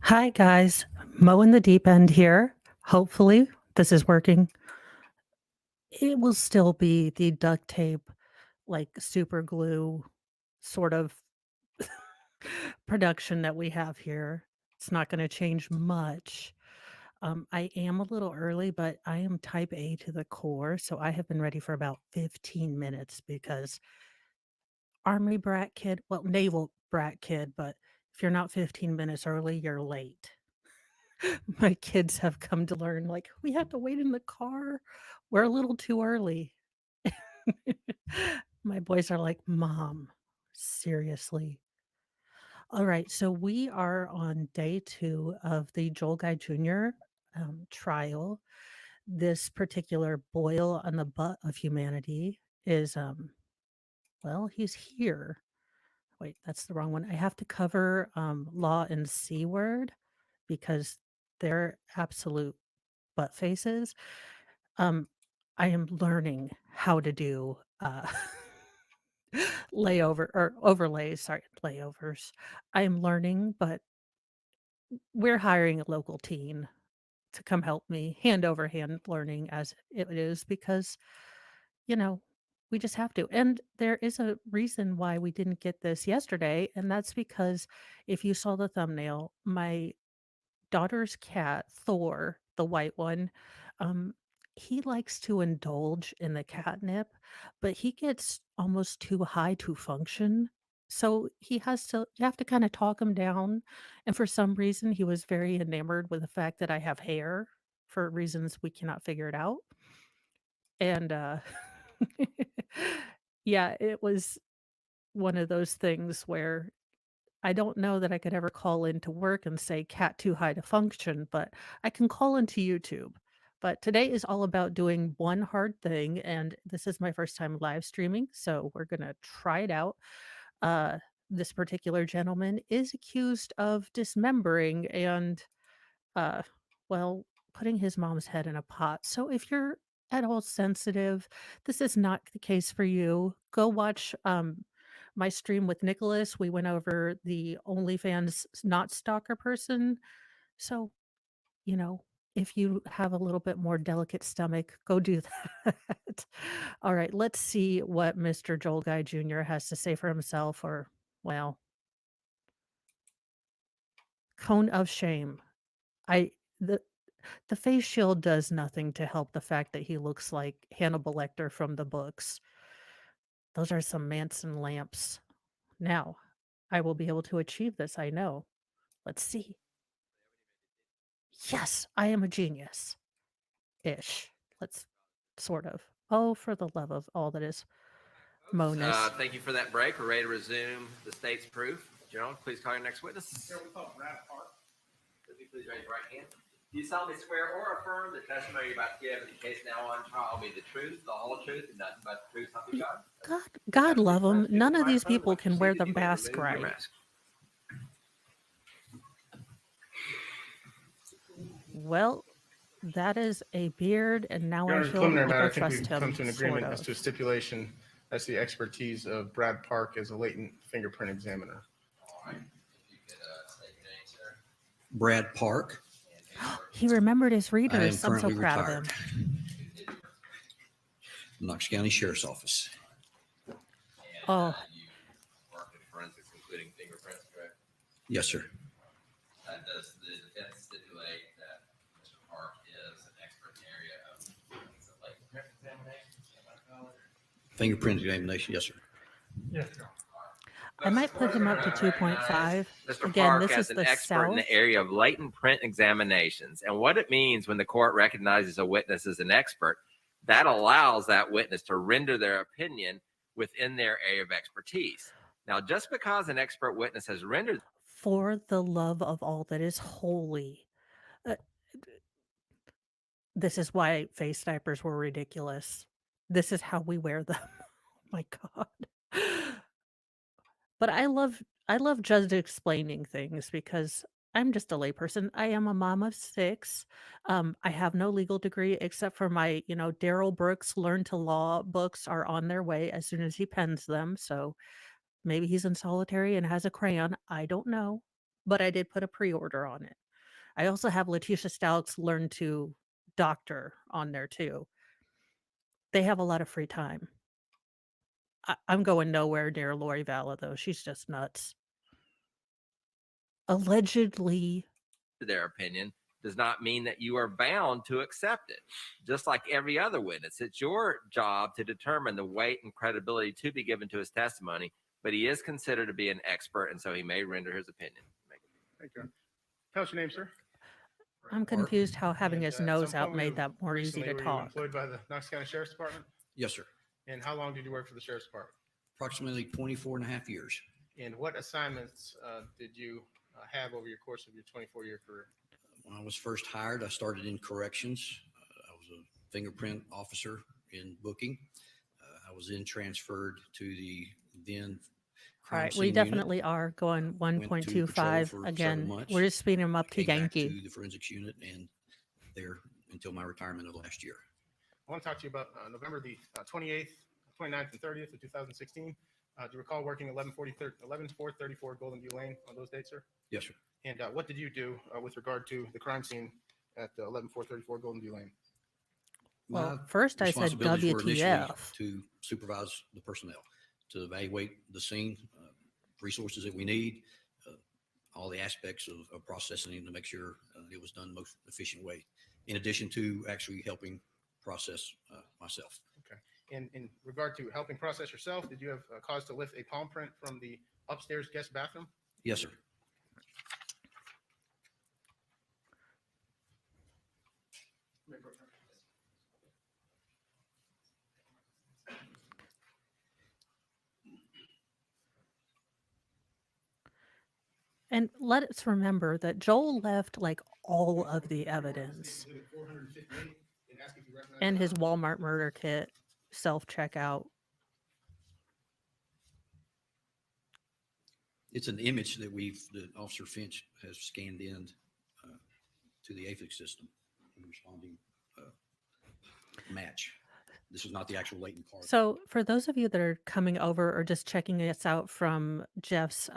Hi, guys. Mo in the deep end here. Hopefully, this is working. It will still be the duct tape, like super glue sort of production that we have here. It's not going to change much. I am a little early, but I am type A to the core. So I have been ready for about 15 minutes because Army brat kid, well, naval brat kid, but if you're not 15 minutes early, you're late. My kids have come to learn, like, "We have to wait in the car. We're a little too early." My boys are like, "Mom, seriously?" Alright, so we are on day 2 of the Joel Guy Jr., trial. This particular boil on the butt of humanity is, well, he's here. Wait, that's the wrong one. I have to cover, law and C word because they're absolute butt faces. Um, I am learning how to do, layover or overlays, sorry, layovers. I am learning, but we're hiring a local teen to come help me hand over hand learning as it is because, you know, we just have to. And there is a reason why we didn't get this yesterday, and that's because if you saw the thumbnail, my daughter's cat, Thor, the white one, um, he likes to indulge in the catnip, but he gets almost too high to function. So you have to kind of talk him down. And for some reason, he was very enamored with the fact that I have hair for reasons we cannot figure it out. And yeah, it was one of those things where I don't know that I could ever call into work and say cat too high to function, but I can call into YouTube. But today is all about doing one hard thing, and this is my first time live streaming, so we're gonna try it out. Uh, this particular gentleman is accused of dismembering and uh, well, putting his mom's head in a pot. So if you're at all sensitive, this is not the case for you. Go watch my stream with Nicholas. We went over the OnlyFans not stalker person. So, you know, if you have a little bit more delicate stomach, go do that. All right, let's see what Mr. Joel Guy Jr. has to say for himself, or, well, cone of shame. I the face shield does nothing to help the fact that he looks like Hannibal Lecter from the books. Those are some Manson lamps. Now, I will be able to achieve this, I know. Let's see. Yes, I am a genius. Ish. Let's sort of. Oh, for the love of all that is Monus. Thank you for that break. We're ready to resume the state's proof. General, please call your next witness. Here we call Brad Park. Would you please raise your right hand? Do you solemnly swear or affirm the testimony you're about to give in the case now on trial will be the truth, the whole truth, and nothing but the truth, help you God? God love them. None of these people can wear the mask right. Mask. Well, that is a beard, and now Your I Honor, feel preliminary like matter, I I think trust we've him, come to an sort agreement as of. to a stipulation. That's the expertise of Brad Park as a latent fingerprint examiner. All right. If you could state your name, sir. Brad Park. He remembered his I am readers. I'm so currently proud retired. of him. Knox County Sheriff's Office. And, Oh. You work in forensics, including fingerprints, correct? Yes, sir. Does the defense stipulate that Mr. Park is an expert in the area of latent print examination? Fingerprint examination. Yes, sir. Yes, I might put him up to 2.5. Mr. Again, Park this as is an the expert in South. the area of latent print examinations and what it means when the court recognizes a witness as an expert. That allows that witness to render their opinion within their area of expertise. Now, just because an expert witness has rendered For the love of all that is holy. Uh, this is why face diapers were ridiculous. This is how we wear them. Oh my god. But I love just explaining things because I'm just a layperson. I am a mom of 6. I have no legal degree except for my, Daryl Brooks Learn to Law books are on their way as soon as he pens them. So maybe he's in solitary and has a crayon. I don't know. but I did put a pre-order on it. I also have Letitia Stouck's Learn to Doctor on there too. They have a lot of free time. I'm going nowhere near Lori Vallow though. She's just nuts. Allegedly, their opinion does not mean that you are bound to accept it. Just like every other witness, it's your job to determine the weight and credibility to be given to his testimony, but he is considered to be an expert, and so he may render his opinion. Thank you. Tell us your name, sir. I'm confused how having And, his at some nose point out were made you that more easy recently to were you talk. employed by the Knox County Sheriff's Department? Yes, sir. And how long did you work for the Sheriff's Department? Approximately 24 and a half years. And what assignments did you have over your course of your 24-year career? When I was first hired, I started in corrections. I was a fingerprint officer in booking. I was then transferred to the then All crime right, scene we unit. definitely are going Went to patrol 1.25 for again. several months. We're just speeding them up to Came back Yankee. to the forensics unit and there until my retirement of last year. I want to talk to you about November the 28th, 29th, and 30th of 2016. Do you recall working 11434 Golden View Lane on those dates, sir? Yes, sir. And what did you do with regard to the crime scene at 11434 Golden View Lane? Well, My first I said responsibilities were initially WTF. to supervise the personnel, to evaluate the scene, resources that we need, all the aspects of processing to make sure it was done the most efficient way, in addition to actually helping process myself. Okay. In regard to helping process yourself, did you have cause to lift a palm print from the upstairs guest bathroom? Yes, sir. And let us remember that Joel left like all of the evidence Exhibit 458, and ask if you recognize and the his object. Walmart murder kit, self-checkout. It's an image that that Officer Finch has scanned in to the AFIX system in responding match. This is not the actual latent card. So for those of you that are coming over or just checking us out from Jeff's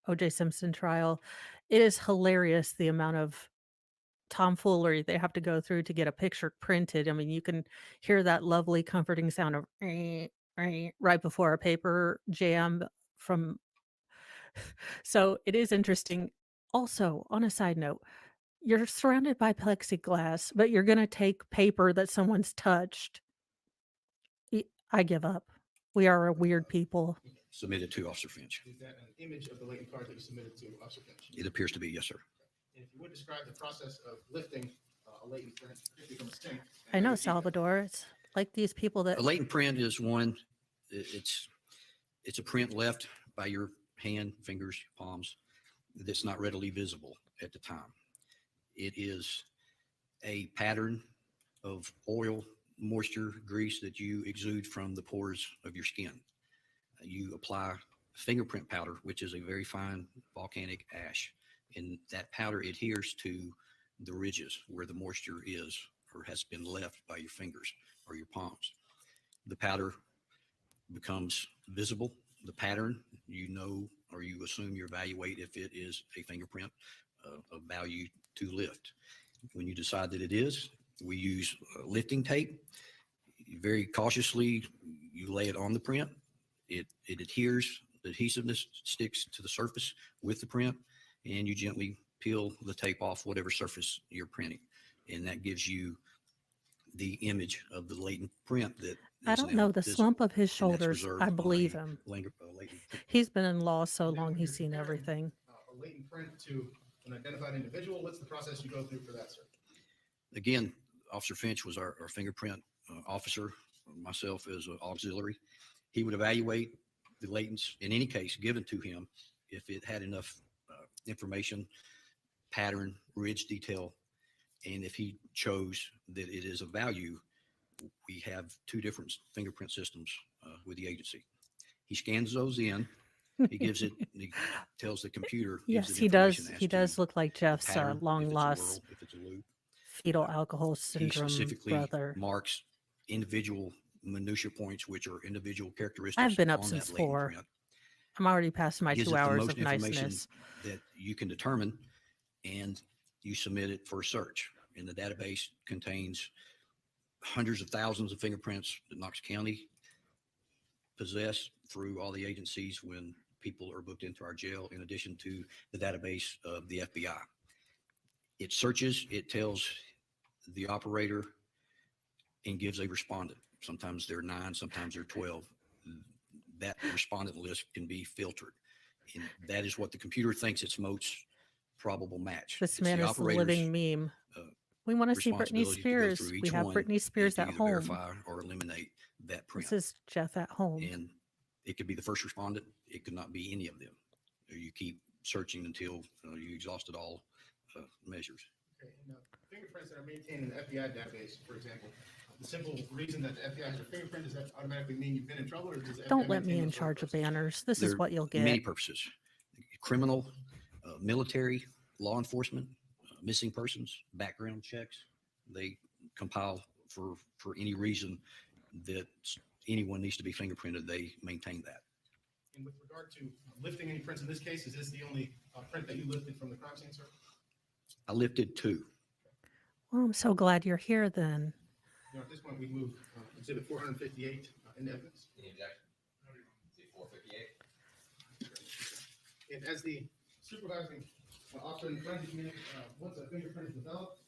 OJ Simpson trial, it is hilarious the amount of tomfoolery they have to go through to get a picture printed. I mean, you can hear that lovely comforting sound of right before a paper jam from. So it is interesting. Also, on a side note, you're surrounded by plexiglass, but you're going to take paper that someone's touched. I give up. We are a weird people. Submitted to Officer Finch. Is that an image of the latent card that you submitted to Officer Finch? It appears to be, yes, sir. And if you would describe the process of lifting a latent print, particularly from a stink. I know, Salvador. It's like these people that A latent print is one, it's a print left by your hand, fingers, palms, that's not readily visible at the time. It is a pattern of oil, moisture, grease that you exude from the pores of your skin. You apply fingerprint powder, which is a very fine volcanic ash, and that powder adheres to the ridges where the moisture is or has been left by your fingers or your palms. The powder becomes visible. The pattern, you know, or you assume, you evaluate if it is a fingerprint of value to lift. When you decide that it is, we use lifting tape. Very cautiously, you lay it on the print. It adheres, the adhesiveness sticks to the surface with the print, and you gently peel the tape off whatever surface you're printing. And that gives you the image of the latent print that I is don't now know the visible. slump of his And that's shoulders. reserved I on believe a him. latent He's been in law so And then long, when he's you're seen comparing, everything. A latent print to an identified individual. What's the process you go through for that, sir? Again, Officer Finch was our fingerprint officer, myself as an auxiliary. He would evaluate the latents in any case given to him if it had enough information, pattern, ridge detail, and if he chose that it is of value. We have two different fingerprint systems with the agency. He scans those in. He gives it, he tells the computer. gives Yes, it he does. information as He does to look like the Jeff's pattern, long if it's a lost whirl, if it's a loop. fetal alcohol He syndrome specifically brother. marks individual minutia points, which are individual characteristics. I've been up on since that latent 4. print. I'm already past my Gives 2 it the hours most of information niceness. that you can determine, and you submit it for a search. And the database contains hundreds of thousands of fingerprints that Knox County possess through all the agencies when people are booked into our jail, in addition to the database of the FBI. It searches, it tells the operator and gives a respondent. Sometimes there are 9, sometimes there are 12. That respondent list can be filtered. And that is what the computer thinks its most probable match. This It's man the is the operator's living meme. uh, We want to see Britney responsibility to go Spears. through We each have one Britney and Spears to at either home. verify or eliminate that print. This is Jeff at home. And it could be the first respondent. It could not be any of them. You keep searching until you exhausted all measures. Okay, and, fingerprints that are maintained in the FBI database, for example, the simple reason that the FBI has your fingerprint, does that automatically mean you've been in trouble, or does the Don't FBI let me maintain in those for other charge of purposes? banners. This There is are what you'll many get. purposes: criminal, military, law enforcement, missing persons, background checks. They compile for any reason that anyone needs to be fingerprinted. They maintain that. And with regard to lifting any prints in this case, is this the only print that you lifted from the crime scene, sir? I lifted 2. Well, I'm so glad you're here then. At this point, we move exhibit 458 into evidence. Any objection? See 458. And as the supervising officer in the forensic unit, once a fingerprint is developed,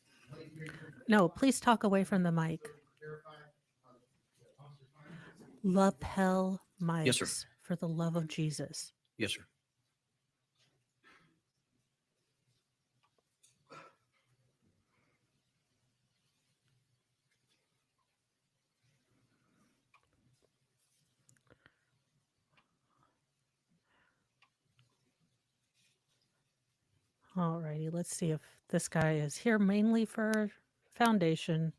No, please talk away from the mic. verify the officer's findings. Lapel mics. Yes, sir. For the love of Jesus. Yes, sir. Alrighty, let's see if this guy is here mainly for foundation.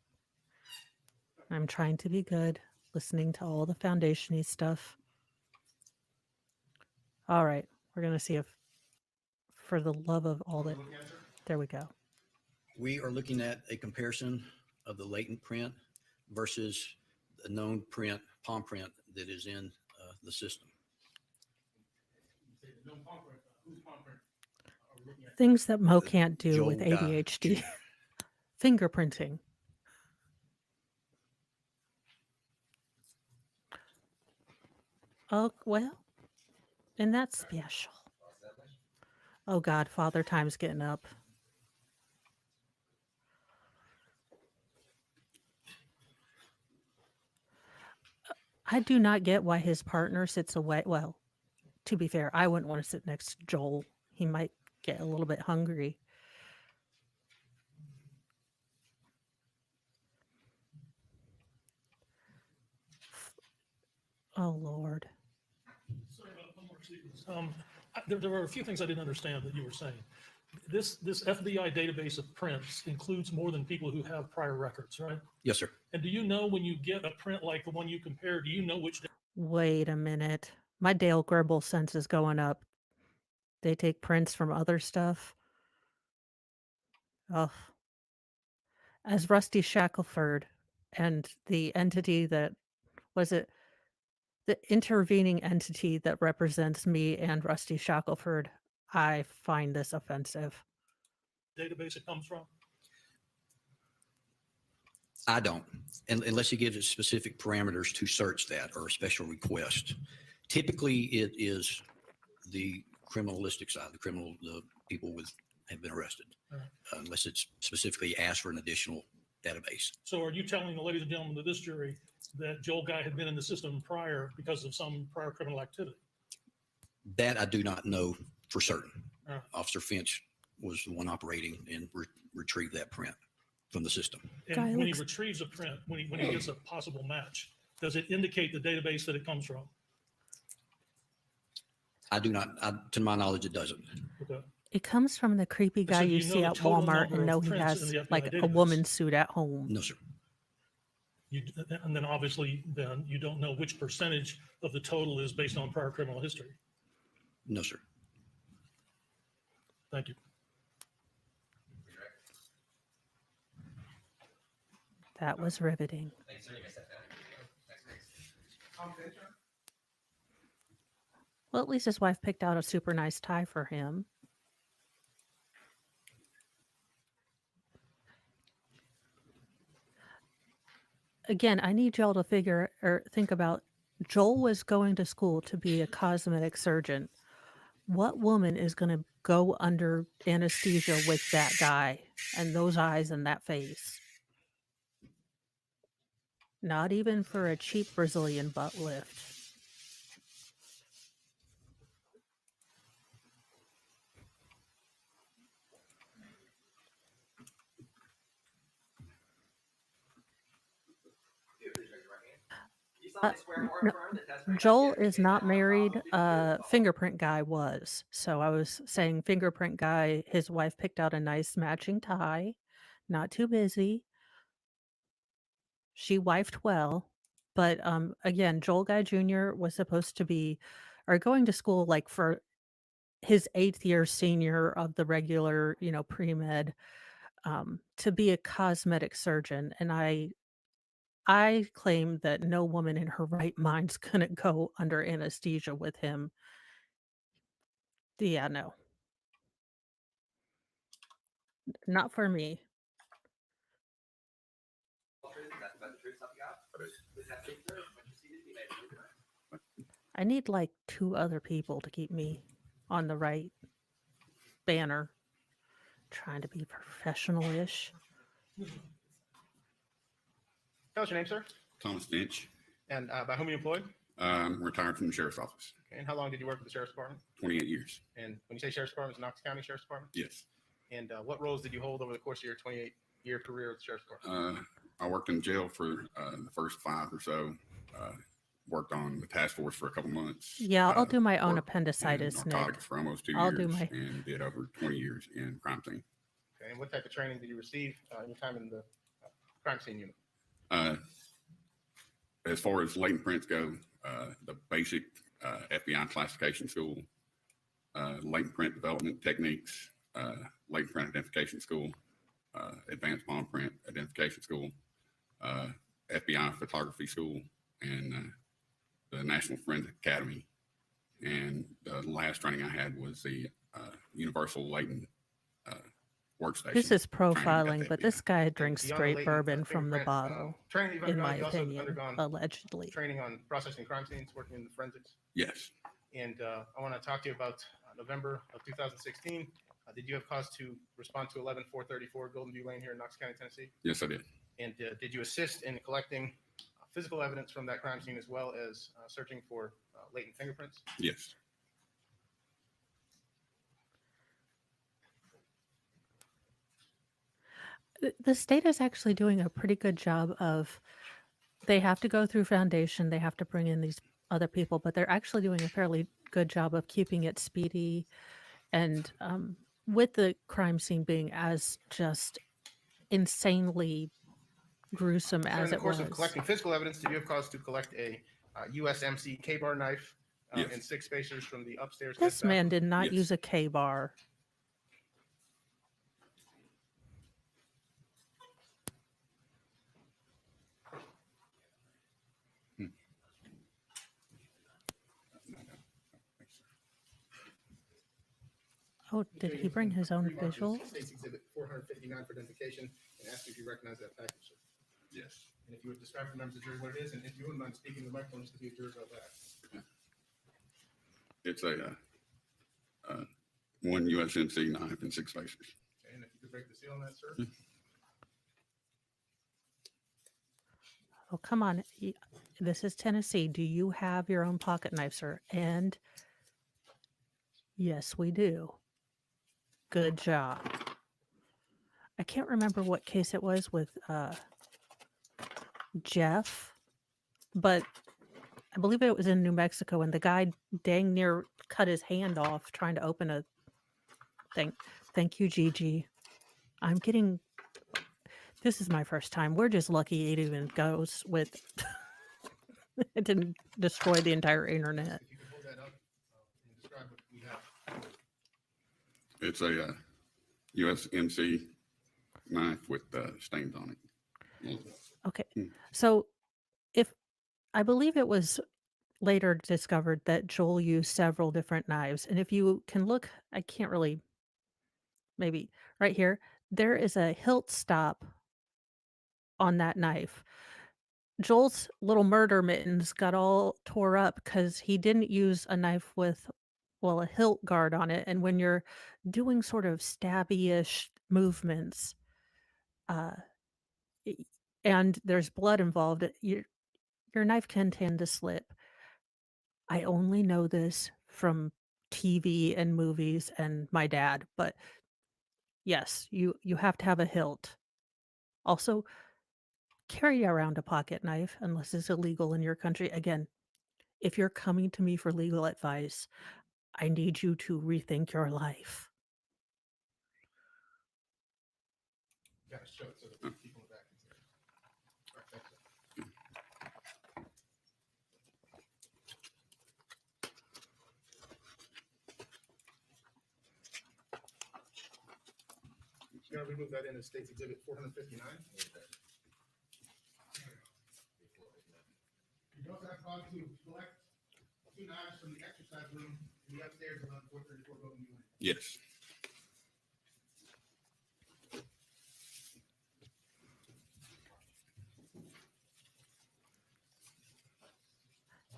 I'm trying to be good, listening to all the foundation-y stuff. All right, we're gonna see if, for the love of all that, there we go. We are looking at a comparison of the latent print versus the known print, palm print, that is in the system. Things that Mo The can't do with Joel Guy ADHD. Jr. Fingerprinting. Oh, well, and that's special. Oh God, Father Time's getting up. I do not get why his partner sits away. Well, to be fair, I wouldn't want to sit next to Joel. He might get a little bit hungry. Oh, Lord. Sorry about one more sequence. There were a few things I didn't understand that you were saying. This FBI database of prints includes more than people who have prior records, right? Yes, sir. And do you know when you get a print like the one you compare, do you know which Wait a minute. My Dale Gribble sense is going up. They take prints from other stuff. Oh. As Rusty Shackelford and the entity that was it, the intervening entity that represents me and Rusty Shackelford, I find this offensive. database it comes from? I don't, unless he gives it specific parameters to search that or a special request. Typically, it is the criminalistic side, the people have been arrested, unless it's specifically asked for an additional database. So are you telling the ladies and gentlemen of this jury that Joel Guy had been in the system prior because of some prior criminal activity? That I do not know for certain. Uh. Officer Finch was the one operating and retrieved that print from the system. And Guy when he looks- retrieves a print, when he gets a possible match, does it indicate the database that it comes from? I do not, to my knowledge, it doesn't. Okay. It comes from the creepy And guy so do you you know see the at total Walmart number and of know he prints has in the FBI like a database? woman's suit at home. No, sir. And then obviously then you don't know which percentage of the total is based on prior criminal history. No, sir. Thank you. That was riveting. Thanks, sir. You may sit down. Next, please. Well, at least his wife picked out a super nice tie for him. Again, I need y'all to figure or think about Joel was going to school to be a cosmetic surgeon. What woman is going to go under anesthesia with that guy and those eyes and that face? Not even for a cheap Brazilian butt lift. No, Joel is not married. Fingerprint guy was. So I was saying fingerprint guy, his wife picked out a nice matching tie, not too busy. She wifed well. But again, Joel Guy Jr. was supposed to be or going to school like for his 8th year senior of the regular, pre-med, to be a cosmetic surgeon. And I claim that no woman in her right mind's gonna go under anesthesia with him. Yeah, no. Not for me. I need like 2 other people to keep me on the right banner. Trying to be professional-ish. Tell us your name, sir, Thomas Finch. and by whom are you employed? Retired from the sheriff's office, Okay, and how long did you work with the sheriff's department? 28 years. And when you say sheriff's department, it's Knox County Sheriff's Department? Yes. And what roles did you hold over the course of your 28-year career with the sheriff's department? I worked in jail for the first 5 or so. Worked on the task force for a couple months. Yeah, I'll do my own worked in appendicitis, Nick. narcotics for almost 2 I'll years do my- and did over 20 years in crime scene. Okay, and what type of training did you receive in your time in the crime scene unit? As far as latent prints go, the basic FBI classification school, latent print development techniques, latent print identification school, advanced palm print identification school, FBI photography school, and the National Forensic Academy. And the last training I had was the Universal Latent Workstation. This is training at profiling, the but FBI. this guy drinks beyond the straight latent, bourbon from the fingerprint, bottle, training you've in undergone, my you've also opinion, undergone allegedly. training on processing crime scenes, working in the forensics. Yes, And I want to talk to you about November of 2016. Did you have cause to respond to 11434 Golden View Lane here in Knox County, Tennessee? yes, I did. And did you assist in collecting physical evidence from that crime scene as well as searching for latent fingerprints? Yes. The state is actually doing a pretty good job of, they have to go through foundation, they have to bring in these other people, but they're actually doing a fairly good job of keeping it speedy. And with the crime scene being as just insanely gruesome So in as the it course was. of collecting physical evidence, did you have cause to collect a USMC K-bar knife Yes. and 6 spacers from the upstairs? This guest man bathroom? did not Yes. use a K-bar. Oh, did he bring his own visuals? State's Exhibit 459 for identification, and ask if you recognize that package, sir. Yes. And if you would describe for members of the jury what it is, and if you wouldn't mind speaking to the microphone, just to be a juror about that. It's a one USMC knife and 6 spacers. Okay, and if you could break the seal on that, sir. Oh, come on. This is Tennessee. Do you have your own pocket knife, sir? And yes, we do. Good job. I can't remember what case it was with Jeff, but I believe it was in New Mexico, and the guy dang near cut his hand off trying to open a thing. Thank you, Gigi. I'm getting. This is my first time. We're just lucky it even goes with. It didn't destroy the entire internet. If you could hold that up and describe what we have. It's a USMC knife with stains on it. Okay. Hmm. So if I believe it was later discovered that Joel used several different knives. And if you can look, I can't really, maybe right here, there is a hilt stop on that knife. Joel's little murder mittens got all tore up because he didn't use a knife with, well, a hilt guard on it. And when you're doing sort of stabby-ish movements, uh, y- and there's blood involved, your knife can tend to slip. I only know this from TV and movies and my dad, but yes, you have to have a hilt. Also, carry around a pocket knife unless it's illegal in your country. Again, if you're coming to me for legal advice, I need you to rethink your life. Got to show it so the people in the back can see it. All right, thank you. You're gonna remove that into State's Exhibit 459. You also have cause to collect 2 knives from the exercise room in the upstairs around 434 Golden View Lane. Yes.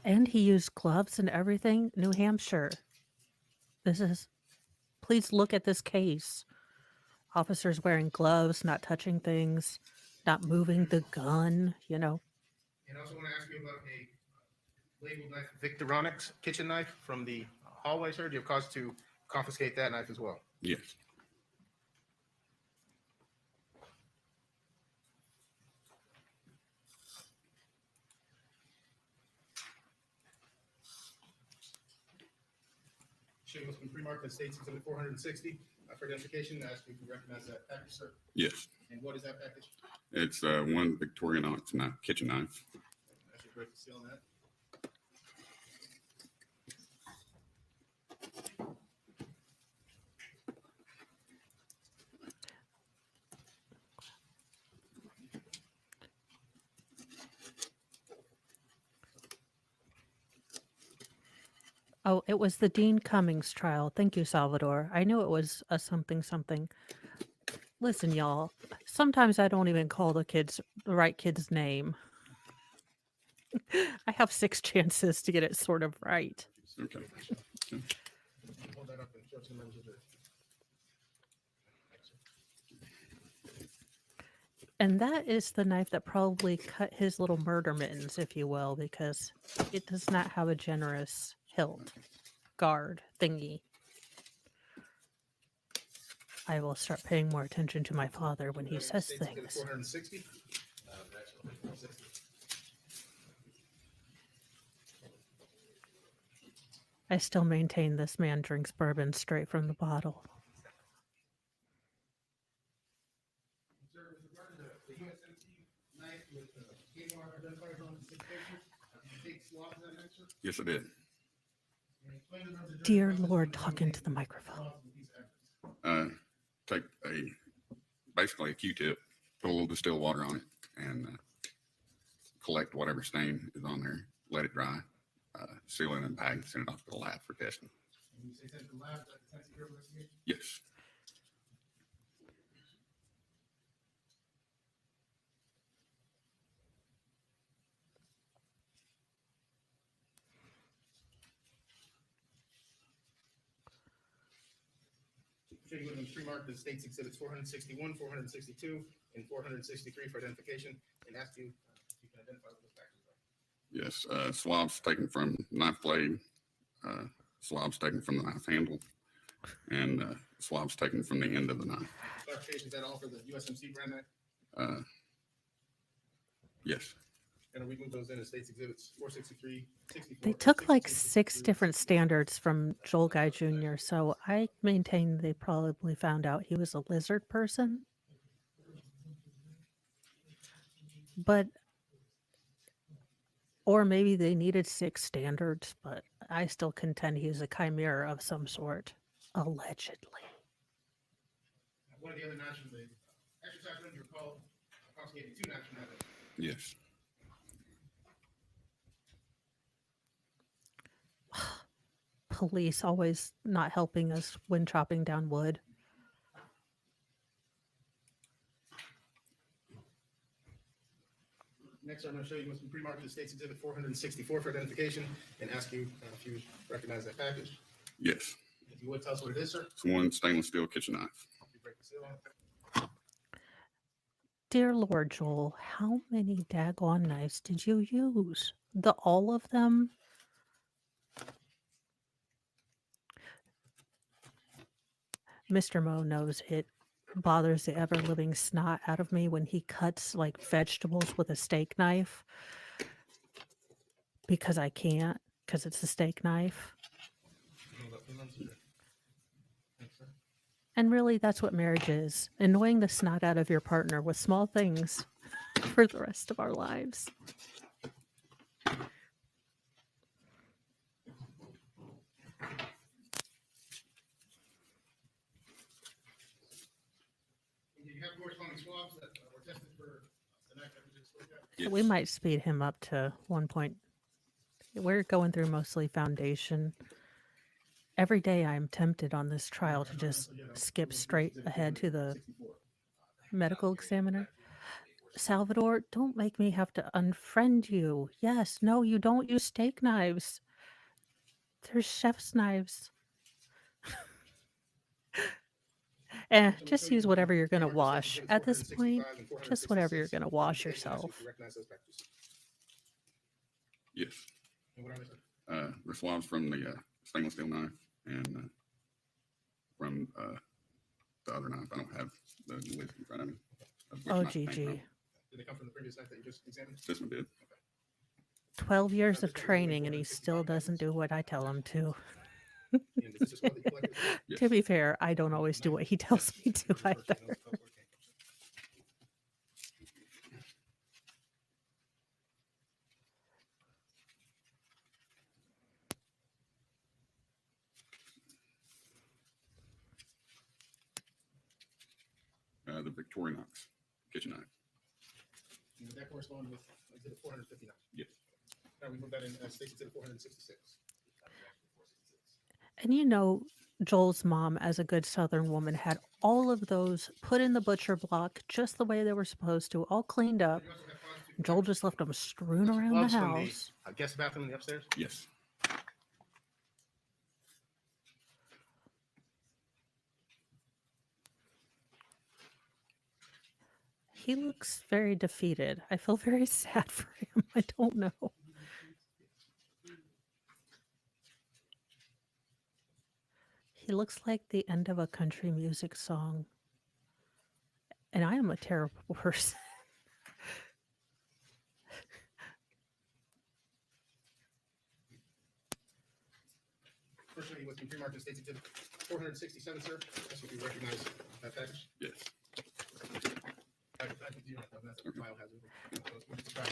And he used gloves and everything. New Hampshire. This is, please look at this case. Officers wearing gloves, not touching things, not moving the gun, And I also want to ask you about a labeled knife, Victorinox kitchen knife from the hallway, sir. Do you have cause to confiscate that knife as well? Yes. Should have been pre-marked in State's Exhibit 460 for identification. I ask you to recognize that package, sir. Yes. And what is that package? It's one Victorinox knife, kitchen knife. I should break the seal on that. Oh, it was the Dean Cummings trial. Thank you, Salvador. I knew it was a something something. Listen, y'all. Sometimes I don't even call the right kid's name. I have 6 chances to get it sort of right. Okay. Hold that up and show it to the members of the. Thanks, sir. And that is the knife that probably cut his little murder mittens, if you will, because it does not have a generous hilt guard thingy. I will start paying more attention to my father when he says State's Exhibit things. 460. I still maintain this man drinks bourbon straight from the bottle. Sir, with regard to the USMC knife with Kmart identifiers on the 6 pages, you take swabs of that knife, sir? Yes, I did. And explain to members of the Dear jury Lord, why talk you into the take microphone. swabs of these evidence. Take basically a Q-tip, put a little distilled water on it, and collect whatever stain is on there. Let it dry, seal it in a bag, send it off to the lab for testing. And you say send it to the lab, is that the Tennessee Bureau of Investigation? Yes. Should you have pre-marked the State's Exhibits 461, 462, and 463 for identification, and ask you if you can identify what those factors are. Yes. Swabs taken from knife blade, swabs taken from the knife handle, and swabs taken from the end of the knife. Clarification, is that all for the USMC brand knife? Yes. And we move those in as State's Exhibits 463, 64. They took like 66, 6 63, different standards from Joel Guy Jr., so I maintain they probably found out he was a lizard person. But, or maybe they needed 6 standards, but I still contend he's a chimera of some sort, allegedly. One of the other knives from the exercise room, you recall confiscating 2 knives from that. Yes. police always not helping us when chopping down wood. Next, I'm going to show you what's been pre-marked States Exhibit 464 for identification and ask you if you recognize that package. Yes. If you would, tell us what it is, sir. It's one stainless steel kitchen knife. You break the seal on it. Dear Lord, Joel, how many daggone knives did you use? All of them? Mr. Moe knows it bothers the ever living snot out of me when he cuts like vegetables with a steak knife because I can't, because it's a steak knife. Hold up, hold on, sir. Thanks, sir. And really, that's what marriage is, annoying the snot out of your partner with small things for the rest of our lives. Do you have corresponding swabs that were tested for the knife that we just looked at? Yes. We might speed him up to 1 point. We're going through mostly foundation. Every day I'm tempted on this trial to just skip straight ahead to the medical examiner. Salvador, don't make me have to unfriend you. Yes, no, you don't use steak knives. They're chef's knives. Just use whatever you're going to wash. At this point, just whatever you're going to wash yourself. Recognize those packages. Yes. And what are they, sir? They're swabs from the stainless steel knife and from the other knife. I don't have the list in front of me. of which Oh, knife it came from. GG. Did they come from the previous knife that you just examined? This one did. 12 years of training and he still doesn't do what I tell him to. And is this a swab that you collected? Yes. To be fair, I don't always do what he tells me to either. The Victorinox kitchen knife. And did that correspond with exhibit 459? Yes. Now we move that in States Exhibit 466. And you know, Joel's mom, as a good Southern woman, had all of those put in the butcher block just the way they were supposed to, all cleaned up. You also have files to- Joel just left them strewn around the Gloves from house. Guest bathroom in the upstairs? Yes. He looks very defeated. I feel very sad for him. I don't know. He looks like the end of a country music song. And I am a terrible person. First, show you what's been pre-marked in States Exhibit 467, sir. That's what you recognize that package. Yes. I think you don't have that. That's a file hazard. So we'll describe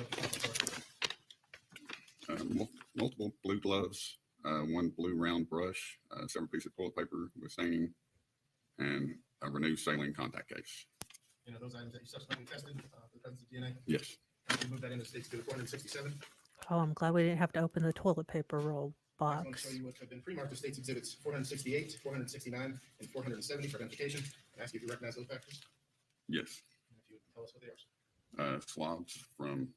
it. Multiple blue gloves, one blue round brush, several pieces of toilet paper with staining, and a renewed saline contact case. You know, those items that you subsequently tested for the presence of DNA. Yes. We move that into States Exhibit 467. Oh, I'm glad we didn't have to open the toilet paper roll I want to box. show you what have been pre-marked as States Exhibits 468, 469, and 470 for identification. And ask you if you recognize those packages. Yes. And if you would tell us what they are. Swabs from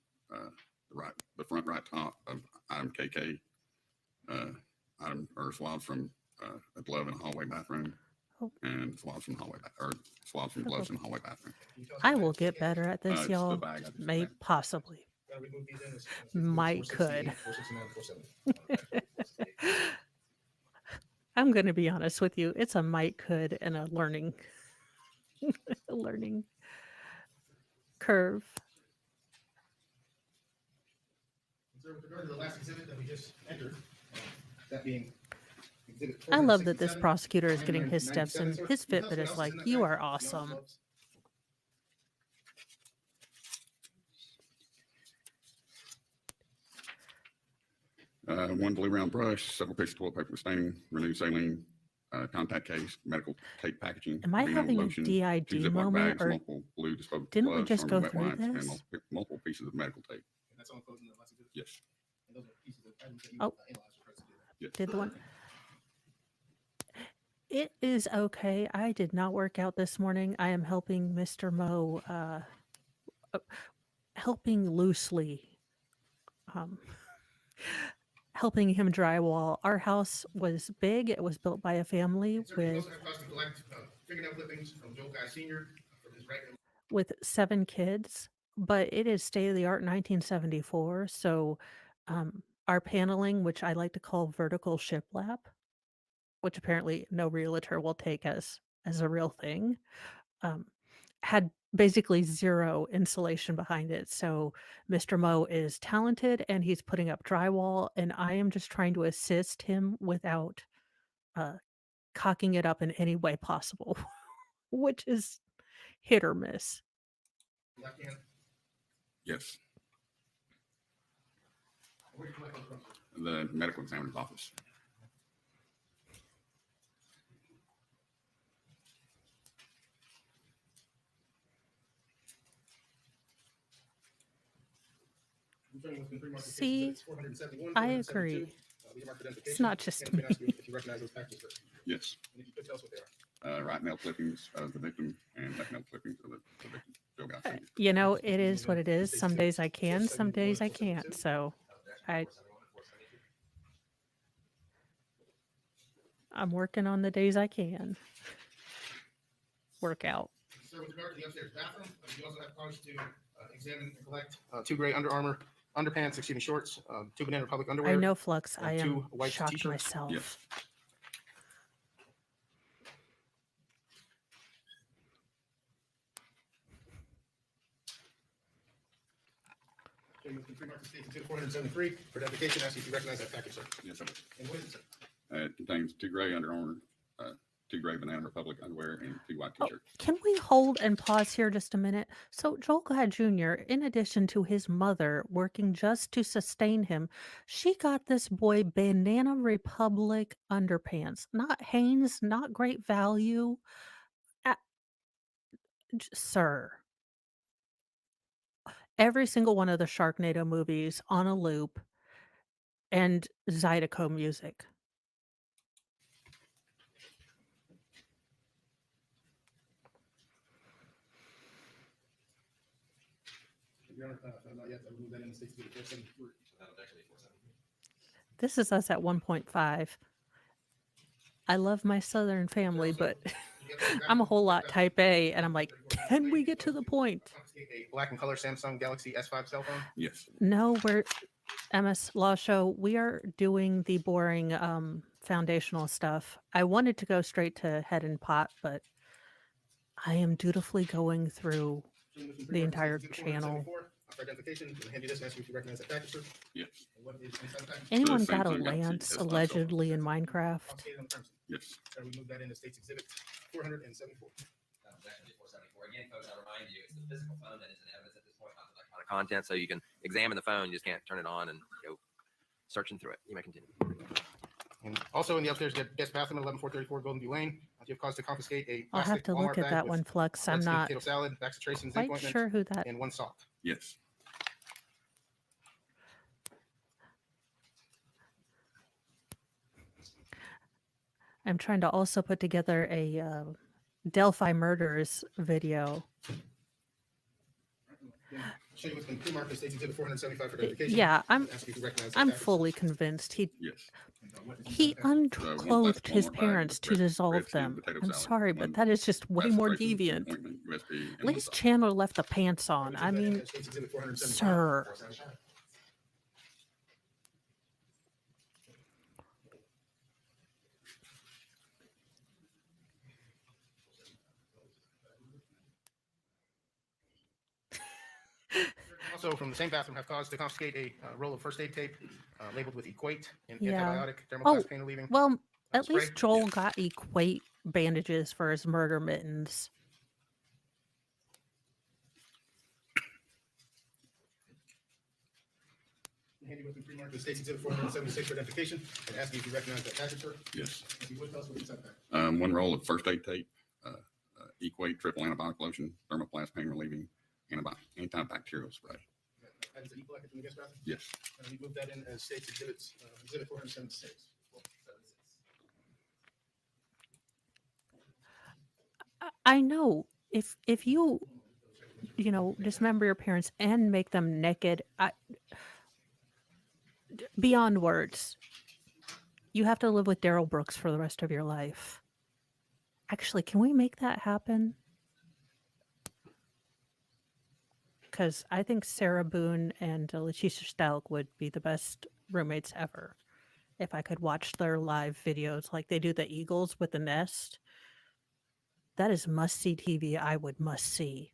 the front right top of item KK. Swabs from a glove in a hallway bathroom, Oh. and swabs from swabs from gloves in the hallway bathroom. Can you tell us I what will packages get you better at this, It's the y'all. bag I just May grabbed. possibly. Gotta remove these in. Might could. 469, 470. I'm going to be honest with you. It's a might could and a learning a learning curve. Sir, with regard to the last exhibit that we just entered, that being exhibit I love that this 467, prosecutor is getting his 997, steps in. sir. His Can you tell us Fitbit what is else like, in that you bag are beyond awesome. gloves? One blue round brush, several pieces of toilet paper with staining, renewed saline, contact case, medical tape packaging. Am I Aveeno having a lotion, two DID Ziploc moment bags, or multiple blue disposable didn't we gloves, just Army go wet through wipes, and this? multiple pieces of medical tape. And that's all enclosed in the last exhibit? Yes. And those are pieces of items that you Oh. analyzed for presence of DNA. Yes. did the one? It is okay. I did not work out this morning. I am helping Mr. Mo, helping loosely, um, helping him drywall. Our house was big. It was built by a family And sir, we with also have cause to collect fingernail clippings from Joel Guy Senior from his right. 7 kids, but it is state of the art 1974. So, our paneling, which I like to call vertical shiplap, which apparently no realtor will take as a real thing, um, had basically 0 insulation behind it. So Mr. Mo is talented and he's putting up drywall, and I am just trying to assist him without uh, cocking it up in any way possible, which is hit or miss. Left hand. Yes, Where do you collect those from, sir? the medical examiner's office. Returning with free market case See, exhibits 471, I 472. agree. These are marked identification. It's not just And I'm gonna me. ask you if you recognize those packages, sir. Yes, And if you could tell us what they are. right nail clippings of the victim and left nail clippings of the victim. Joe Guy Senior. You know, it is what it is. Some days I can, some days I can't. So I'm working on the days I can work out. Sir, with regard to the upstairs bathroom, you also have cause to examine and collect 2 gray Under Armour underpants, shorts, 2 Banana Republic underwear. I know, Flux. I and 2 am white shocked t-shirts. myself. Yes. So you can free market state exhibit 473 for identification. Ask you if you recognize that package, sir. Yes, sir. And what is it, sir? It contains 2 gray Under Armour, 2 gray Banana Republic underwear, and 2 white Oh, t-shirts. can we hold and pause here just a minute? So Joel Guy Jr., in addition to his mother working just to sustain him, she got this boy Banana Republic underpants. Not Hanes, not great value. Uh, Sir. Every single one of the Sharknado movies on a loop and Zydeco music. Your Honor, not yet. I will move that in the state exhibit 473. This is us at 1.5. I love my Southern family, but I'm a whole lot type A, and I'm like, can we get to the point? A black and color Samsung Galaxy S5 cell phone. Yes. No, we're MS Law Show. We are doing the boring foundational stuff. I wanted to go straight to head and pot, but I am dutifully going through the entire channel. For identification, I'm hand you this and ask you if you recognize that package, sir. Yes. And what is inside the package? Anyone Samsung got a Galaxy lance S5 cell phone. allegedly in Minecraft? Confiscated on the premises. Yes. Sir, we move that into state's exhibit 474. Objection 474. Again, folks, I remind you, it's the physical phone that is in evidence at this point, not the electronic content. So you can examine the phone, you just can't turn it on and go searching through it. You may continue. And also in the upstairs guest bathroom at 11434 Golden View Lane, you have cause to confiscate a I'll have plastic to look Walmart at bag that with one, Flux. I'm Mexican not potato salad, Baxter quite sure who that. and 1 sock. Yes. I'm trying to also put together a Delphi murders video. Show you what's been pre-marked in state's exhibit 475 for identification. Yeah, Ask you if you recognize that I'm package. fully convinced Yes. he one unclothed plastic his Walmart bag parents with to red dissolve skin them. potato I'm salad, sorry, one but that is just way more Concentration, deviant. ointment, USB, and At one least sock. Chandler left the pants on. I Move that in mean, as state's exhibit 475. sir. Also, from the same bathroom, have cause to confiscate a roll of first aid tape labeled with Equate and Yeah. antibiotic Oh, thermoplastic pain relieving. well, at spray? least Joel got Equate bandages for his murder mittens. Handy with the pre-marked with state's exhibit 476 for identification and ask you if you recognize that package, sir. Yes. If you would, tell us what inside the package. 1 roll of first aid tape, Equate triple antibiotic lotion, thermoplast pain relieving, antibacterial spray. That is the equal package from the guest bathroom. Yes. And we move that in as state's exhibits, exhibit 476. I know if you dismember your parents and make them naked, beyond words. You have to live with Daryl Brooks for the rest of your life. Actually, can we make that happen? Because I think Sarah Boone and Letitia Stelk would be the best roommates ever. If I could watch their live videos like they do the Eagles with the nest, that is must-see TV I would must see.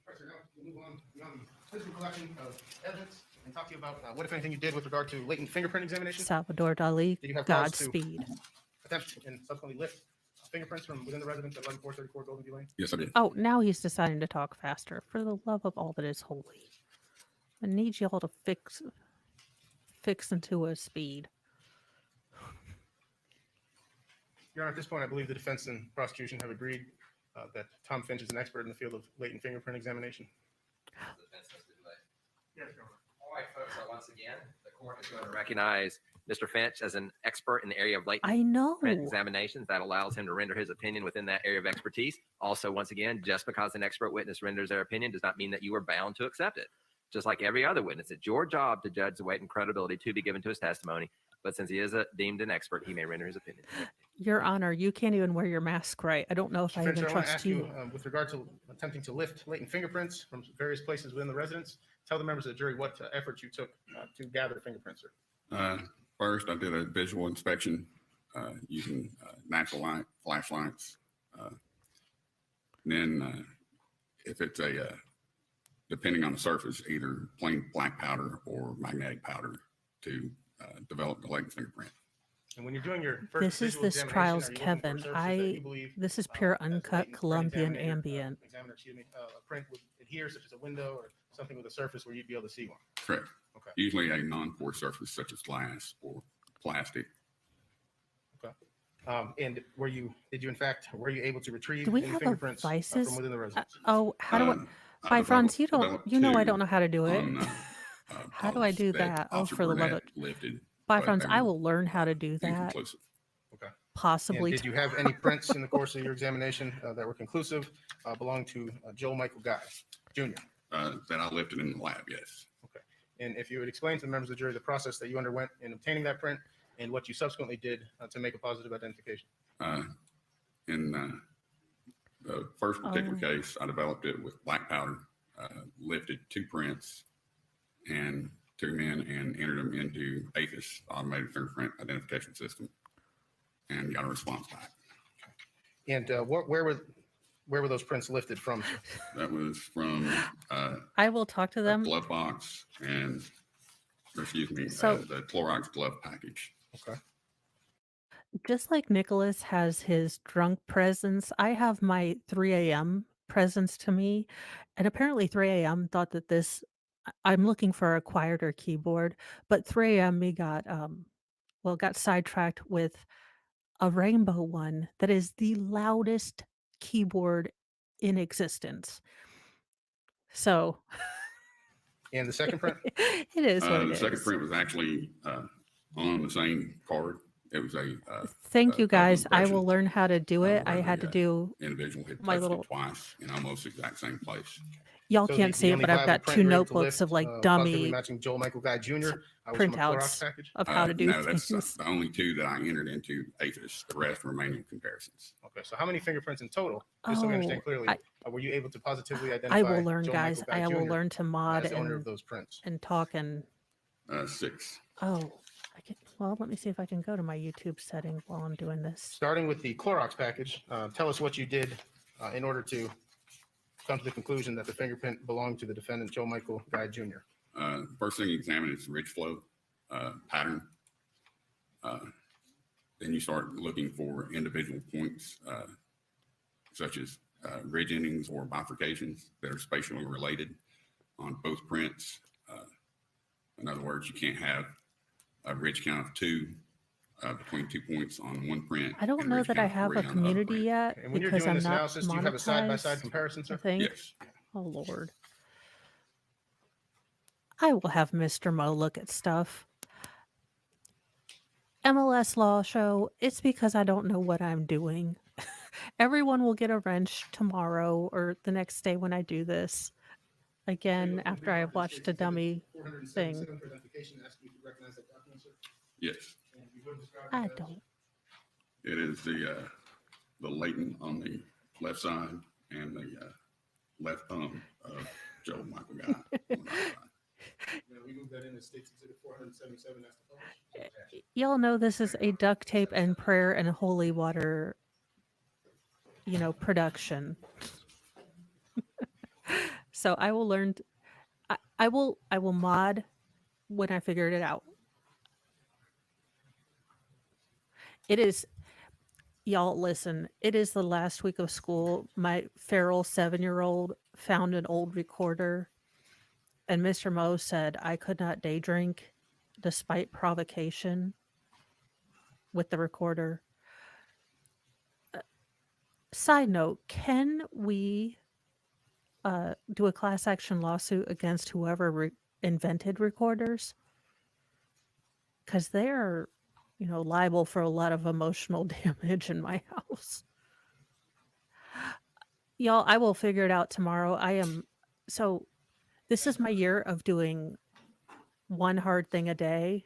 All right, sir, now we'll move on beyond the physical collection of evidence and talk to you about what, if anything, you did with regard to latent fingerprint examination. Salvador Dali, Did you have cause to Godspeed. attempt and subsequently lift fingerprints from within the residence at 11434 Golden View Lane? Yes, I did. Oh, now he's deciding to talk faster. For the love of all that is holy. I need y'all to fix into a speed. Your Honor, at this point, I believe the defense and prosecution have agreed that Tom Finch is an expert in the field of latent fingerprint examination. Yes, Your Honor. All right, folks. So once again, the court is going to recognize Mr. Finch as an expert in the area of latent I know. print examinations. That allows him to render his opinion within that area of expertise. Also, once again, just because an expert witness renders their opinion does not mean that you are bound to accept it. Just like every other witness, it's your job to judge the weight and credibility to be given to his testimony. But since he is deemed an expert, he may render his opinion. Your Honor, you can't even wear your mask right. I don't know if I Finch, even I want to trust ask you, you. with regard to attempting to lift latent fingerprints from various places within the residence, tell the members of the jury what efforts you took to gather fingerprints, sir. First, I did a visual inspection using natural light flashlights. Then, if it's depending on the surface, either plain black powder or magnetic powder to develop the latent fingerprint. And when you're doing your first This is visual this examination, trial's are you looking for Kevin. surfaces that you believe, This is pure as a uncut latent print Colombian examiner, ambient. a print would adhere, such as a window or something with a surface where you'd be able to see one. Correct. Okay. Usually a non-porous surface such as glass or plastic. And were you able to retrieve Do we any have a fingerprints vices? from within the residence? Oh, how do I? I By Franz, developed you know I two don't know how to do it. on, How do I pumps do that? Oh, Officer for the love Burnett of- lifted, By but Franz, they I were will learn how to do that. inconclusive. And Possibly. did you have any prints in the course of your examination that were conclusive belonging to Joel Michael Guy Jr.? That I lifted in the lab, yes. And if you would explain to the members of the jury the process that you underwent in obtaining that print and what you subsequently did to make a positive identification. In the first particular Oh. case, I developed it with black powder, lifted 2 prints and took them in and entered them into AFIS, Automated Fingerprint Identification System, and got a response back. And where were those prints lifted from, sir? That was from I will talk to a them. glove box and, So- the Clorox glove package. Okay. Just like Nicholas has his drunk presence, I have my 3 a.m. presence to me. And apparently 3 a.m. thought that I'm looking for a quieter keyboard, but 3 a.m. me got sidetracked with a rainbow one that is the loudest keyboard in existence. So And the second print? it is what it The second is. print was actually on the same card. It was a Thank you double guys. I will impression learn how to do it. I where had to the, do individual had my touched little- it twice in almost the exact same place. y'all So can't the see it, only but I've viable got print 2 you're able to notebooks of lift, like positively dummy matching Joel Michael Guy Jr. Was from a printouts Clorox package. of how to do No, that's things. the only 2 that I entered into AFIS. The rest were manual comparisons. Okay, so how many fingerprints in total? Just so we understand Oh, clearly, were you able to positively identify? I will learn, Joel guys. Michael Guy I will Jr. learn to mod as the owner of and those prints? talk and 6. well, let me see if I can go to my YouTube settings while I'm doing this. Starting with the Clorox package, tell us what you did in order to come to the conclusion that the fingerprint belonged to the defendant, Joe Michael Guy Jr. First thing you examine is the ridge flow pattern. Then you start looking for individual points, such as ridge endings or bifurcations that are spatially related on both prints. In other words, you can't have a ridge count of 2 between 2 points on one print. I don't and know ridge that I count of have 3 a on the other community print. yet And when you're because doing I'm this not analysis, do you have a side-by-side monetized, comparison, I sir? think. Yes. Oh Lord. I will have Mr. Mo look at stuff. MLS Law Show, it's because I don't know what I'm doing. everyone will get a wrench tomorrow or the next day when I do this again When after we I mark have the watched state's a exhibit dummy 477 thing. for identification, ask you to recognize that document, sir. Yes, And you would describe I it as- don't. it is the Leighton on the left side and the left thumb of Joe Michael Guy on the right side. Now, we move that in as state's exhibit 477, that's the publish. Y'all know this is a duct tape and prayer and holy water, production. So I will learn. I will mod when I figured it out. It is, y'all listen, it is the last week of school. My feral 7-year-old found an old recorder, and Mr. Moe said I could not day drink despite provocation with the recorder. Side note, can we do a class action lawsuit against whoever invented recorders? Because they're, liable for a lot of emotional damage in my house. Y'all, I will figure it out tomorrow. So this is my year of doing one hard thing a day.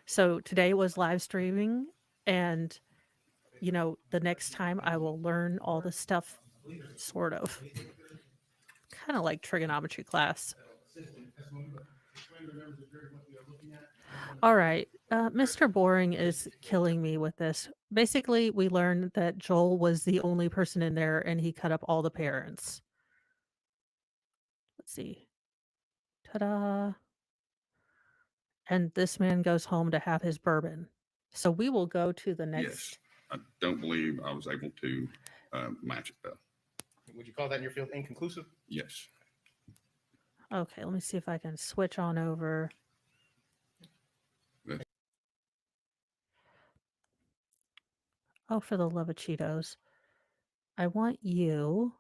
So today was live streaming, and the next time I will learn all the stuff, sort of. Kind of like trigonometry class. All right. Mr. Boring is killing me with this. Basically, we learned that Joel was the only person in there and he cut up all the parents. Let's see. Ta-da. And this man goes home to have his bourbon. So we will go to the next. Yes, I don't believe I was able to match it though. Would you call that in your field inconclusive? Yes. Okay, let me see if I can switch on over. That's- Oh, for the love of Cheetos. I want you.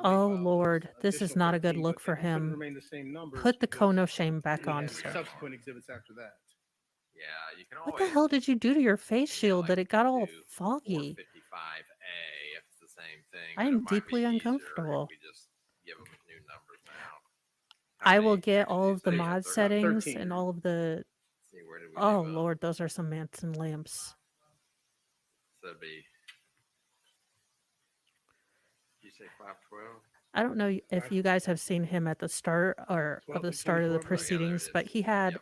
Oh, Lord, this is not a good look for him. Remain the same numbers. Put the because cone of shame you back would on, have sir. Subsequent exhibits after that. Yeah, you can What always. the hell did you do to your face shield that it got all do foggy? 455A if it's the same thing. I but it am might be deeply easier uncomfortable. If we just give them new numbers now. I will get all of the These mod are settings 13. and all of the. See, where did we Oh, leave up? Lord, those are some Manson lamps. So it'd be. Did you say 512? I don't know if you guys have seen him at the start or of 12 the and start of the 24. proceedings, but he Yep. had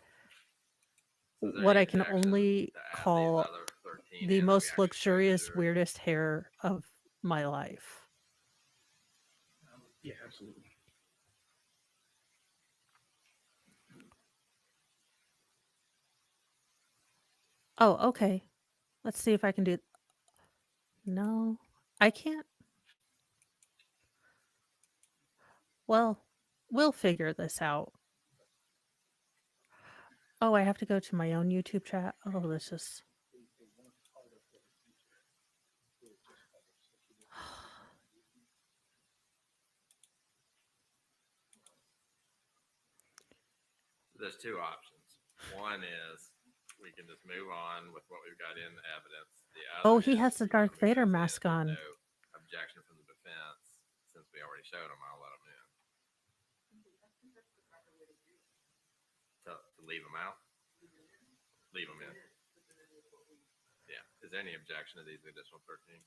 So is there what any I can objection only to add these call other 13 the in that we most actually luxurious, showed, or- weirdest hair of my life. Yeah, absolutely. Oh, okay. Let's see if I can do. No, I can't. Well, we'll figure this out. Oh, I have to go to my own YouTube chat. Oh, this is. There's two options. One is we can just move on with what we've got in the evidence. The Oh, other he is has the if you wanna Darth move Vader those in mask with on. No objection from the defense. Since we already showed them, I'll let them in. To leave them out? Leave them in. Yeah. Is there any objection to these additional 13?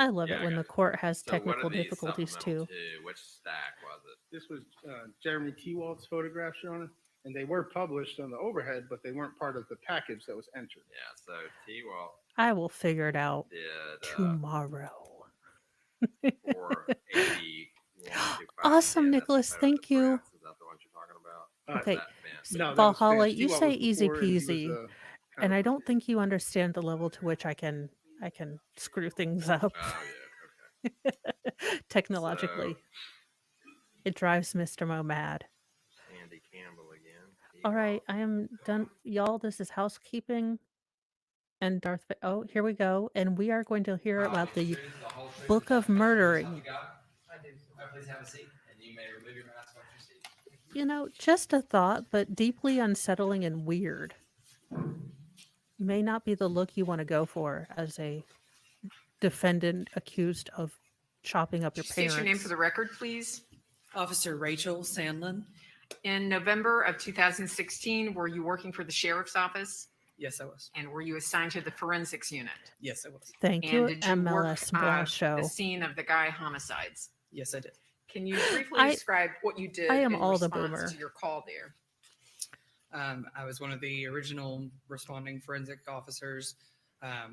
I love Yeah, it I when got the it. court has So what are technical these difficulties supplemental too. to? Which stack was it? This was Jeremy Kewald's photographs, Your Honor, and they were published on the overhead, but they weren't part of the package that was entered. Yeah. So T-Walt I will figure it out did tomorrow. 480. Awesome, Nicholas. Thank you. Is that the one you're talking about? Okay. That fence? No, that was Valhalla, Spence. you Kewald say was easy before, and he was, peasy, kind and of- I don't think you understand the level to which I can screw things up Oh yeah. Okay. technologically. It drives Mr. Mo mad. Sandy Campbell again. All right, I am done. Y'all, this is housekeeping and oh, here we go. And we are going to hear about the Book of Murdering. Please have a seat, and you may remove your mask once you see. You know, just a thought, but deeply unsettling and weird. May not be the look you want to go for as a defendant accused of chopping up your Could you state your name for parents. the record, please? Officer Rachel Sandlin. In November of 2016, were you working for the sheriff's office? Yes, I was. And were you assigned to the forensics unit? Yes, I was. Thank And you, did you work MLS Blah Show. the scene of the Guy homicides? Yes, I did. Can you briefly I- describe what you did I am in all the response boomer. to your call there? I was one of the original responding forensic officers. I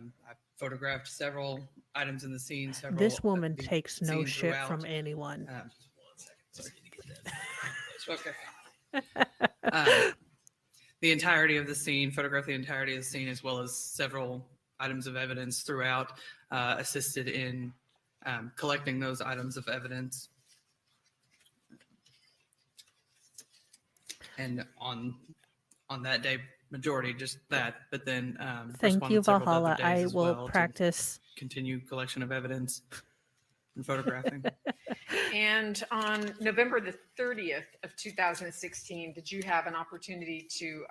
photographed several items in the scene. Several This of woman the takes no scene shit throughout. from anyone. Sorry. Okay. The entirety of the scene, photographed the entirety of the scene, as well as several items of evidence throughout, assisted in collecting those items of evidence. And on that day, majority just that, but then Thank you, responded several other Valhalla. days I as will well to practice. continue collection of evidence and photographing. And on November the 30th of 2016, did you have an opportunity to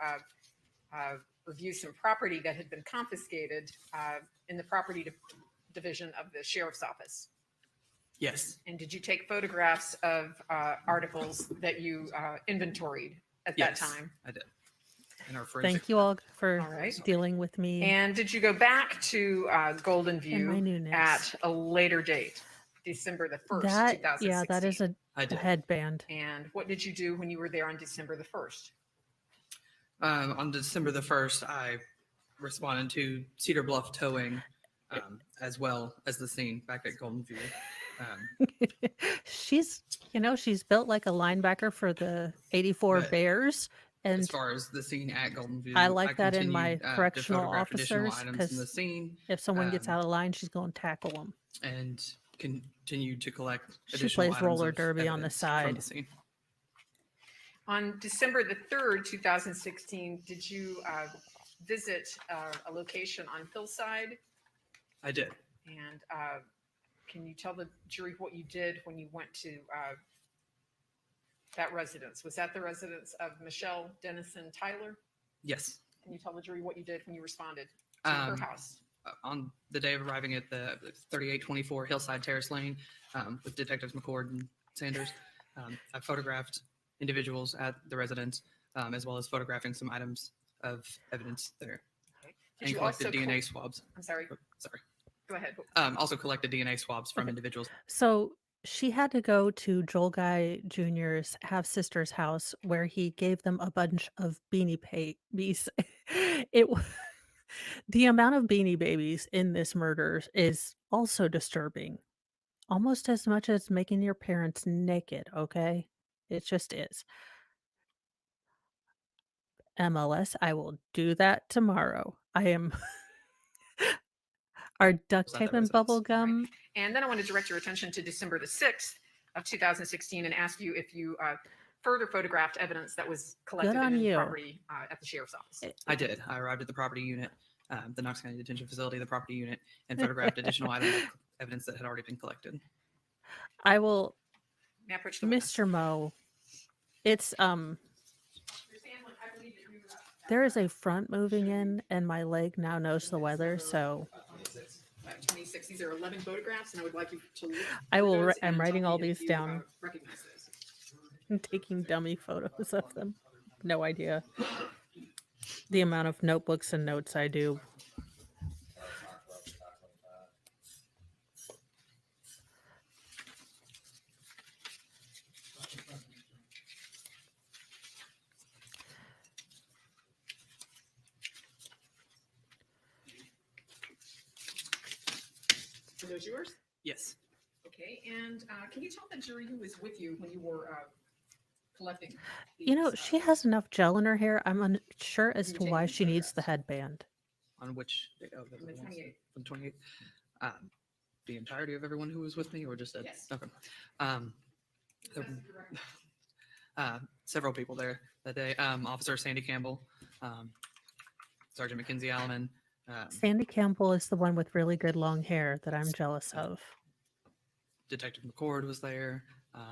review some property that had been confiscated in the property division of the sheriff's office? Yes, And did you take photographs of articles that you inventoried at that yes, time? I did. In our forensic. Thank you all for All right. dealing with me And did you go back to Golden and my View newness. at a later date, December the 1st, That 2016? yeah, that is I a did. headband. And what did you do when you were there on December the 1st? On December the 1st, I responded to Cedar Bluff Towing, as well as the scene back at Golden View. she's built like a linebacker for the 84 But Bears. And As far as the scene at Golden View, I like that in my continued, to correctional photograph additional officers, items in 'cause the scene if someone gets um, out of line, she's going to tackle them. and continue to collect She additional plays items roller of derby on the evidence from side. the scene. On December the 3rd, 2016, did you visit a location on Hillside? I did. And can you tell the jury what you did when you went to that residence? Was that the residence of Michelle Dennison Tyler? Yes. Can you tell the jury what you did when you responded to her Um, house? On the day of arriving at the 3824 Hillside Terrace Lane with Detectives McCord and Sanders, I photographed individuals at the residence, as well as photographing some items of evidence there, Did and you collected also DNA swabs. I'm sorry, Sorry. go ahead. Also collected DNA swabs from individuals. So she had to go to Joel Guy Jr.'s half sister's house where he gave them a bunch of beanie babies. The amount of beanie babies in this murder is also disturbing, almost as much as making your parents naked. Okay, it just is. MLS, I will do that tomorrow. I am. Our duct Was at the tape and residence. bubble gum. And then I want to direct your attention to December the 6th of 2016 and ask you if you further photographed evidence that was collected on in the you. property at the sheriff's office. I did. I arrived at the property unit, the Knox County Detention Facility, the property unit, and photographed additional evidence that had already been collected. I will, May I approach the witness? Mr. Moe. It's there is a front moving in, and my leg now knows the weather, so 26. These are 11 photographs, and I would like you to look I through will. those I'm and tell writing me all if these you, down. recognize those. I'm taking dummy photos of them. No idea the amount of notebooks and notes I do. Are those yours? Yes. Okay. And can you tell the jury who was with you when you were collecting? You know, these, she has enough gel in her hair. I'm unsure as You to take why these she needs the photographs. headband. On which day? Oh, On the 28th. On the 28th. The entirety of everyone who was with me, or just Yes. okay. That's The, the direct- Several people there that day. Officer Sandy Campbell, Sergeant Mackenzie Alleman, Sandy Campbell is the one with really good long hair that I'm jealous of. Detective McCord was there. Fair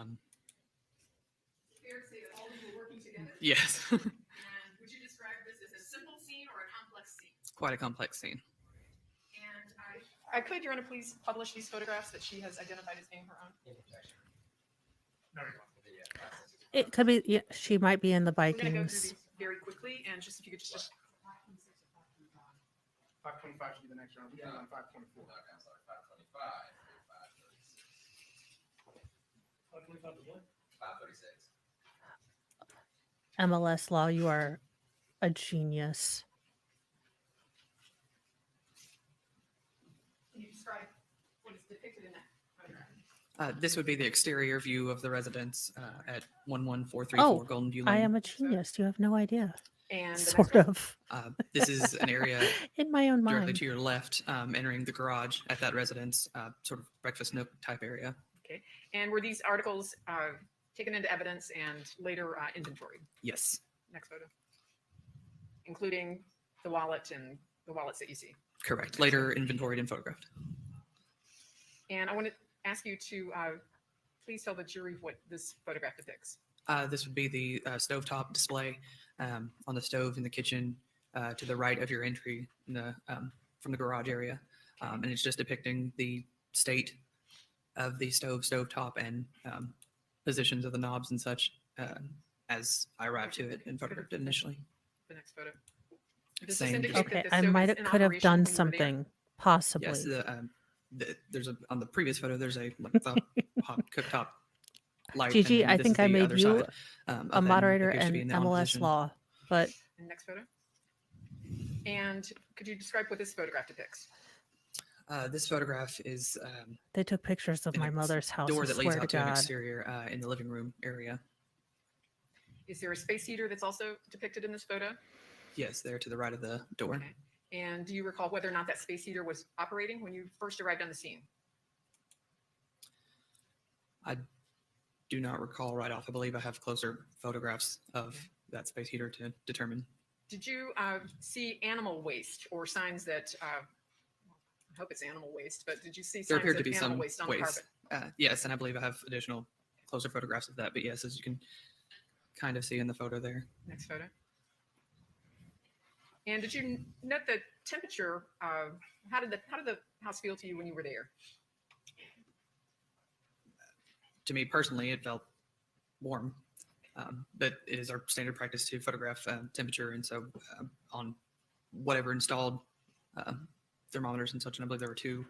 to say that all of you were working together? Yes, And would you describe this as a simple scene or a complex scene? quite a complex scene. And I could, Your Honor, please publish these photographs that she has identified as being her own? It could be, yeah, she might be in the We're gonna go through Vikings. these very quickly, and just if you could just 525 should be the next round. We're on 524. I'm sorry, 525, 536. MLS Law, you are a genius. can you describe what is depicted in that photograph? This would be the exterior view of the residence at 11434 Oh, Golden View I Lane. am a genius. You have no idea. And the Sort next one? of. This is an area In my own directly mind. to your left, entering the garage at that residence, sort of breakfast nook type area. And were these articles taken into evidence and later inventoried? Yes, Next photo. Including the wallet and the wallets that you see. correct. Later inventoried and photographed. And I want to ask you to please tell the jury what this photograph depicts. This would be the stovetop display on the stove in the kitchen to the right of your entry in the, from the garage area. And it's just depicting the state of the stovetop and positions of the knobs and such as I arrived to it and photographed it initially. The next photo. Does this Same. indicate that Okay, the I stove might is have in could have operation done when you were there? something, possibly. Yes, there's a on the previous photo. There's a like the hot cooktop light. Gigi, and I this think is I the made other you side, a moderator appears to and be in the on MLS position. Law, but And next photo. And could you describe what this photograph depicts? This photograph is they took pictures of an my ex- mother's house. door I that leads swear out to to an God. exterior in the living room area. Is there a space heater that's also depicted in this photo? Yes, there to the right of the door. Okay. And do you recall whether or not that space heater was operating when you first arrived on the scene? I do not recall right off. I believe I have closer photographs of that space heater to determine. Did you see animal waste or signs that, I hope it's animal waste, but did you see There signs appeared of to be animal some waste on the waste. carpet? Yes, and I believe I have additional closer photographs of that. But yes, as you can kind of see in the photo there. Next photo. And did you note the temperature? How did the house feel to you when you were there? To me personally, it felt warm, but it is our standard practice to photograph temperature, and so on whatever installed thermometers and such, and I believe there were two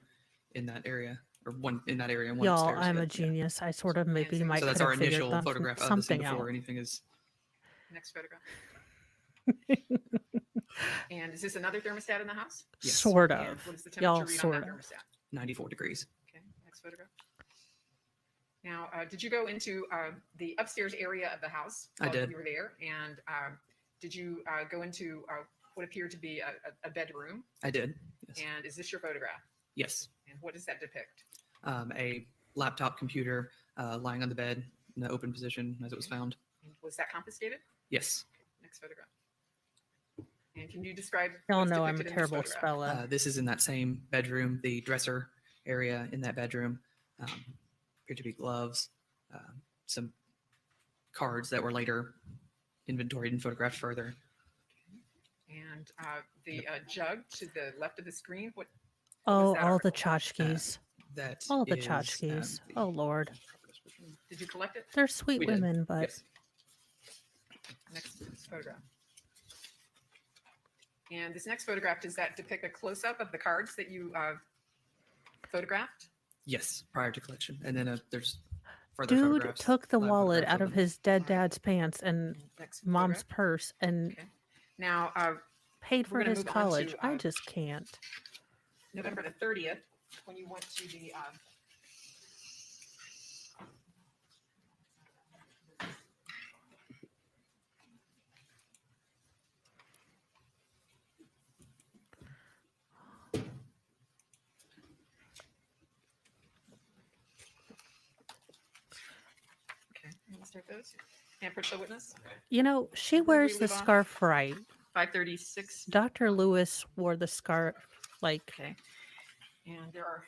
in that area, or one in that area and one Y'all, upstairs. I'm a but, yeah. genius. I sort of maybe so might So that's could our have figured initial that photograph of the scene something before out. anything is. Next photograph. And is this another thermostat in the house? Yes. Sort And of. what is the Y'all, temperature read on sort that of. thermostat? 94 degrees. Okay, next photograph. Now, did you go into the upstairs area of the house? I while did. You were there, and did you go into what appeared to be a bedroom? I did. Yes. And is this your photograph? Yes. And what does that depict? A laptop computer lying on the bed in the open position as it was found. And was that confiscated? Yes. Next photograph. And can you describe? Y'all what's know I'm a depicted in this terrible photograph? speller. This is in that same bedroom, the dresser area in that bedroom. Appeared to be gloves, some cards that were later inventoried and photographed further. And the jug to the left of the screen, what? Oh, that all the article? tschotchkes. That All the is, tchotchkes. the- Oh, Lord. Did you collect it? They're sweet We did, women, but yes. Next photograph. And this next photograph, does that depict a close-up of the cards that you photographed? Yes, prior to collection. And then there's further dude photographs, took the live wallet photographs out of them. his dead dad's pants and Next mom's photograph. purse and Okay. Now, paid We're for gonna his move on college. to, I just can't. November the 30th, when you went to the okay, I'm gonna start those. Hanford, the witness? You know, she Where do we wears the leave off? scarf right. 536. Dr. Lewis wore the scarf like Okay. And there are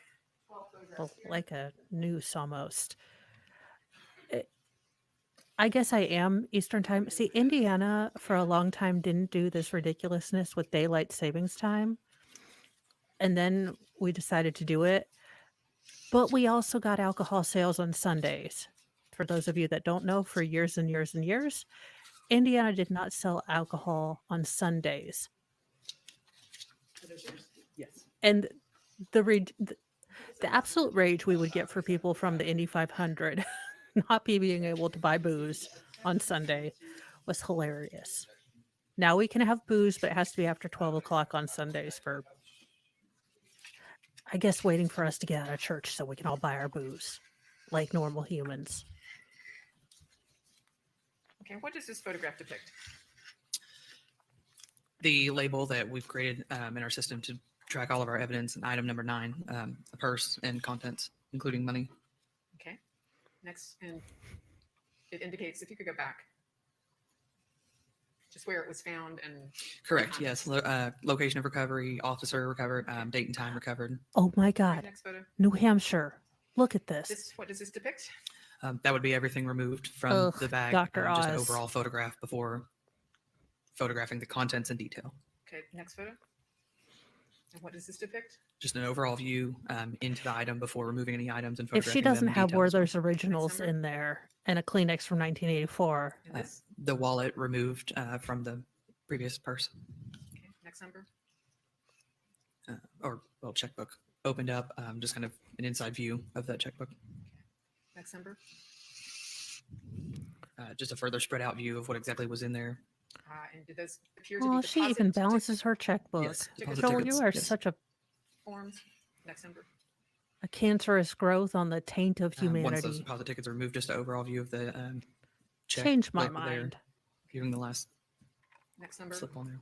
12 photographs well, here. like a noose almost. I guess I am Eastern time. See, Indiana for a long time didn't do this ridiculousness with daylight savings time. And then we decided to do it. But we also got alcohol sales on Sundays. For those of you that don't know, for years and years and years, Indiana did not sell alcohol on Sundays. Yes. And the absolute rage we would get for people from the Indy 500 not being able to buy booze on Sunday was hilarious. Now we can have booze, but it has to be after 12 o'clock on Sundays for, I guess, waiting for us to get out of church so we can all buy our booze like normal humans. Okay, what does this photograph depict? The label that we've created in our system to track all of our evidence, and item number 9, a purse and contents, including money. Okay, next, and it indicates, if you could go back, just where it was found and. Correct. Yes. Location of recovery, officer recovered, date and time recovered. Oh my Right, God. next photo. New Hampshire. Look at this. What does this depict? That would be everything removed from Ugh, the bag. Dr. Just an Oz. overall photograph before photographing the contents in detail. Okay, next photo. And what does this depict? Just an overall view into the item before removing any items and If photographing she doesn't them in have detail. Werther's originals number? in there and a Kleenex from 1984, And this, The wallet removed from the previous purse okay, next number. or checkbook opened up, just kind of an inside view of that checkbook. Next number. Just a further spread out view of what exactly was in there. And do those appear to be oh, she even deposit balances her checkbook. Yes, deposit Joel, tickets, you are yes. such a forms? Next number. cancerous growth on the taint of Once those humanity. deposit tickets are removed, just an overall view of the check. Changed my local there, mind. Giving the last Next number. slip on there.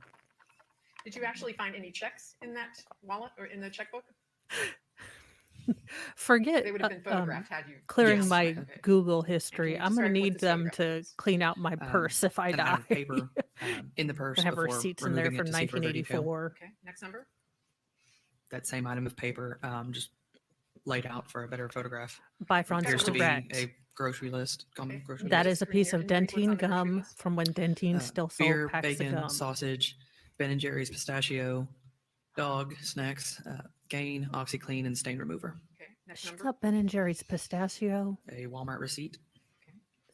Did you actually find any checks in that wallet or in the checkbook? Forget They would have been photographed had you. clearing Yes. my Okay. Google history. you I'm going to describe what need this them photograph to is? clean out my purse if I An item die. of paper in the purse. I have before receipts in there removing it from to see further detail. 1984. Okay, next number. That same item of paper, just laid out for a better photograph. By Franz Appears to be Correct. a grocery list, common Okay. grocery That list. is a piece of Screen your individuals dentine on the grocery gum list. from when dentine still sold beer, packs bacon, of gum. sausage, Ben and Jerry's pistachio, dog snacks, Gain, OxyClean, and stain remover. Okay, next She number. got Ben and Jerry's pistachio. A Walmart receipt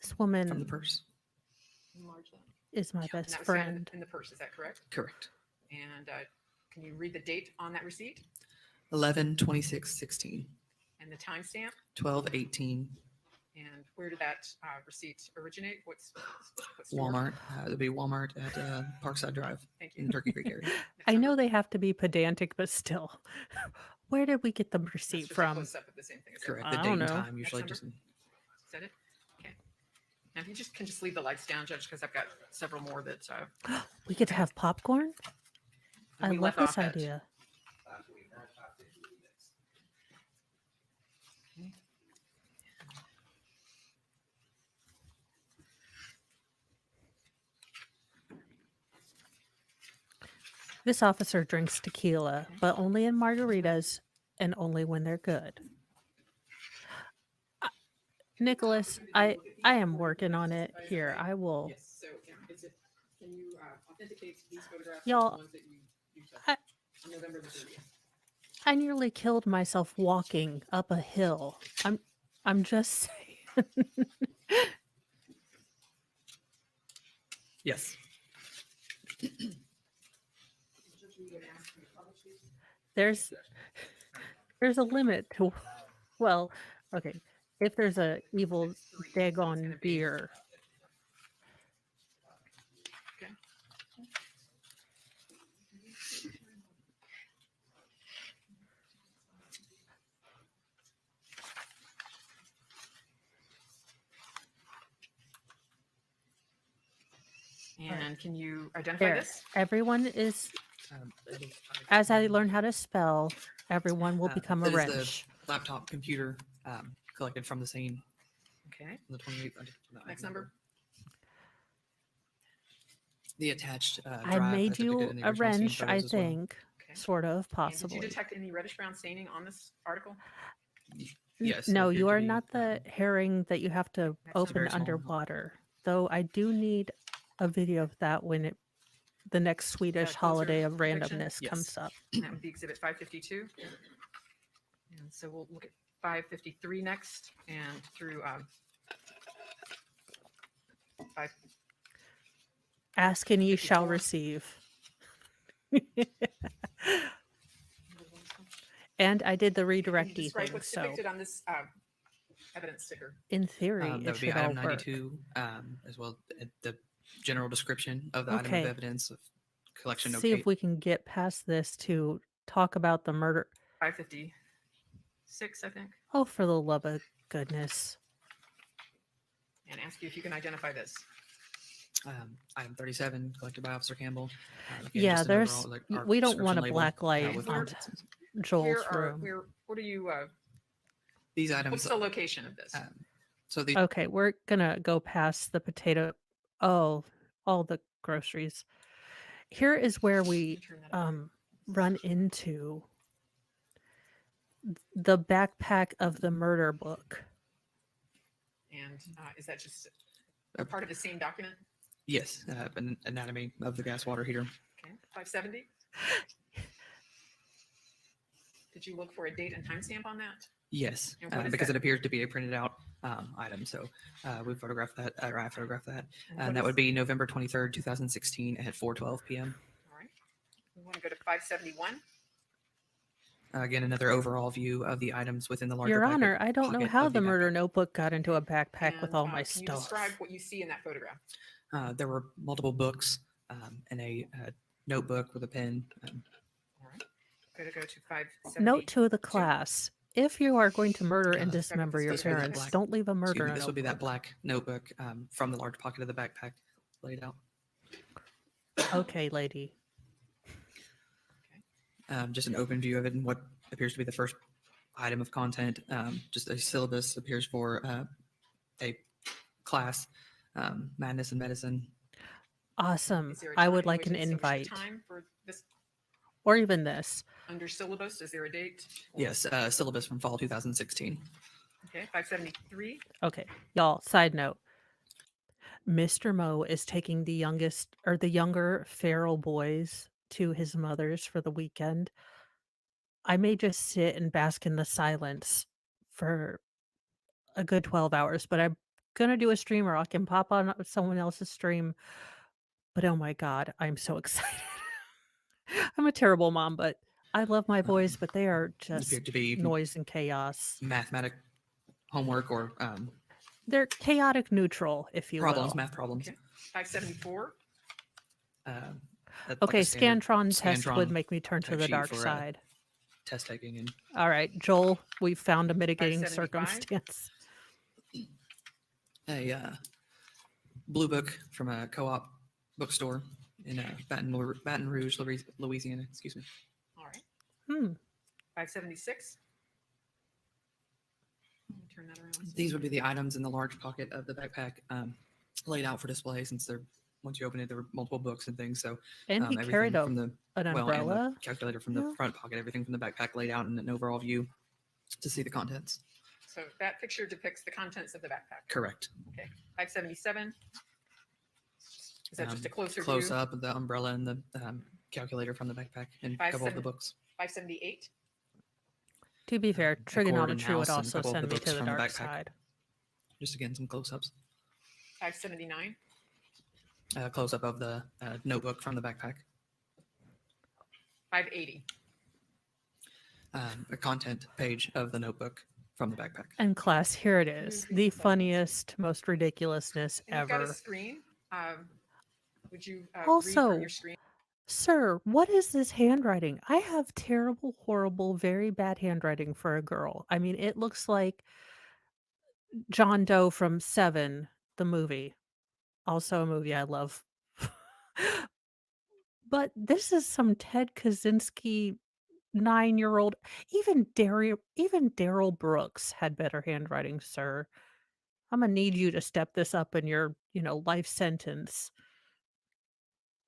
This from the woman purse. Enlarge that. is my And best that was found friend. in the purse, is that correct? Correct. And can you read the date on that receipt 11/26/16, and the timestamp? 12/18, And where did that receipt originate? What store? Walmart. It'll be Walmart at Parkside Drive Thank in you. Turkey Creek area. Next I know number. they have to be pedantic, but still, where did we get the That's receipt just a from? close-up of the same thing. Is that Correct. I The don't date and know. time usually number. just. Is that it? Okay. Now, if you just can just leave the lights down, Judge, because I've got several more that We get to have popcorn? I we love left this off at. idea. This officer drinks tequila, but only in margaritas and only when they're good. Nicholas, I am working on it here. I will. Yes, so is it, can you authenticate these photographs? Y'all, the ones that you took I- on November the 30th? I nearly killed myself walking up a hill. I'm just saying. Yes. there's a limit to, well, okay, if there's a evil daggone beer. Okay. And can you identify There, this? everyone is, It'll- as I learn how to spell, everyone will become a that is the wrench. laptop computer collected from the scene Okay, on the 28th. next number. The attached I drive made as depicted you in the a original scene wrench, I photos as well. think, Okay. sort of, And did you possibly. detect any reddish brown staining on this article? Yes. it No, appeared you to are be, not the herring that you have to That's open very small. underwater. Though I do need a video of that when the next Swedish closer holiday of depiction? randomness Yes. comes up. And that would be exhibit 552. And so we'll look at 553 next and through 5. Ask and ye shall 54. receive. And I did the Can you redirecty describe thing, what's so depicted on this evidence sticker? in theory, That it would be should all item work. 92, as well the general description of the item of Okay. evidence of collection See if notate. we can get past this to talk about the murder. 556, I think, Oh, for the love of goodness. and ask you if you can identify this. Item 37 collected by Officer Campbell. Again, Yeah, just an there's. overall, like, y- our We don't want a description label, black light with on contents. Joel's room. What are you, These what's items. the location of this? So the Okay, we're gonna go past the potato. Oh, all the groceries. Here is where we Turn that around. run into the backpack of the murder book. And is that just Uh, part of the same document? yes, an anatomy of the gas water heater. Okay, 570. Did you look for a date and timestamp on that? Yes, And what is because that? it appears to be a printed out item. So we photographed that, or I photographed that. And And what that is- would be November 23rd, 2016 at 4:12 p.m. All right. We want to go to 571. Again, another overall view of the items within the larger Your pocket- Honor, I don't know pocket how of the murder backpack. notebook got into a backpack with And, all my can you describe stuff. what you see in that photograph? There were multiple books and a notebook with a pen. All right. Going to go to 572. Note to the class: if you are going to murder and Uh, dismember your this would be that parents, black- don't leave a Excuse murder me, this would be that notebook. black notebook from the large pocket of the backpack laid out. Okay, lady. Just an open view of it and what appears to be the first item of content. Just a syllabus appears for a class, Madness in Medicine. Awesome. Is there a I time would in like which an it's- so there's a invite, Time for this or even this. under syllabus? Is there a date? Or- Yes, syllabus from fall 2016. Okay, 573. Okay, y'all, side note. Mr. Moe is taking the younger feral boys to his mother's for the weekend. I may just sit and bask in the silence for a good 12 hours, but I'm gonna do a stream or I can pop on someone else's stream. But oh my god, I'm so excited. I'm a terrible mom, but I love my boys, but they are Appear just to be noise and chaos. mathematic homework or They're chaotic neutral, if you problems, will. math problems. Okay. 574. Like Okay, a standard Scantron test would Scantron make me turn to type the sheet dark for, side. test taking and All right, Joel, we've found a mitigating 575. circumstance. a blue book from a co-op bookstore in Baton Rouge, Louisiana. Excuse me. All right. Hmm. 576. Let me turn that around. These would be the items in the large pocket of the backpack laid out for display since they're once you open it, there were multiple books and things. So And he everything carried from the an and the umbrella. calculator from the Yeah. front pocket, everything from the backpack laid out in an overall view to see the contents. So that picture depicts the contents of the backpack. Correct. 577. Is that just a closer Close view? up of the umbrella and the calculator from the backpack and a couple of the 570 books. 578. To be fair, cord and trigonometry would house and a also couple of send the me books to the from the dark backpack. side. Just again, some close-ups. 579. Close up of the notebook from the backpack. 580. A content page of the notebook from the backpack. And class, here it is. Movie The buttons. funniest, most ridiculousness And you've got a ever. screen. Would you read Also, from your screen? Sir, what is this handwriting? I have terrible, horrible, very bad handwriting for a girl. I mean, it looks like John Doe from Seven, the movie. Also a movie I love. But this is some Ted Kaczynski 9-year-old. Even Daryl Brooks had better handwriting, sir. I'm gonna need you to step this up in your, life sentence.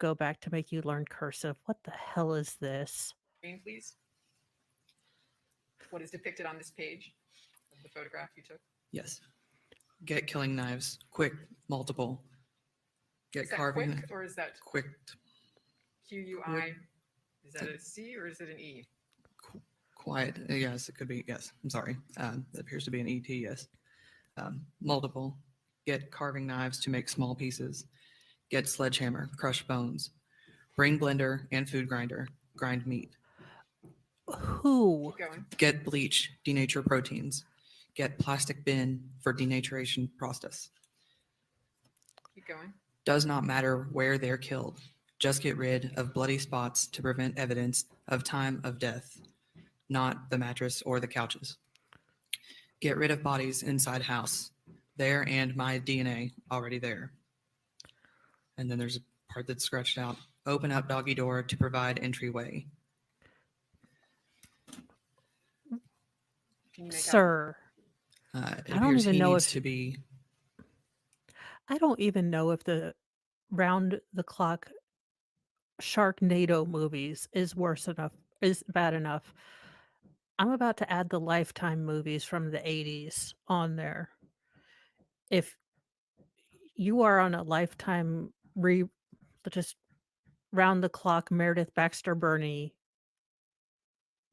go back to make you learn cursive. What the hell is this? Screen, please. What is depicted on this page of the photograph you took? Yes. Get killing knives. Quick, multiple. Get Is that carving. quick or is that Quick. QUI? Is that a C or is it an E? Quiet. Yes, it could be. Yes. I'm sorry. It appears to be an ET. Yes. Multiple. Get carving knives to make small pieces. Get sledgehammer. Crush bones. Bring blender and food grinder. Grind meat. Who? Keep going. Get bleach. Denature proteins. Get plastic bin for denaturation process. Keep going. Does not matter where they're killed. Just get rid of bloody spots to prevent evidence of time of death, not the mattress or the couches. Get rid of bodies inside house. There and my DNA already there. And then there's a part that's scratched out. Open up doggy door to provide entryway. Can you make out? Sir, It I don't appears even he know needs if- to be. I don't even know if the round the clock Sharknado movies is bad enough. I'm about to add the Lifetime movies from the 80s on there. If you are on a Lifetime just round the clock Meredith Baxter Burney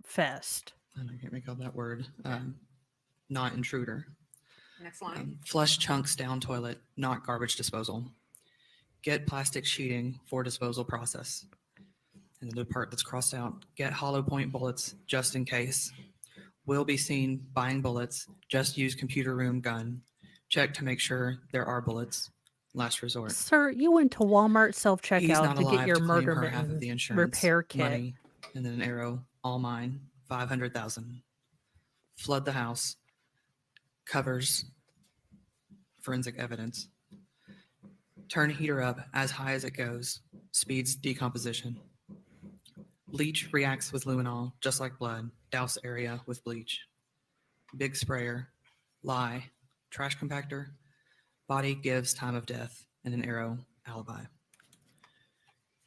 fest. I can't make out that word. Not intruder. Next line. Flush chunks down toilet, not garbage disposal. Get plastic sheeting for disposal process. And the part that's crossed out, get hollow point bullets just in case. Will be seen buying bullets. Just use computer room gun. Check to make sure there are bullets. Last resort. Sir, you went to Walmart He's self-checkout not to alive get your to claim murder her half of the mittens insurance repair kit. money, and then an arrow. All mine. 500,000. Flood the house. Covers forensic evidence. Turn heater up as high as it goes. Speeds decomposition. Bleach reacts with luminol, just like blood. Douse area with bleach. Big sprayer. Lie. Trash compactor. Body gives time of death. And an arrow. Alibi.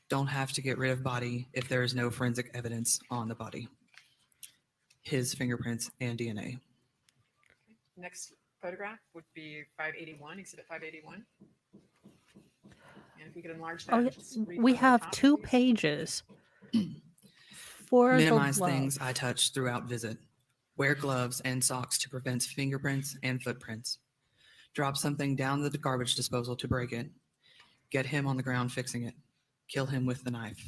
Don't have to get rid of body if there is no forensic evidence on the body. His fingerprints and DNA. Next photograph would be 581, exhibit 581. And if we could enlarge that. Oh, and just read we from the have top, 2 please. pages. For Minimize the things love. I touch throughout visit. Wear gloves and socks to prevent fingerprints and footprints. Drop something down the garbage disposal to break it. Get him on the ground fixing it. Kill him with the knife.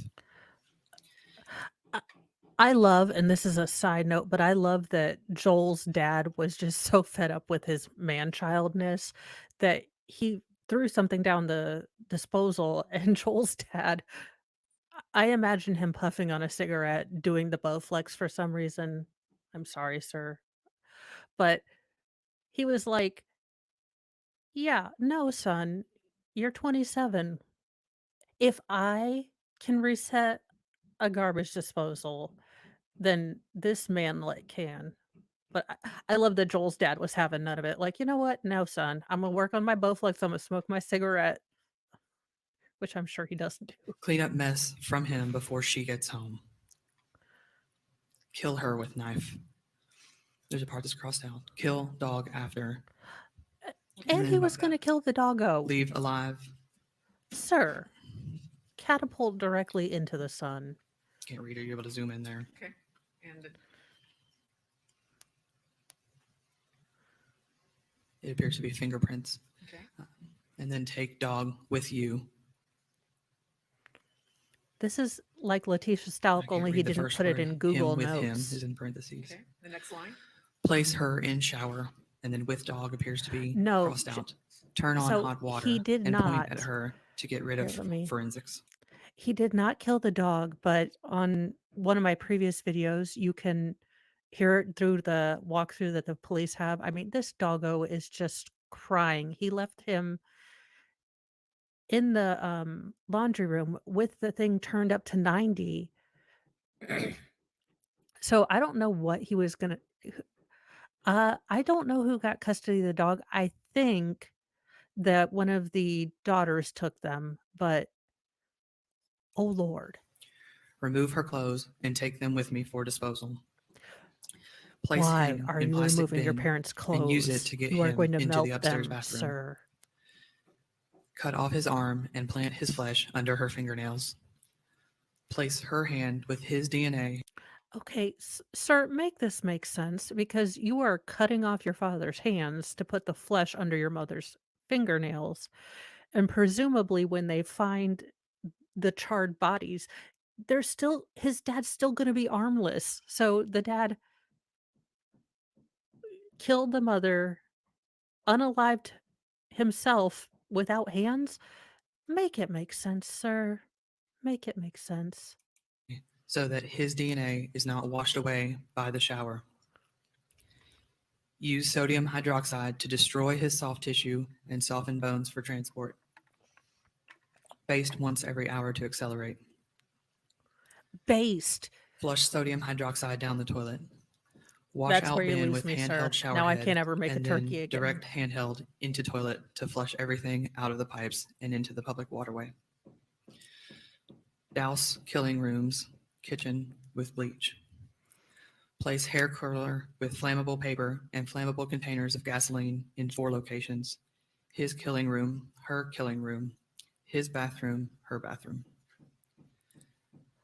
I love, and this is a side note, but I love that Joel's dad was just so fed up with his man-childness that he threw something down the disposal, and Joel's dad, I imagine him puffing on a cigarette, doing the Bowflex for some reason. I'm sorry, sir. But he was like, "Yeah, no, son, you're 27. If I can reset a garbage disposal, then this man can." But I love that Joel's dad was having none of it. Like, you know what? No, son, I'm gonna work on my Bowflex. I'm gonna smoke my cigarette, which I'm sure he doesn't do. Clean up mess from him before she gets home. Kill her with knife. There's a part that's crossed out. Kill dog after. And he was gonna kill the doggo. Leave alive. Sir, catapult directly into the sun. Can't read. Are you able to zoom in there? Okay. And It appears to be fingerprints. okay. And then take dog with you. This is like Letitia I Stalk, can't only he read the didn't first put it word. in Google him with him Notes. is in parentheses. Okay. The next line. Place her in shower, and then with dog appears to be No, crossed out. Turn on so hot water he did and point not. at her to get rid Here, of let me- forensics. He did not kill the dog, but on one of my previous videos, you can hear it through the walkthrough that the police have. I mean, this doggo is just crying. He left him in the laundry room with the thing turned up to 90. So I don't know what he was gonna. I don't know who got custody of the dog. I think that one of the daughters took them, but Oh, Lord. remove her clothes, and take them with me for disposal. Place Why him are in you plastic removing your bin parents' and use it clothes? to get You are him going to into the melt upstairs them, bathroom. sir. Cut off his arm and plant his flesh under her fingernails. Place her hand with his DNA. Okay, sir, make this make sense because you are cutting off your father's hands to put the flesh under your mother's fingernails. And presumably, when they find the charred bodies, his dad's still going to be armless. So the dad killed the mother, unalived himself without hands. Make it make sense, sir. Make it make sense. So that his DNA is not washed away by the shower. Use sodium hydroxide to destroy his soft tissue and soften bones for transport. Baste once every hour to accelerate. Based. Flush sodium hydroxide down the toilet. Wash That's out where you bin lose with me, sir. handheld shower Now I head, can't ever make a and turkey then again. direct handheld into toilet to flush everything out of the pipes and into the public waterway. Douse killing rooms, kitchen with bleach. Place hair curler with flammable paper and flammable containers of gasoline in 4 locations. His killing room, her killing room, his bathroom, her bathroom.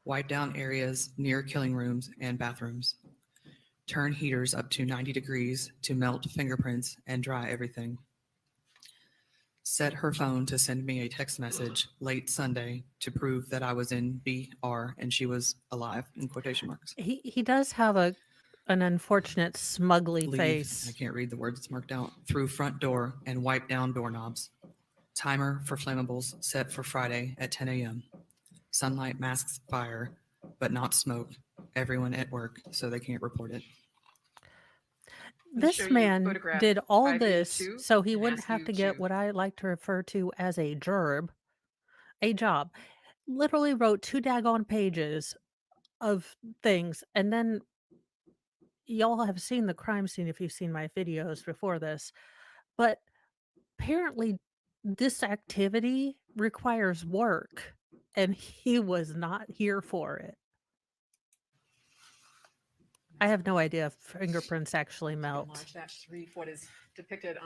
Wipe down areas near killing rooms and bathrooms. Turn heaters up to 90 degrees to melt fingerprints and dry everything. Set her phone to send me a text message late Sunday to prove that I was in BR and she was alive, in quotation marks. He does have an unfortunate smugly Leave, I face. can't read the words it's marked out, through front door and wipe down doorknobs. Timer for flammables set for Friday at 10 a.m. Sunlight masks fire, but not smoke. Everyone at work, so they can't report it. I'm gonna show This you man photograph did all this 582 so he and wouldn't ask have you to get to- what I like to refer to as a job. Literally wrote 2 daggone pages of things, and then y'all have seen the crime scene if you've seen my videos before this, but apparently this activity requires work, and he was not here for it. I have no idea if fingerprints actually melt. Enlarge that to read what is depicted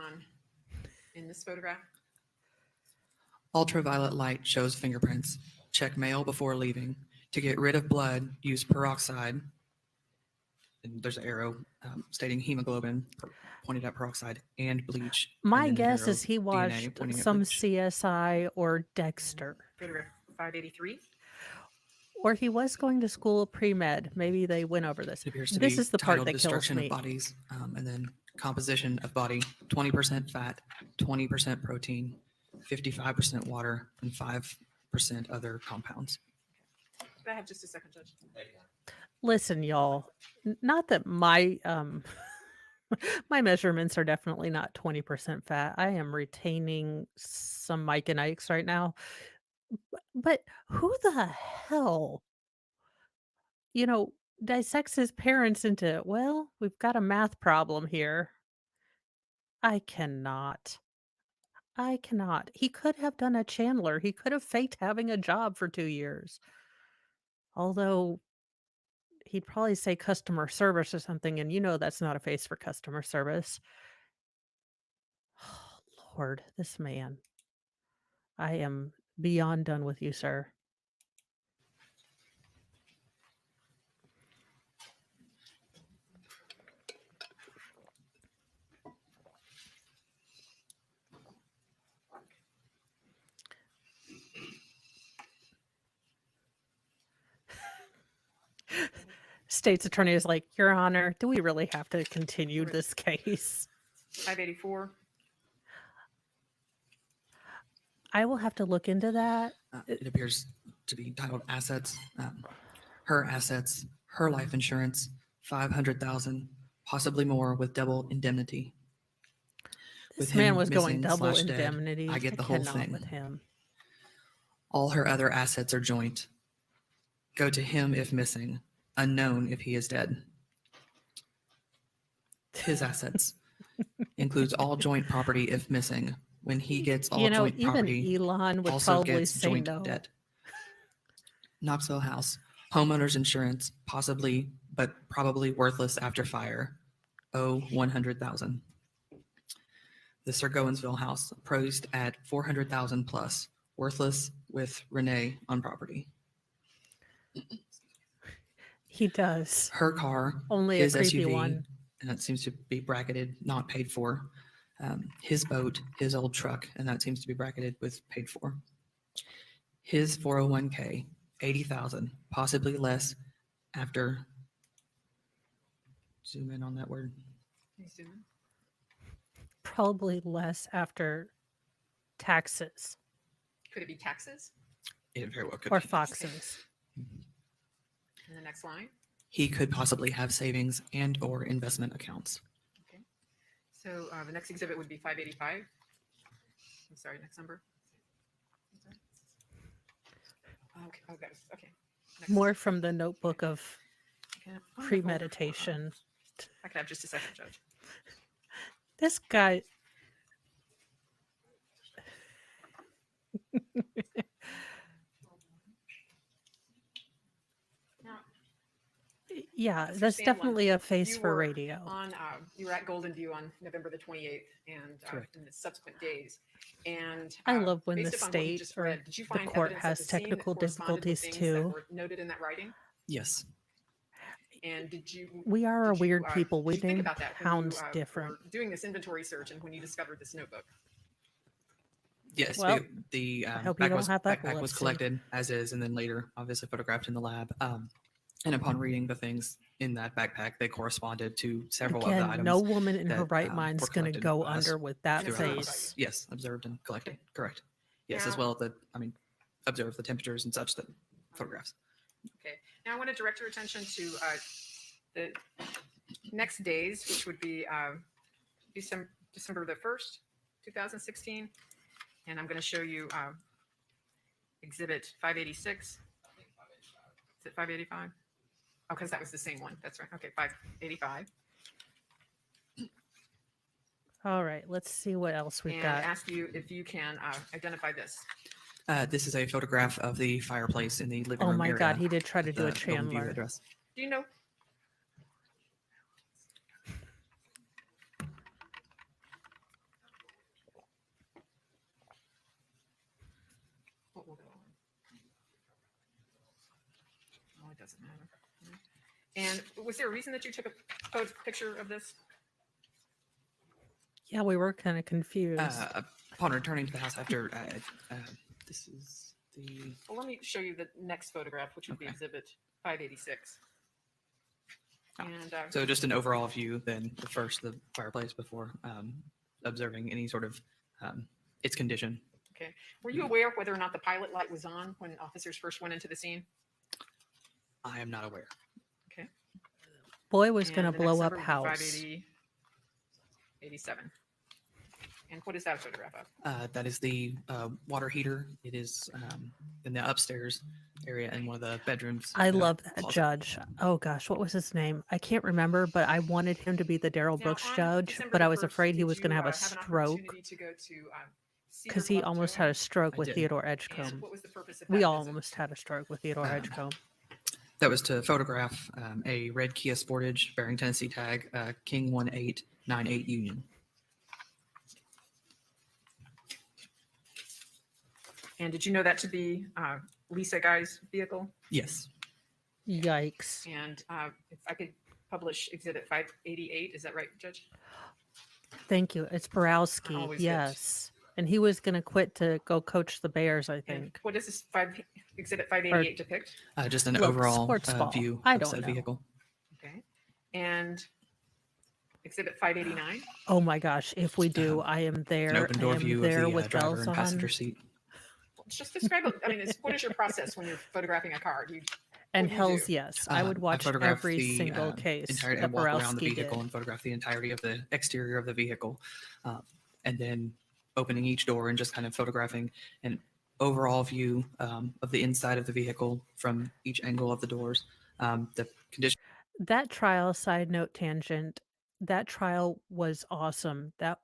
in this photograph. Ultraviolet light shows fingerprints. Check mail before leaving. To get rid of blood, use peroxide. And there's an arrow stating hemoglobin, pointed at peroxide, and bleach. and My then an guess arrow, is he DNA watched pointing at some bleach. CSI or Dexter. Photograph 583. Or he was going to school pre-med. Maybe they went over this. It appears to This be is the part titled that kills Destruction me. of Bodies, and then composition of body: 20% fat, 20% protein, 55% water, and 5% other compounds. Could I have just a second, Judge? Listen, y'all, not that my my measurements are definitely not 20% fat. I am retaining some Mike and Ike's right now. But who the hell, dissects his parents into, well, we've got a math problem here. I cannot. I cannot. He could have done a Chandler. He could have faked having a job for 2 years. Although he'd probably say customer service or something, and that's not a face for customer service. Lord, this man. I am beyond done with you, sir. State's attorney is like, Your Honor, do we really have to continue this case? 584. I will have to look into that. It appears to be titled Assets. Her assets, her life insurance, 500,000, possibly more with double indemnity. This With man him was going missing double / dead, indemnity. I get the whole cannot thing. with him. All her other assets are joint. Go to him if missing, unknown if he is dead. His assets includes all joint property if missing. When he gets all joint Even property, Elon would also probably gets say joint no. debt. Knoxville house, homeowners insurance, possibly, but probably worthless after fire. Oh, 100,000. The Sir Gowinsville house, appraised at 400,000 plus, worthless with Renee on property. He does. Her car, Only a his creepy SUV, one. and that seems to be bracketed, not paid for. His boat, his old truck, and that seems to be bracketed with paid for. His 401k, 80,000, possibly less after. Zoom in on that word. Can you zoom in? Probably less after taxes Could it be taxes? It very well could or be. foxes. In the next line. He could possibly have savings and or investment accounts. Okay. So the next exhibit would be 585. I'm sorry, next number. I'm sorry. Okay. Oh, got it. Okay. Next. More from the notebook of Okay. Oh, no, premeditation. I could have just a second, Judge. This guy. Now, Yeah, Mr. that's Sandlin, definitely a face you for were radio. you were at Golden View on November the 28th and Correct. in the subsequent days. And I love when the based upon what you state just or read, did you the find court evidence at has the scene that technical corresponded with difficulties things that too. were noted in that writing? Yes. And did you? We are a did you, weird people. did We you think name about that when hounds you, different. were doing this inventory search and when you discovered this notebook? Yes. Well, the I hope you don't have backpack was epilepsy. collected as is, and then later, obviously, photographed in the lab. And upon reading the things in that backpack, they corresponded to several of the Again, items. no woman in her that, right were mind's going to collected go by us under with that throughout the face. site. Yes, observed and collected. Okay. Correct. Yes, as Now- well observe the temperatures and such that photographs. Okay. Now I want to direct your attention to the next days, which would be December the 1st, 2016. And I'm going to show you exhibit 586. Is it 585? Oh, because that was the same one. That's right. Okay, 585. All right, let's see what else we've And got. ask you if you can identify this. This is a photograph of the fireplace in the living Oh room my area. God, he did try to do a the Golden View Chandler. address. Do you know? What will go on? Oh, it doesn't matter. And was there a reason that you took a picture of this? Yeah, we were kind of confused. Upon returning to the house after, this is the. Well, let me show you the next photograph, which would be Okay. exhibit 586. And So just an overall view, then the first, the fireplace before observing any sort of its condition. okay, were you aware of whether or not the pilot light was on when officers first went into the scene? I am not aware. Okay. Boy was going to And the next blow up number would be house. 580, 87. And what is that photograph of? That is the water heater. It is in the upstairs area in one of the bedrooms. I in a love that closet. judge. Oh gosh, what was his name? I can't remember, but I wanted him to be the Daryl Now, Brooks on judge, December but the I was 1st, afraid he did was going to you, have a an stroke opportunity to go to Cedar because he Bluff almost Towing? had a stroke I with did. Theodore Edgecombe. And what was the purpose of We that all visit? almost had a stroke with Theodore Edgecombe. That was to photograph a red Kia Sportage bearing Tennessee tag, King 1898 Union. And did you know that to be Lisa Guy's vehicle? Yes. Yikes. And if I could publish exhibit 588, is that right, Judge? Thank you. It's Borowski. Always good. Yes. And he was going to quit to go coach the Bears, I And think. what does this exhibit 588 depict? Just an Look, overall sports ball. view I of don't said know. vehicle. Okay. And exhibit 589? Oh my gosh, if we do, I am An there. open door I am view there of the with driver bells and passenger on. seat. Just describe it. I mean, what is your process when you're photographing a car? Do you, And what do you hells do? yes. I would watch photographed every the, single case entire, that and walk around the Borowski vehicle did. and photograph the entirety of the exterior of the vehicle, and then opening each door and just kind of photographing an overall view of the inside of the vehicle from each angle of the doors. The condition. That trial, side note tangent, that trial was awesome. That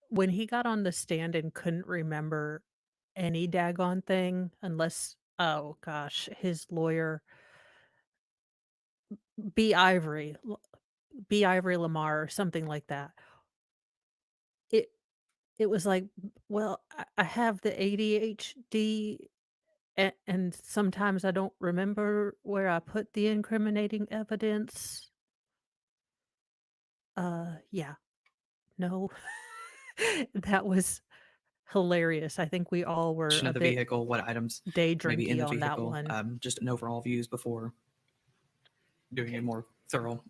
when he got on the stand and couldn't remember any daggone thing unless oh gosh, his lawyer, B. Ivory, B. Ivory Lamar, or something like that. It it was like, well, I have the ADHD, and sometimes I don't remember where I put the incriminating evidence. Yeah, no, that was hilarious. I think we all were Description a of the bit vehicle, what items day maybe in drinky the on that vehicle, one. just an overall views before doing a more thorough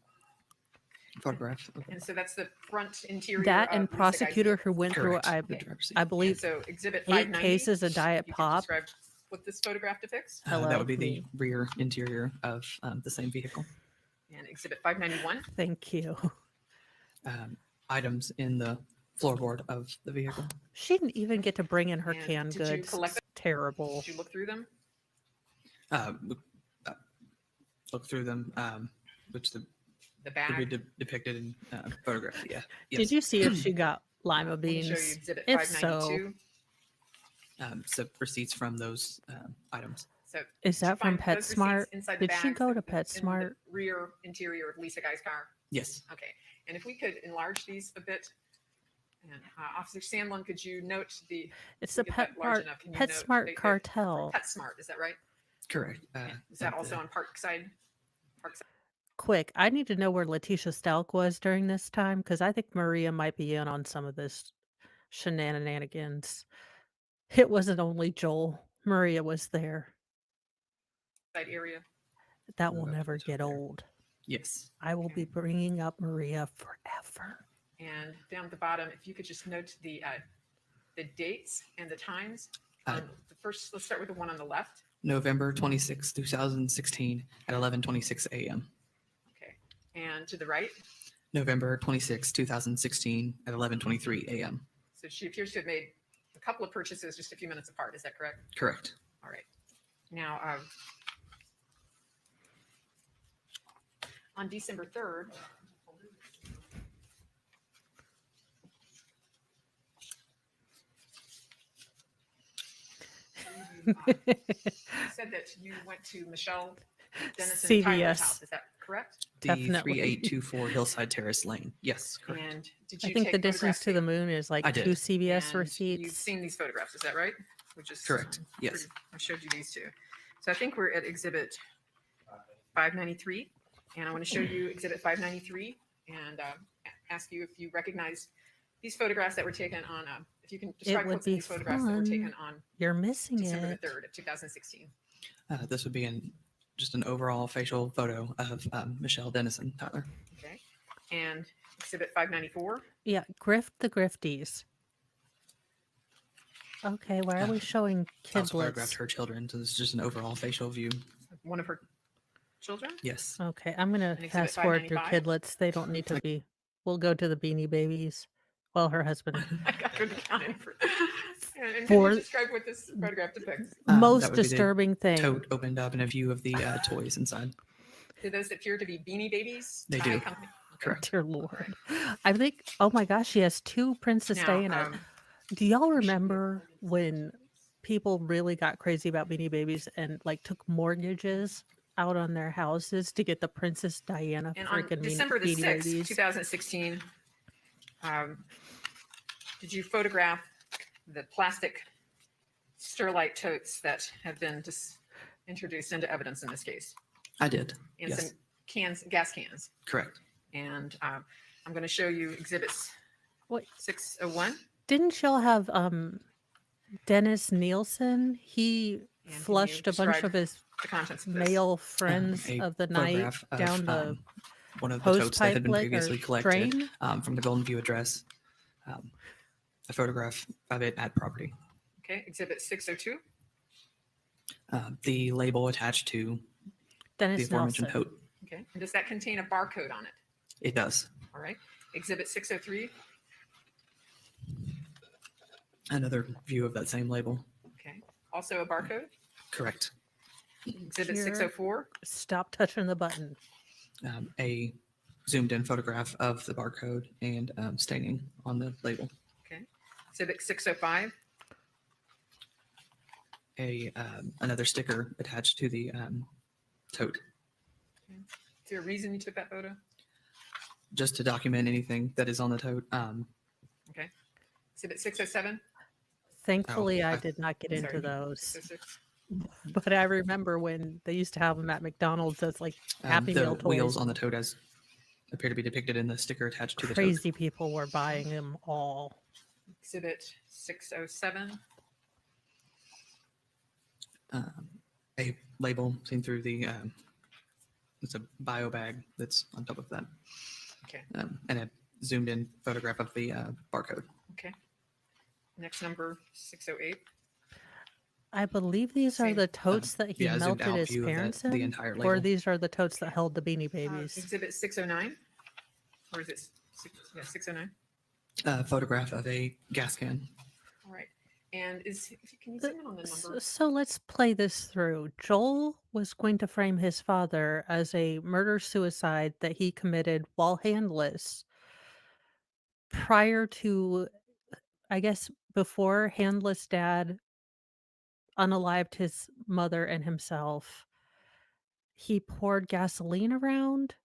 photograph. of And so that's the front interior That of and Lisa Guy's prosecutor vehicle. who went through, Correct. I The driver's seat. I And believe, so exhibit 8 590. cases of Diet You can Pop. describe what this photograph depicts. That Hello, would be the me. rear interior of the same vehicle. And exhibit 591. Thank you. Items in the floorboard of the vehicle. She didn't even get to bring in her And canned did you goods. collect It's terrible. Did you look through them? Look through them, which The would bag? be depicted in photograph. Yeah. Did Yes. you see if she got lima Let me show you beans? exhibit If so, 592. So receipts from those items. So is did you that from find those receipts PetSmart? inside the Did she bags go that- to that's in PetSmart? the rear interior of Lisa Guy's car? Yes. Okay. And if we could enlarge these a bit. And Officer Sandlin, could you note the It's we the get that large enough, can you note PetSmart they- cartel. PetSmart, is that right? Correct. Is that also on Parkside? Quick, I need to know where Letitia Stalk was during this time because I think Maria might be in on some of this shenanigans. It wasn't only Joel. Maria was there. Side area? That No, will that's never what's get over there. old. Yes. I will Okay. be bringing up Maria forever. And down at the bottom, if you could just note the dates and the times. Uh, The first, let's start with the one on the left. November 26, 2016 at 11:26 a.m. Okay. And to the right. November 26, 2016 at 11:23 a.m. So she appears to have made a couple of purchases just a few minutes apart. Is that correct? Correct. All right. Now, on December 3rd, you said that you went to Michelle Dennison and Tyler's CVS. house. Is that correct? The Definitely. 3824 Hillside Terrace Lane. Yes, correct. And did you I think take the distance photographs to the moon is like I did. 2 CVS and You've receipts. seen these photographs, is that right? Which is Correct. Yes. I showed you these two. So I think we're at exhibit 593, and I want to show you exhibit 593 and ask you if you recognize these photographs that were taken on, if you can describe would what's in be these photographs that were taken fun. on You're missing December it. the 3rd of 2016. This would be just an overall facial photo of Michelle Dennison Tyler. Okay. And exhibit 594. Yeah, Grift the Grifties. Okay, why are we showing I also photographed kidlets? her children, so this is just an overall facial view. One of her children. Yes. Okay, I'm gonna And exhibit fast forward through 595? kidlets. They don't need to be. We'll go to the Beanie Babies. Well, her husband. I got to count in for. And can For- you describe what this photograph depicts? That Most would be the disturbing thing. Tote opened up and a view of the toys inside. Do those appear to be Beanie Babies? They Toy do. company? Correct. Dear Lord. I think, oh my gosh, she has 2 Princess Now, Diana. Do y'all remember when people really got crazy about Beanie Babies and like took mortgages out on their houses to get the Princess Diana And on freaking December the Beanie 6th, Babies? 2016, did you photograph the plastic Sterlite totes that have been introduced into evidence in this case? I did. And Yes. some cans, gas cans. Correct. And I'm going to show you exhibits What? 601. Didn't y'all have Dennis Nielsen? He And can you flushed a bunch describe of his The contents of this. male friends A of the night photograph of, down the one of the hose totes that pipe had been leg or previously collected drain. from the Golden View address. A photograph of it at property. Okay, exhibit 602. The label attached to the Dennis aforementioned Nelson. tote. Okay, and does that contain a barcode on it? It does. All right. Exhibit 603. Another view of that same label. Okay, also a barcode. Correct. Exhibit Here. 604. Stop touching the button. A zoomed in photograph of the barcode and staining on the label. Okay. Exhibit 605. another sticker attached to the tote, Is there a reason you took that photo? just to document anything that is on the tote. Okay. Exhibit 607, Thankfully, I I- did not get I'm into sorry. those. 606. But I remember when they used to have them at McDonald's as like Happy the Meal wheels toys. on the tote as appear to be depicted in the sticker attached to the tote. Crazy people were buying them all. Exhibit 607, A label seen through the it's a bio bag that's on top of that. Okay. And a zoomed in photograph of the barcode. okay. Next number, 608. I believe these are Same. the totes that he Yeah, a zoomed melted out his view of that- parents the in, entire or label. these are the totes that held the Beanie Babies. Exhibit 609, or is it, yeah, 609? Photograph of a gas can. All right. And can you zoom in on the number? So let's play this through. Joel was going to frame his father as a murder suicide that he committed while handless prior to, I guess, before handless dad unalived his mother and himself. He poured gasoline around,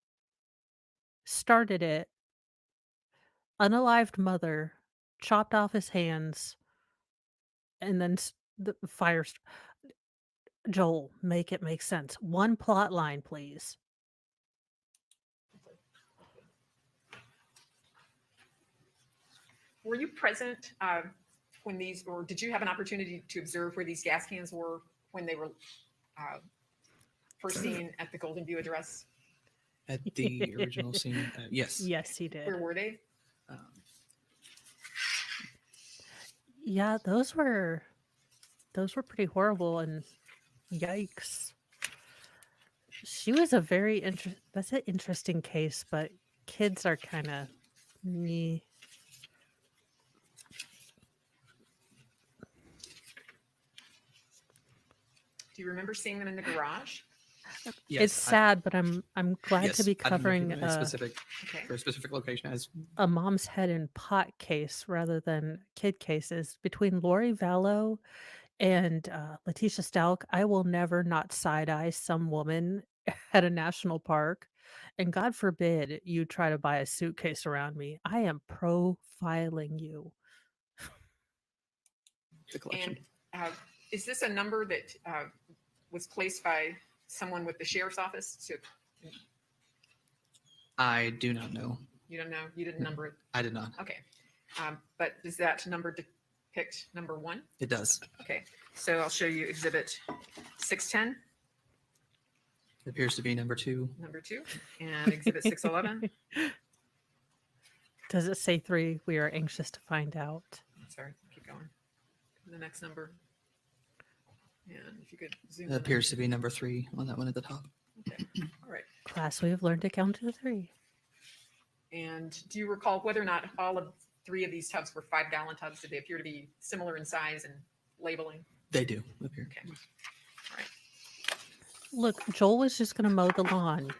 started it, unalived mother, chopped off his hands, and then the fire. Joel, make it make sense. One plot line, please. Were you present when these, or did you have an opportunity to observe where these gas cans were when they were first seen at the Golden View address? At the original scene, yes. Yes, he did. Where were they? Um, Yeah, those were pretty horrible, and yikes. She was a very that's an interesting case, but kids are kind of me. Do you remember seeing them in the garage? yes, It's sad, but I'm glad yes, to be I don't know if you covering meant a specific Okay. for a specific location as a mom's head in pot case rather than kid cases between Lori Vallow and Letitia Stalk. I will never not side eye some woman at a national park, and God forbid you try to buy a suitcase around me. I am profiling you. the collection. And is this a number that was placed by someone with the sheriff's office? I do not know. You don't know? You didn't number it? I did not. Okay. But does that number depict number 1? It does. Okay. So I'll show you exhibit 610, It appears to be number 2. number 2, and exhibit 611. Does it say 3? We are anxious to find out. Sorry, keep going. The next number. And if you could zoom It in. appears to be number 3 on that one at the top. Okay. All right. Class, we have learned to count to 3. And do you recall whether or not all of 3 of these tubs were 5-gallon tubs? Did they appear to be similar in size and labeling? They do appear. Okay. All right. Look, Joel was just going to mow the lawn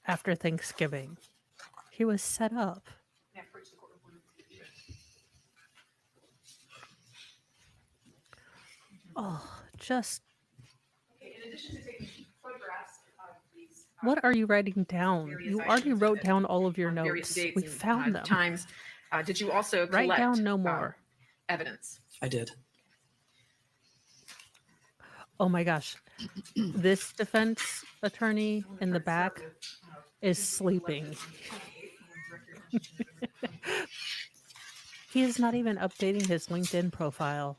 after Thanksgiving. He was set up. Yeah, approach the court reporter. Oh, just Okay, in addition to taking photographs of these. what are you writing down? various You already items wrote that- down all of your on various notes. dates We and, found them. Times. Did you also Write collect down no more. evidence? I did. Oh my gosh. This defense attorney in the back is sleeping. He is not even updating his LinkedIn profile.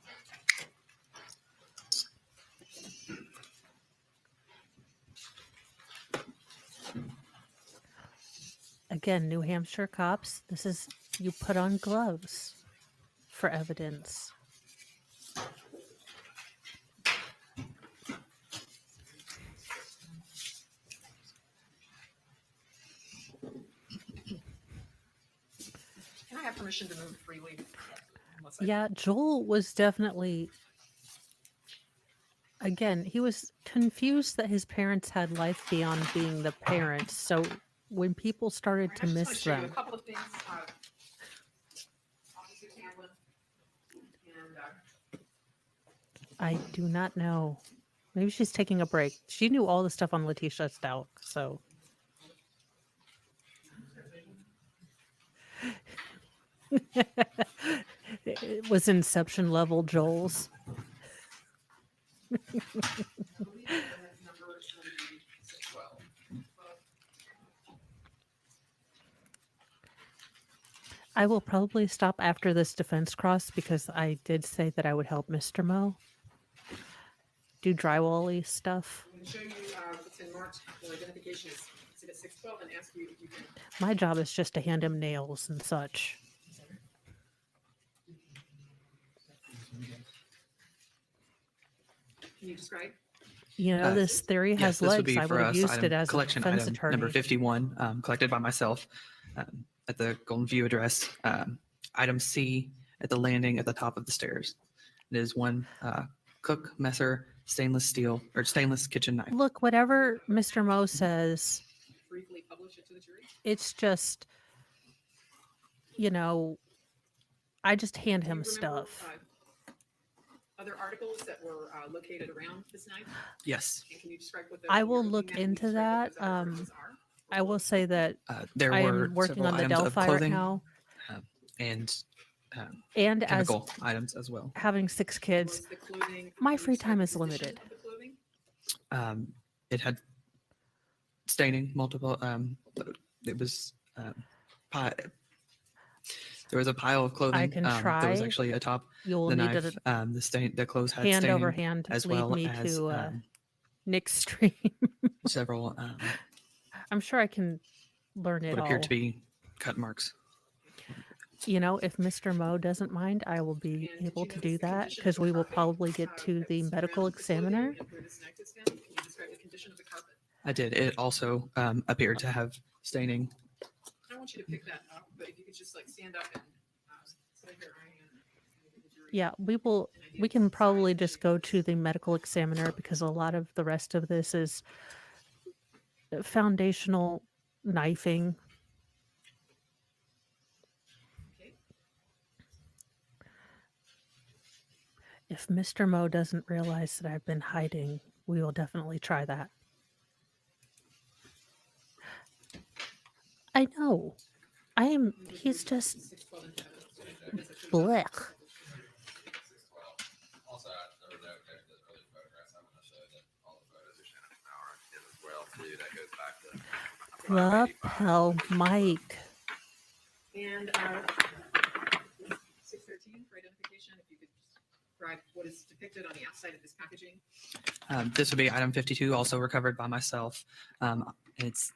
Again, New Hampshire cops, this is, you put on gloves for evidence. Can I have permission to move freely? Unless I- Yeah, Joel was definitely, again, he was confused that his parents had life beyond being the parents. So when people started All to right, I just wanna miss show you them, a couple of things. Officer Tamlin and I do not know. Maybe she's taking a break. She knew all the stuff on Letitia Stout, so. It was Inception level Joel's. I will probably stop after this defense cross because I did say that I would help Mr. Mo do drywall-y stuff. I'm going to show you what's in marked for identification is exhibit 612 and ask you if you can. My job is just to hand him nails and such. Can you describe? You know, this theory Yes, has this would legs. be I for would have us. used Item it as a collection defense item attorney. number 51, collected by myself at the Golden View address. Item C at the landing at the top of the stairs. It is one Cook Messer stainless steel or stainless kitchen knife. Look, whatever Mr. Mo says, Briefly publish it to the jury. it's just, you know, I just hand Do you him remember, stuff. Other articles that were located around this knife? Yes, And can you describe what I you're will looking look at? Can you into describe what that. those other articles are? I will say that there I were am working several on the items of Delphi right clothing now, and and as chemical items as well. having 6 kids, Was the clothing- my can you free describe time the is condition limited. of the clothing? It had staining, multiple. It was there was a pile of clothing. can There was try. actually atop You'll the need knife. to The stain, the clothes had hand over staining, hand as lead well me as to Nick's stream. several I'm sure I can learn it what all. appeared to be cut marks. You know, if Mr. Mo doesn't mind, I will be And did able you to notice do the that condition because of the we will carpet, probably get to that the was medical around the clothing examiner. and where this knife is found? Can you describe the condition of the carpet? I did. It also appeared to have staining. I don't want you to pick that up, but if you could just like stand up and say your eye and the jury Yeah, we an will. idea We of can the probably size just and go to the medical examiner because a lot of the rest of this is foundational knifing. Okay. If Mr. Mo doesn't realize that I've been hiding, we will definitely try that. I know. He's just 612 and blech. Also, there were no early photographs. I want to show that all the photos are Shannon Power as well too. That goes back to The 585. hell, Mike. And 613 for identification, if you could describe what is depicted on the outside of this packaging. This would be item 52, also recovered by myself. It's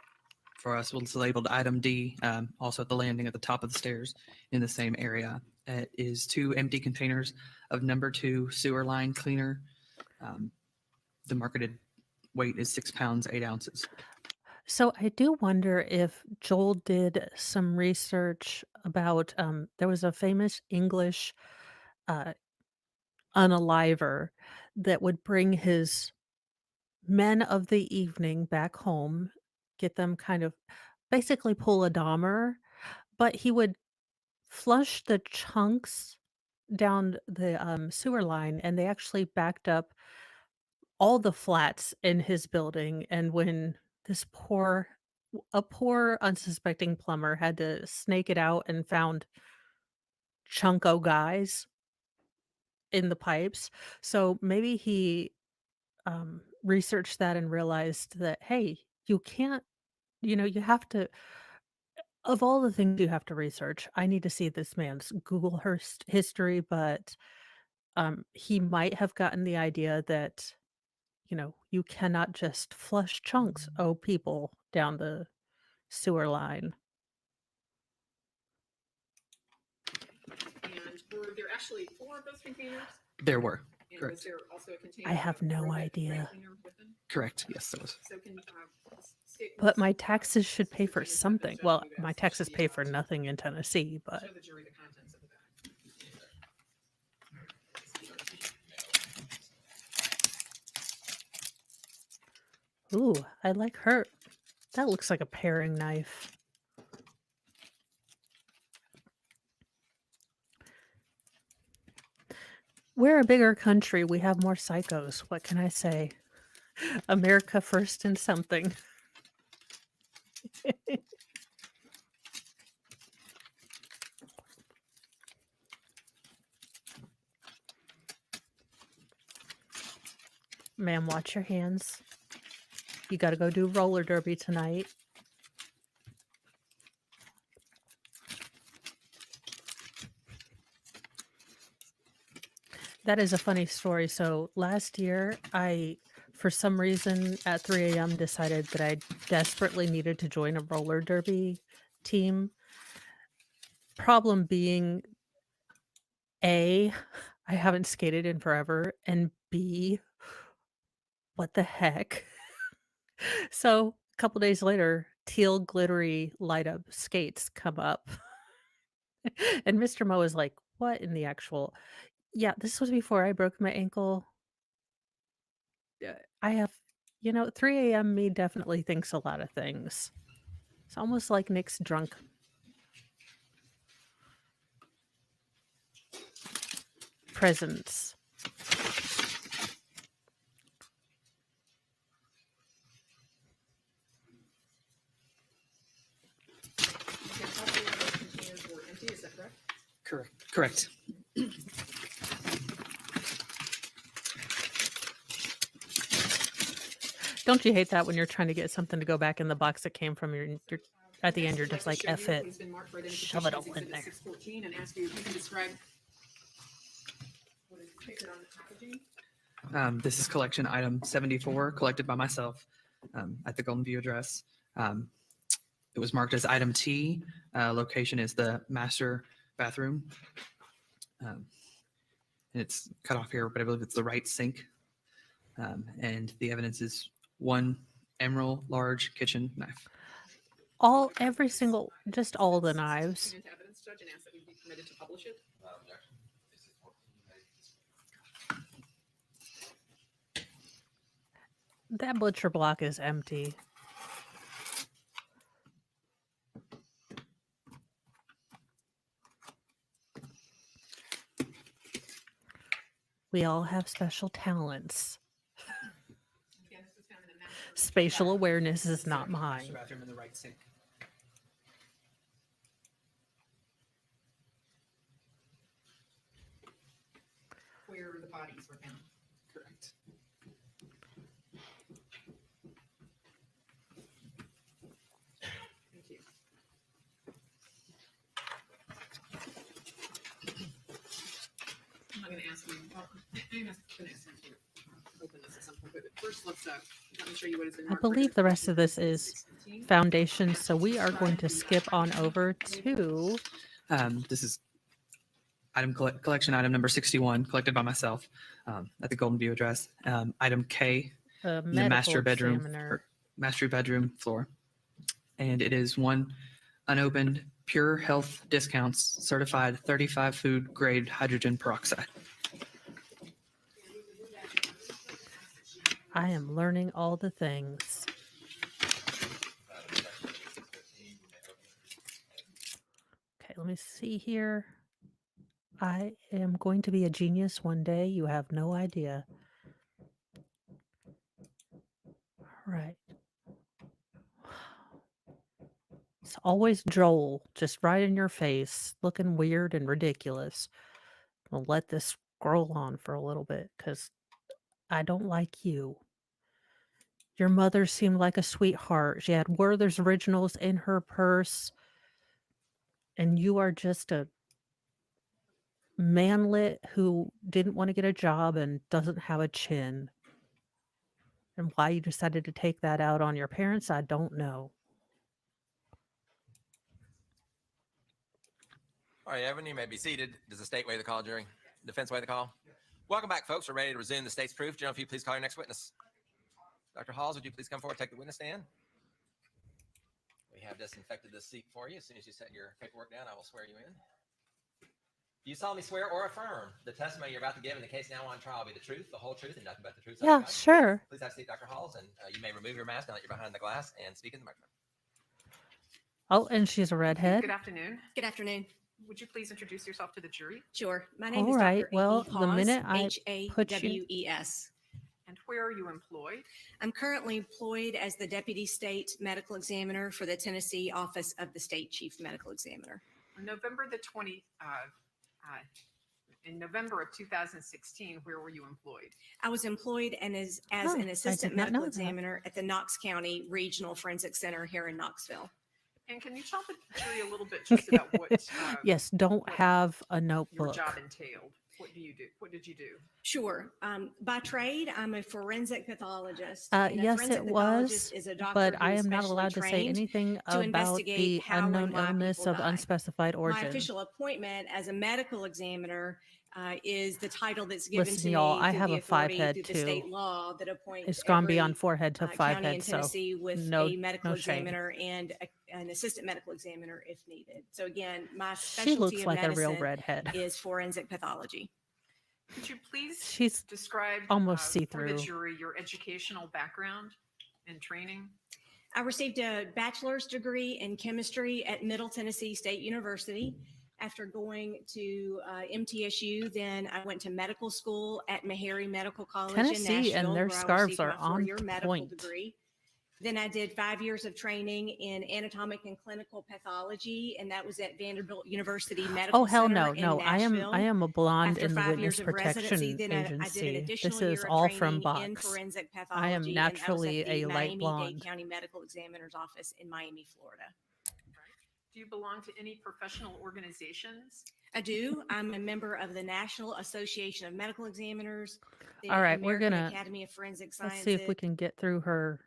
for us, it's labeled item D, also at the landing at the top of the stairs in the same area. It is 2 empty containers of number 2 sewer line cleaner. The marketed weight is 6 pounds, 8 ounces. So I do wonder if Joel did some research about there was a famous English unaliver that would bring his men of the evening back home, get them kind of basically pull a Dahmer, but he would flush the chunks down the sewer line and they actually backed up all the flats in his building. And when a poor unsuspecting plumber had to snake it out and found chunko guys in the pipes. So maybe he researched that and realized that, hey, you can't, you have to, of all the things you have to research, I need to see this man's Google history, but he might have gotten the idea that, you cannot just flush chunks, people, down the sewer line. And were there actually 4 of those containers? There were. And Correct. was there also a container? I have of no Rohit idea. dry cleaner with them? Correct. Yes, there was. So can state But my what taxes should pay for containers have been something. shown Well, to you my guys taxes should be pay for allowed to nothing in Tennessee, but show the jury the contents of the bag. ooh, I like her. That looks like a paring knife. We're a bigger country. We have more psychos. What can I say? America first in something. Ma'am, watch your hands. You got to go do roller derby tonight. That is a funny story. So last year, for some reason, at 3 a.m., decided that I desperately needed to join a roller derby team. Problem being, A, I haven't skated in forever, and B, what the heck? So a couple days later, teal glittery light up skates come up. And Mr. Mo is like, what in the actual? Yeah, this was before I broke my ankle. I have, 3 a.m. me definitely thinks a lot of things. It's almost like Nick's drunk. Presence. Is that correct? Correct. Don't you hate that when you're trying to get something to go back in the box that came from your at the end, you're just like, F it. Shove it all in there. 614 and ask you if you can describe what is depicted on the packaging. This is collection item 74, collected by myself at the Golden View address. It was marked as item T. Location is the master bathroom. And it's cut off here, but I believe it's the right sink. And the evidence is one emerald large kitchen knife. Just all the knives. Into evidence, Judge, and ask that we be permitted to publish it. That butcher block is empty. We all have special talents. Again, this was found in a master Spatial awareness is not mine. Master bathroom and the right sink. where the bodies were found. Correct. Thank you. I'm not going to ask you. Well, I'm going to ask you to open this at some point. But first, let me show you what is in. I believe the rest of this is foundation, so we are going to skip on over to This is collection item number 61, collected by myself at the Golden View address. Item K, the in the master bedroom, examiner. master bedroom floor. And it is one unopened Pure Health Discounts certified 35 food grade hydrogen peroxide. I am learning all the things. Okay, let me see here. I am going to be a genius one day. You have no idea. All right. It's always Joel, just right in your face, looking weird and ridiculous. I'll let this scroll on for a little bit because I don't like you. Your mother seemed like a sweetheart. She had Werther's Originals in her purse. And you are just a manlet who didn't want to get a job and doesn't have a chin. And why you decided to take that out on your parents, I don't know. All right, Evan, you may be seated. Does the state waive the call during defense waive the call? Welcome back, folks. We're ready to resume the state's proof. General, if you please call your next witness. Dr. Halls, would you please come forward, take the witness stand? We have disinfected this seat for you. As soon as you set your paperwork down, I will swear you in. Do you solemnly swear or affirm the testimony you're about to give in the case now on trial will be the truth, the whole truth, and nothing but the truth? So Yeah, help you God? sure. Please have a seat, Dr. Halls, and you may remove your mask now that you're behind the glass and speak in the microphone. Oh, and she's a redhead. Good afternoon. Good afternoon. would you please introduce yourself to the jury? Sure. My name All is right. Dr. Well, Amy the Hawes, minute I put you, Hawes. And where are you employed? I'm currently employed as the Deputy State Medical Examiner for the Tennessee Office of the State Chief Medical Examiner. On November the 20, in November of 2016, where were you employed? I was employed and as Oh, an I Assistant did not know Medical that. Examiner at the Knox County Regional Forensic Center here in Knoxville. And can you tell the jury a little bit just about what yes, don't what have a your notebook. job entailed? What do you do? What did you do? Sure. By trade, I'm a forensic pathologist. Uh, and a yes, forensic it pathologist was, is a doctor but who I is am not specially allowed to say trained anything to about investigate the how and unknown why illness people of die. unspecified My origin. official appointment as a medical examiner is the title that's given Listen, to y'all, me I through have the a 5 authority head through the too. state law that appoints It's gone every beyond 4 head to 5 county in head, so Tennessee with no, a medical no shame. examiner and an assistant medical examiner if needed. So again, my She specialty looks of like a real medicine redhead. is forensic pathology. Could you please She's describe almost for the see-through. jury your educational background and training? I received a bachelor's degree in chemistry at Middle Tennessee State University. After going to MTSU, then I went to medical school at Meharry Medical College in Tennessee and Nashville, their where I scarves received are my on four-year medical point. degree. Then I did 5 years of training in anatomic and clinical pathology, and that was at Vanderbilt University Medical Oh hell Center no, in no! Nashville. I am a blonde After in the 5 witness years of residency, protection then I did an agency. additional This year is of all training from in Box. forensic pathology. I am and that was naturally at the a light Miami-Dade blonde. County Medical Examiner's Office in Miami, Florida. Do you belong to any professional organizations? I do. I'm a member of the National Association of Medical Examiners, the All right, we're American gonna Academy of Forensic let's Sciences. see if we can get through her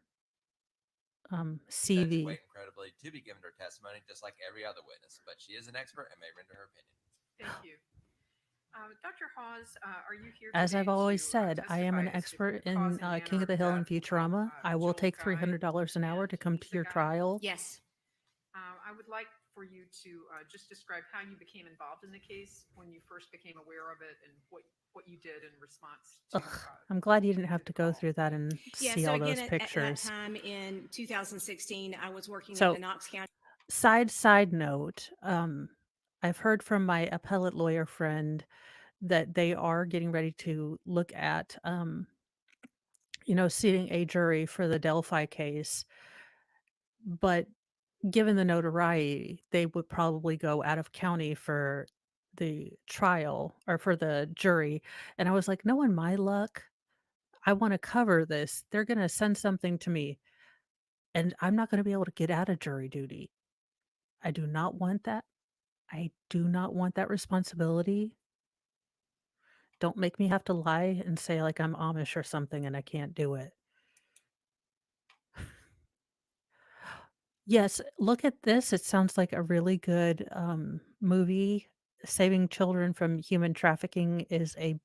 Judge CV. wait incredibly to be given her testimony, just like every other witness, but she is an expert and may render her opinion. Thank you. Dr. Hawes, are you here As today I've always to, said, I am testify an as to expert the in cause and King manner of the Hill and of death Futurama. of, I will Joel take Guy $300 an hour and to come to Lisa your Guy? trial. Yes. I would like for you to just describe how you became involved in the case, when you first became aware of it, and what you did in response to. Ugh, I'm glad you didn't have to go call. through that and Yeah. see So all again, those at that pictures. time in 2016, I was working at So, the Knox County. side note, I've heard from my appellate lawyer friend that they are getting ready to look at, seating a jury for the Delphi case, but given the notoriety, they would probably go out of county for the trial or for the jury. And I was like, knowing my luck, I want to cover this. They're going to send something to me, and I'm not going to be able to get out of jury duty. I do not want that. I do not want that responsibility. Don't make me have to lie and say like I'm Amish or something and I can't do it. Yes, look at this. It sounds like a really good movie. Saving children from human trafficking is a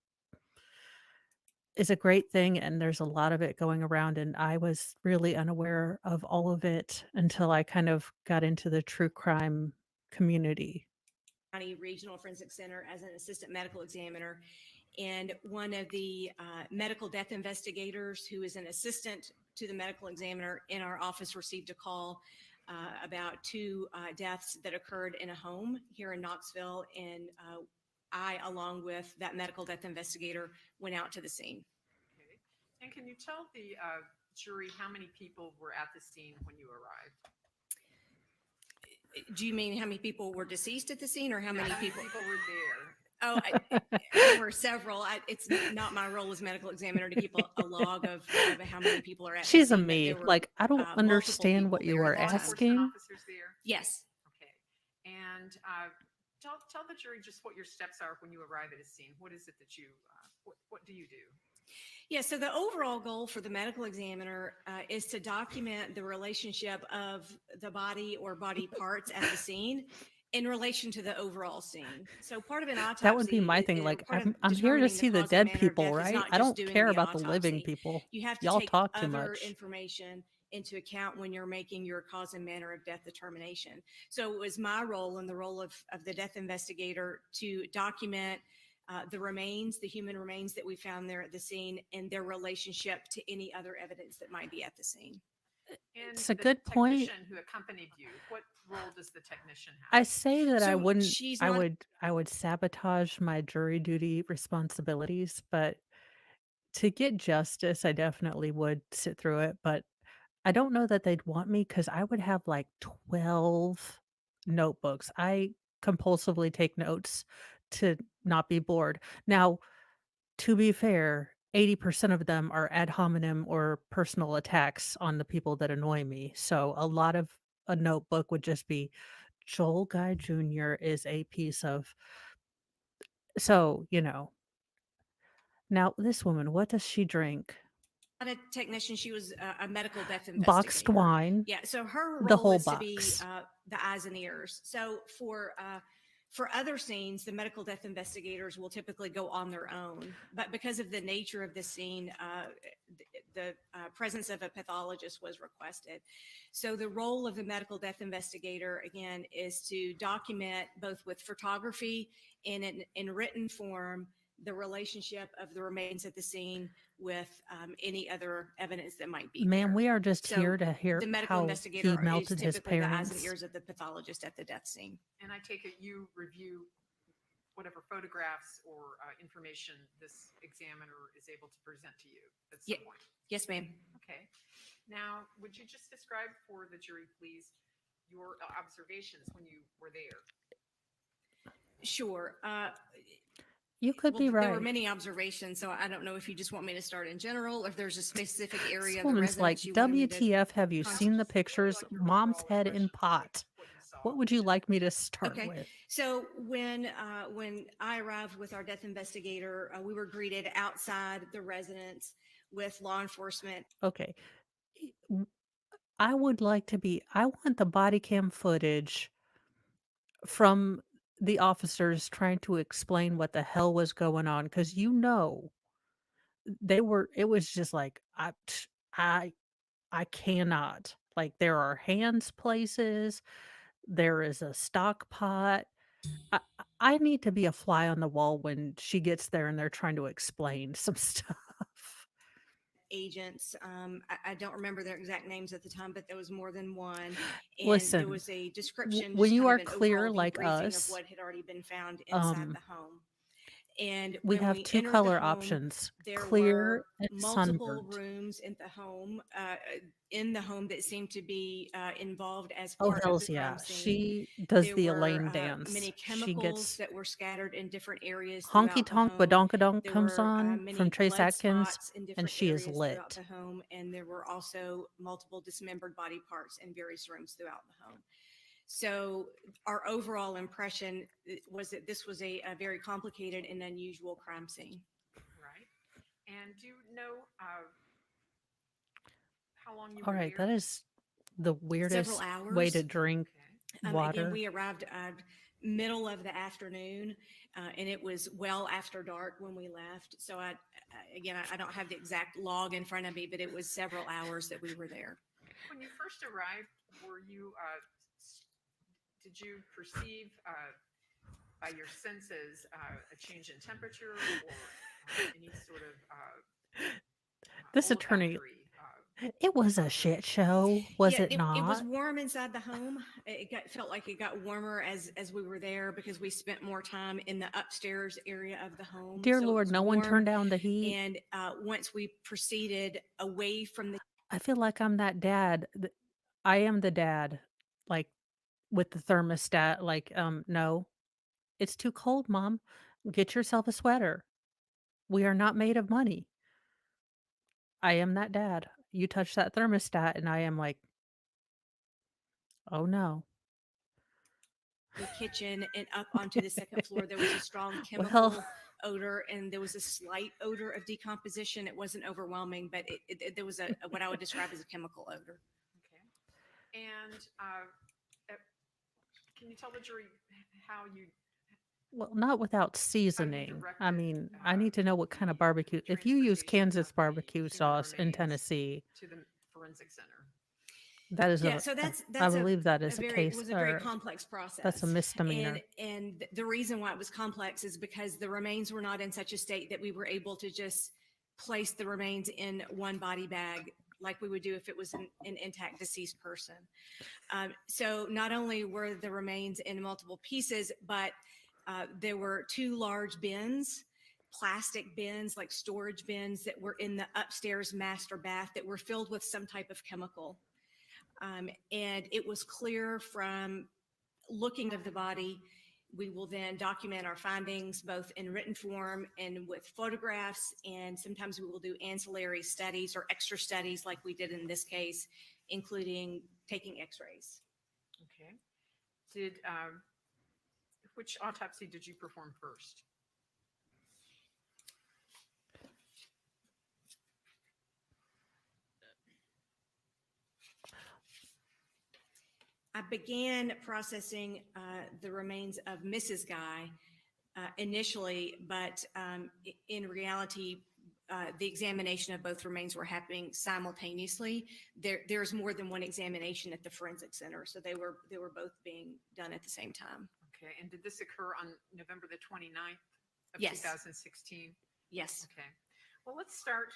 great thing, and there's a lot of it going around, and I was really unaware of all of it until I kind of got into the true crime community. County Regional Forensic Center as an assistant medical examiner. And one of the medical death investigators, who is an assistant to the medical examiner in our office, received a call about 2 deaths that occurred in a home here in Knoxville. And I, along with that medical death investigator, went out to the scene. Okay. And can you tell the jury how many people were at the scene when you arrived? Do you mean how many people were deceased at the scene, or how many people? People were there? Oh, there were several. It's not my role as medical examiner to keep a log of how many people are at the She's a scene, but me. there were, Like, I don't multiple understand what people you there are at the time. Law enforcement asking. officers there? Yes. Okay. And tell the jury just what your steps are when you arrive at a scene. What is it that you, what do you do? Yeah, so the overall goal for the medical examiner is to document the relationship of the body or body parts at the scene in relation to the overall scene. So part of an autopsy. That would be my thing. Like, I'm here to see the dead people, right? I don't care about the living people. You have to Y'all take talk too other much. information into account when you're making your cause and manner of death determination. So it was my role and the role of the death investigator to document the remains, the human remains that we found there at the scene, and their relationship to any other evidence that might be at the scene. And It's a the good point. technician who accompanied you, what role does the technician I have? say that I So wouldn't she's I not, would sabotage my jury duty responsibilities, but to get justice, I definitely would sit through it, but I don't know that they'd want me because I would have, like, 12 notebooks. I compulsively take notes to not be bored. Now, to be fair, 80% of them are ad hominem or personal attacks on the people that annoy me, so a lot of a notebook would just be, "Joel Guy Jr. is a piece of" so, you know. Now, this woman, what does she drink? not a technician. She was a medical death Boxed investigator. wine, Yeah. So her the role whole is to be box. the eyes and ears. So for other scenes, the medical death investigators will typically go on their own. But because of the nature of the scene, the presence of a pathologist was requested. So the role of the medical death investigator, again, is to document both with photography and in written form the relationship of the remains at the scene with any other evidence that might be Ma'am, there. we are just So here to hear the medical how he investigator is melted his typically the eyes and parents. ears of the pathologist at the death scene. And I take it you review whatever photographs or information this examiner is able to present to you at some Yeah. point. Yes, ma'am. Okay. Now, would you just describe for the jury, please, your observations when you were there? Sure. You could Well, be there were right. many observations, so I don't know if you just want me to start in general, or if there's a specific This area of the woman's like, residence you wanted me to. WTF, have you seen the Just really pictures? like your Mom's overall head in impression, pot. what you saw. What would you like me to start Okay. with? So when I arrived with our death investigator, we were greeted outside the residence with law enforcement. Okay. I would like to be, I want the body cam footage from the officers trying to explain what the hell was going on because it was just like, I, I cannot. Like, there are hands places, there is a stock pot. I need to be a fly on the wall when she gets there and they're trying to explain some stuff. Agents. I don't remember their exact names at the time, but there was more than one. And there Listen, was a description, when just you kind are of an clear overall like debriefing of us, what had already been found inside um, the home. And we when have we two entered the color home, options, there clear were and multiple sunburnt. rooms that seemed to be involved as Oh, part of hells the yeah. crime scene. She does There the were Elaine dance. many She chemicals gets that were scattered in different areas honky throughout the tonk home. badonkadonk There comes were on from many Trace blood Atkins, spots in and different she is areas throughout lit. the home, and there were also multiple dismembered body parts in various rooms throughout the home. So our overall impression was that this was a very complicated and unusual crime scene. Right. And do you know how long you All were right, there? that is the weirdest Several way to hours. drink Okay. water. Again, we arrived middle of the afternoon, and it was well after dark when we left. So I don't have the exact log in front of me, but it was several hours that we were there. When you first arrived, were you did you perceive by your senses a change in temperature or any sort of This attorney, olfactory, it was a shit show, was Yeah, it it was not? warm inside the home. Felt like it got warmer as we were there because we spent more time in the upstairs area of the home. Dear So it Lord, was no one warm. turned down the heat. And once we proceeded away from the I feel like I'm that dad. I am the dad, like with the thermostat, like, no, it's too cold, mom. Get yourself a sweater. We are not made of money. I am that dad. You touch that thermostat, and I am like, oh no. kitchen and up onto the second floor, there was a strong Well, chemical odor, and there was a slight odor of decomposition. It wasn't overwhelming, but there was a what I would describe as a chemical odor. Okay. And can you tell the jury how you well, not without seasoning. I directed, mean, I need to know what kind of the barbecue. If you use transportation Kansas of the barbecue human sauce in remains Tennessee, to the forensic center? that is Yeah, a, so that's I believe that is a very case, was a very or complex process. that's a misdemeanor. And the reason why it was complex is because the remains were not in such a state that we were able to just place the remains in one body bag like we would do if it was an intact deceased person. So not only were the remains in multiple pieces, but there were 2 large bins, plastic bins, like storage bins that were in the upstairs master bath that were filled with some type of chemical. And it was clear from looking at the body, we will then document our findings both in written form and with photographs. And sometimes we will do ancillary studies or extra studies like we did in this case, including taking x-rays. Okay. Which autopsy did you perform first? I began processing the remains of Mrs. Guy initially, but in reality, the examination of both remains were happening simultaneously. There's more than one examination at the forensic center, so they were both being done at the same time. Okay. And did this occur on November the 29th of Yes. 2016? Yes, Okay. Well, let's start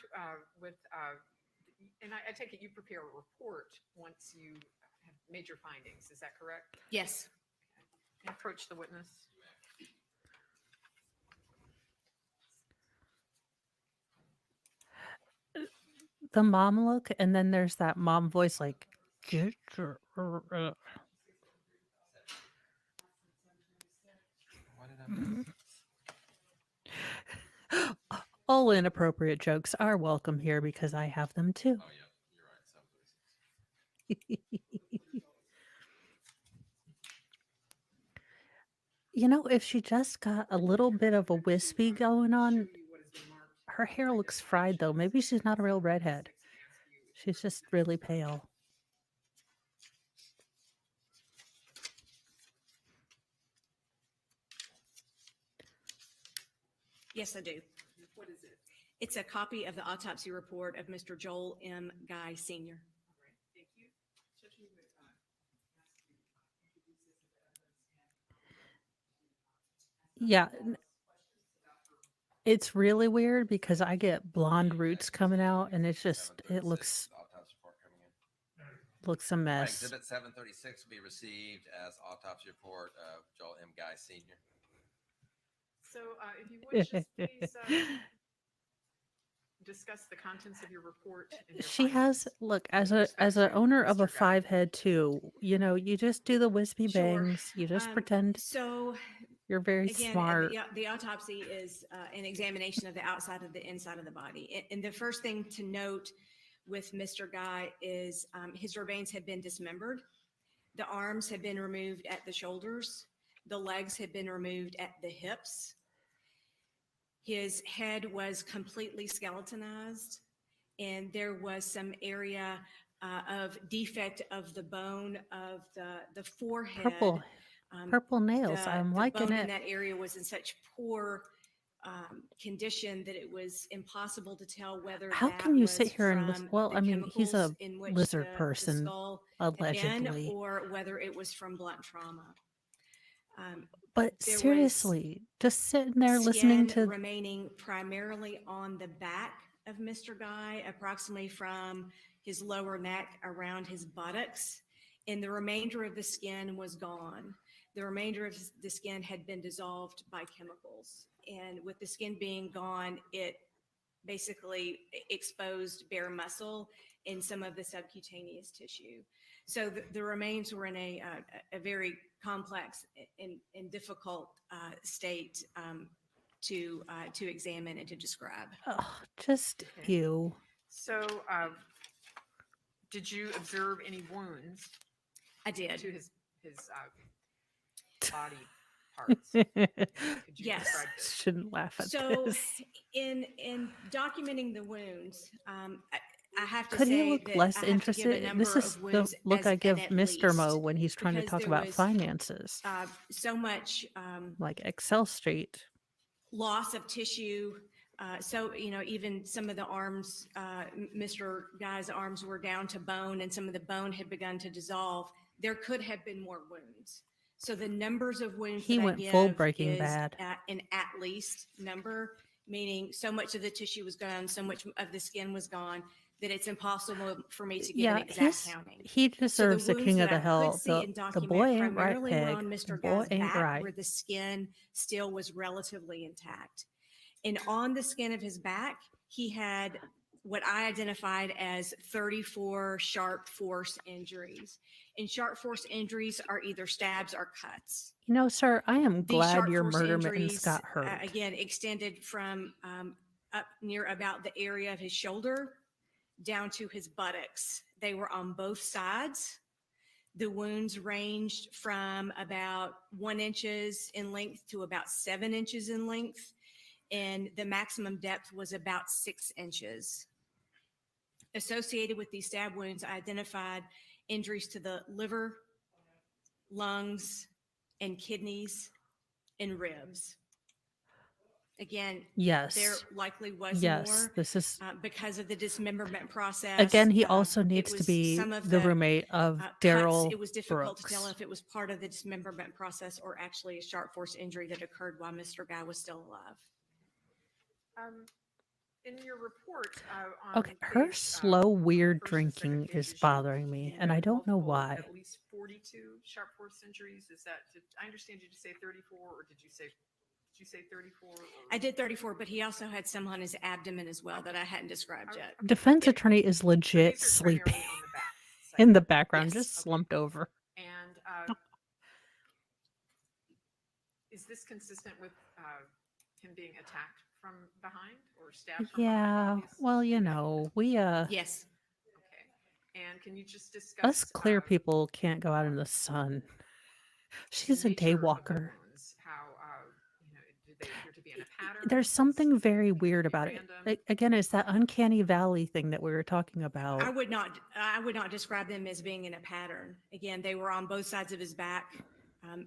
with, and I take it you prepare a report once you have made your findings. Is that correct? yes. Approach the witness. The mom look, and then there's that mom voice like, "Get your What did I miss? all inappropriate jokes are welcome here because I have them too. Oh, yeah, you're right. 7:36. You know, if she just got a little bit of a wispy going on, her hair looks fried though. Maybe she's not a real redhead. She's just really pale. Yes, I do. What is it? It's a copy of the autopsy report of Mr. Joel M. Guy Sr. All right. Thank you. Judge, we would ask you to introduce this as evidence. Yeah. It's really weird because I get blonde roots coming out and it's just, it 7:36, looks autopsy report coming in. a mess. Exhibit 736 will be received as autopsy report of Joel M. Guy Sr. So if you would just please discuss the contents of your report. And your She has, findings. look, with as respect a to owner of a Mr. Guy. 5-head too, you know, you just do the wispy Sure. bangs. You just Um, pretend So you're very again, smart. the autopsy is an examination of the outside of the inside of the body. And the first thing to note with Mr. Guy is his remains had been dismembered. The arms had been removed at the shoulders. The legs had been removed at the hips. His head was completely skeletonized, and there was some area of defect of the bone of the forehead. Purple nails. I'm The liking bone in it. that area was in such poor condition that it was impossible to tell whether How that can you was sit here and listen? from Well, the I mean, he's a chemicals in which lizard the person, skull had been, allegedly. or whether it was from blunt trauma. But there was seriously, just sitting there listening Skin to remaining primarily on the back of Mr. Guy, approximately from his lower neck around his buttocks, and the remainder of the skin was gone. The remainder of the skin had been dissolved by chemicals. And with the skin being gone, it basically exposed bare muscle and some of the subcutaneous tissue. So the remains were in a very complex and difficult state to examine and to describe. just Okay. you. So did you observe any wounds I did. to his body parts? Could you Yes. describe this? Shouldn't laugh at So this. in documenting the wounds, I have to Could say he look that less I have to give a interested? number This is of the wounds look as I give an at Mr. Mo least, when he's trying to because talk there about was, finances, so much like Excel Street. loss of tissue. So, even some of the arms, Mr. Guy's arms were down to bone and some of the bone had begun to dissolve. There could have been more wounds. So the numbers of wounds He that I went full give Breaking is Bad. an at least number, meaning so much of the tissue was gone, so much of the skin was gone. that it's impossible for me to give Yeah, an exact counting. he So the deserves the wounds king of that the I could hill. see and The boy document ain't right, primarily were pig. on The Mr. boy Guy's ain't back, right. where the skin still was relatively intact. And on the skin of his back, he had what I identified as 34 sharp force injuries. And sharp force injuries are either stabs or cuts. You know, sir, I am These glad sharp your force murder mittens injuries, got hurt. again, extended from up near about the area of his shoulder down to his buttocks. They were on both sides. The wounds ranged from about 1 inches in length to about 7 inches in length, and the maximum depth was about 6 inches. Associated with these stab wounds, I identified injuries to the liver, lungs, and kidneys and ribs. Again, there Yes. likely was Yes. more This is, because of the dismemberment process. again, he Uh, also it needs to was be some of the roommate of cuts. Daryl It was difficult to tell Brooks. if it was part of the dismemberment process or actually a sharp force injury that occurred while Mr. Guy was still alive. In your report on Okay, her page, slow, weird first and second drinking is pages, bothering me, you and I note don't know multiple, why. At least 42 sharp force injuries. Is that? I understand you to say 34, or did you say 34? Or? I did 34, but he also had some on his abdomen as well that I hadn't described yet. Okay. Defense Yeah. attorney is So legit these are primarily sleeping on the back in side. the background, Yes. just slumped over. And is this consistent with him being attacked from behind or stabbed from behind? Yeah, Obviously, well, you that- know, Yes. Okay. And can you just discuss us clear people can't go out in the sun. She's the a nature day of the walker. wounds? How do they appear to be in a pattern? There's something very Seems to weird be about it. random. Again, it's that uncanny valley thing that we were talking I about. would not describe them as being in a pattern. Again, they were on both sides of his back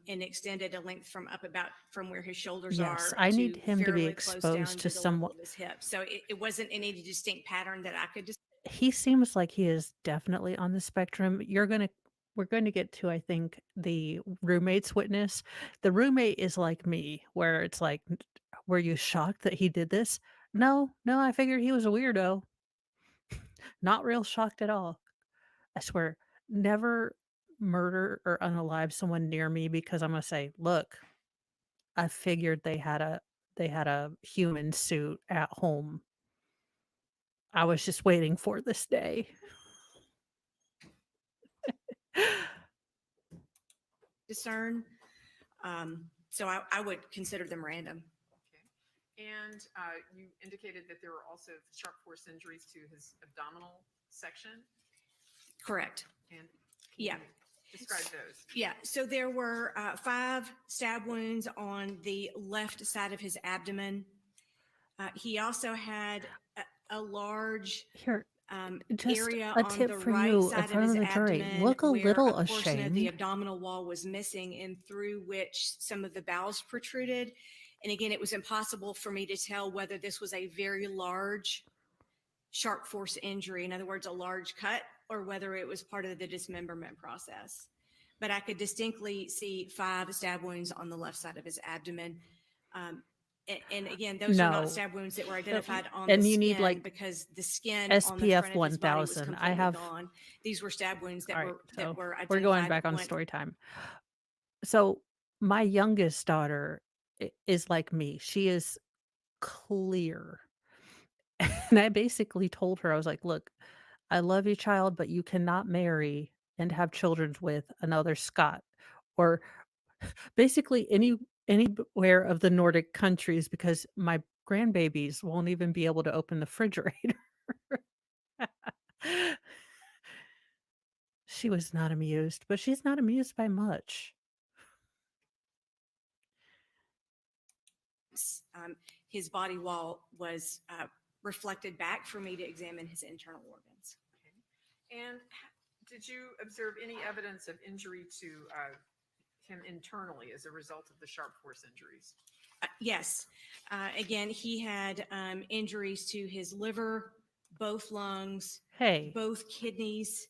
and extended a length from where his shoulders Yes, are. I need him to be fairly close exposed down to the level someone. of his hip. So it wasn't any distinct pattern that I could just. He seems like he is definitely on the spectrum. We're going to get to, I think, the roommate's witness. The roommate is like me, where it's like, were you shocked that he did this? No, I figured he was a weirdo. Not real shocked at all. I swear, never murder or unalive someone near me because I'm gonna say, look, I figured they had a human suit at home. I was just waiting for this day. discern. So I would consider them random. Okay. And you indicated that there were also sharp force injuries to his abdominal section. Correct. And can Yeah. you describe those? Yeah. So there were 5 stab wounds on the left side of his abdomen. He also had a large Here, just area a on tip the for right you in side of front his of the jury. abdomen Look a where little a portion of the ashamed. abdominal wall was missing and through which some of the bowels protruded. And again, it was impossible for me to tell whether this was a very large sharp force injury, in other words, a large cut, or whether it was part of the dismemberment process. But I could distinctly see 5 stab wounds on the left side of his abdomen. And again, those are No. not stab wounds that were identified on And the you need, skin like, because the skin on the SPF front of his body was 1000. completely I have. gone. These were stab wounds that All right, were so identified. we're going back on when- story time. So my youngest daughter is like me. She is clear. And I basically told her, I was like, look, I love you, child, but you cannot marry and have children with another Scot or basically anywhere of the Nordic countries because my grandbabies won't even be able to open the refrigerator. She was not amused, but she's not amused by much. his body wall was reflected back for me to examine his internal organs. And did you observe any evidence of injury to him internally as a result of the sharp force injuries? Yes. Again, he had injuries to his liver, both lungs, Hey, both kidneys.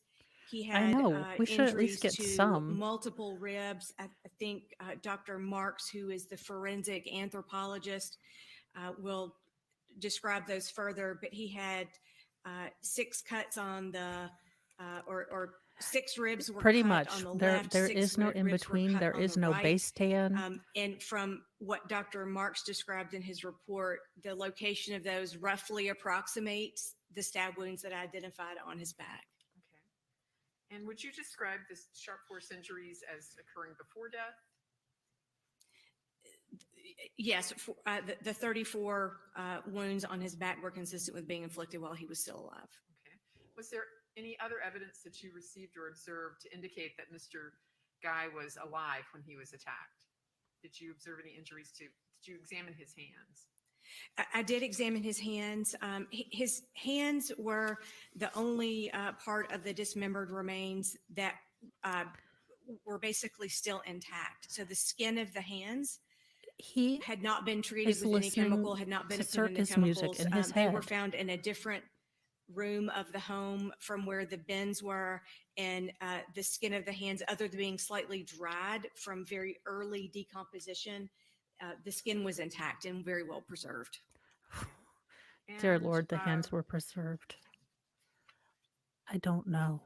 He I had know. We should at least injuries get to some. multiple ribs. I think Dr. Marks, who is the forensic anthropologist, will describe those further. But he had six cuts on the, or six ribs were Pretty cut much. on the There left. there six is no in ribs were between. cut There on is the no right. base tan. And from what Dr. Marks described in his report, the location of those roughly approximates the stab wounds that I identified on his back. Okay. And would you describe the sharp force injuries as occurring before death? Yes, the 34 wounds on his back were consistent with being inflicted while he was still alive. Okay. Was there any other evidence that you received or observed to indicate that Mr. Guy was alive when he was attacked? Did you observe any injuries did you examine his hands? I did examine his hands. His hands were the only part of the dismembered remains that were basically still intact. So the skin of the hands He had not been treated is with any chemical, listening had not been to put into circus music chemicals. in his They were head. found in a different room of the home from where the bins were, and the skin of the hands, other than being slightly dried from very early decomposition, the skin was intact and very well preserved. Dear And, Lord, the hands were preserved. I don't know.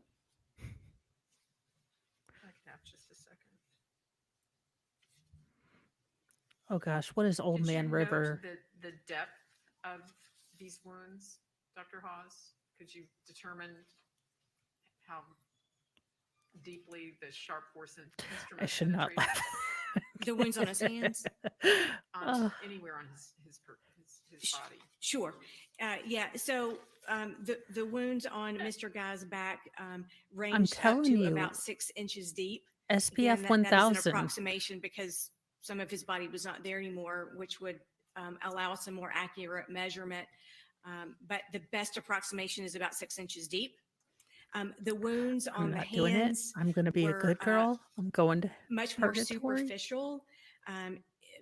I can have just a second. Oh gosh, what is Old Did you Man note River? the depth of these wounds, Dr. Hawes? Could you determine how deeply the sharp force instrument I should not penetrated laugh. The wounds on his hands? Oh, anywhere on his body? Sure. Yeah. So the wounds on Mr. Guy's back ranged up telling to you, about 6 inches deep. SPF Again, that is an 1000. approximation because some of his body was not there anymore, which would allow us a more accurate measurement. But the best approximation is about 6 inches deep. The wounds I'm on the not doing it. hands I'm going to be a were good girl. I'm going to much more purgatory. superficial.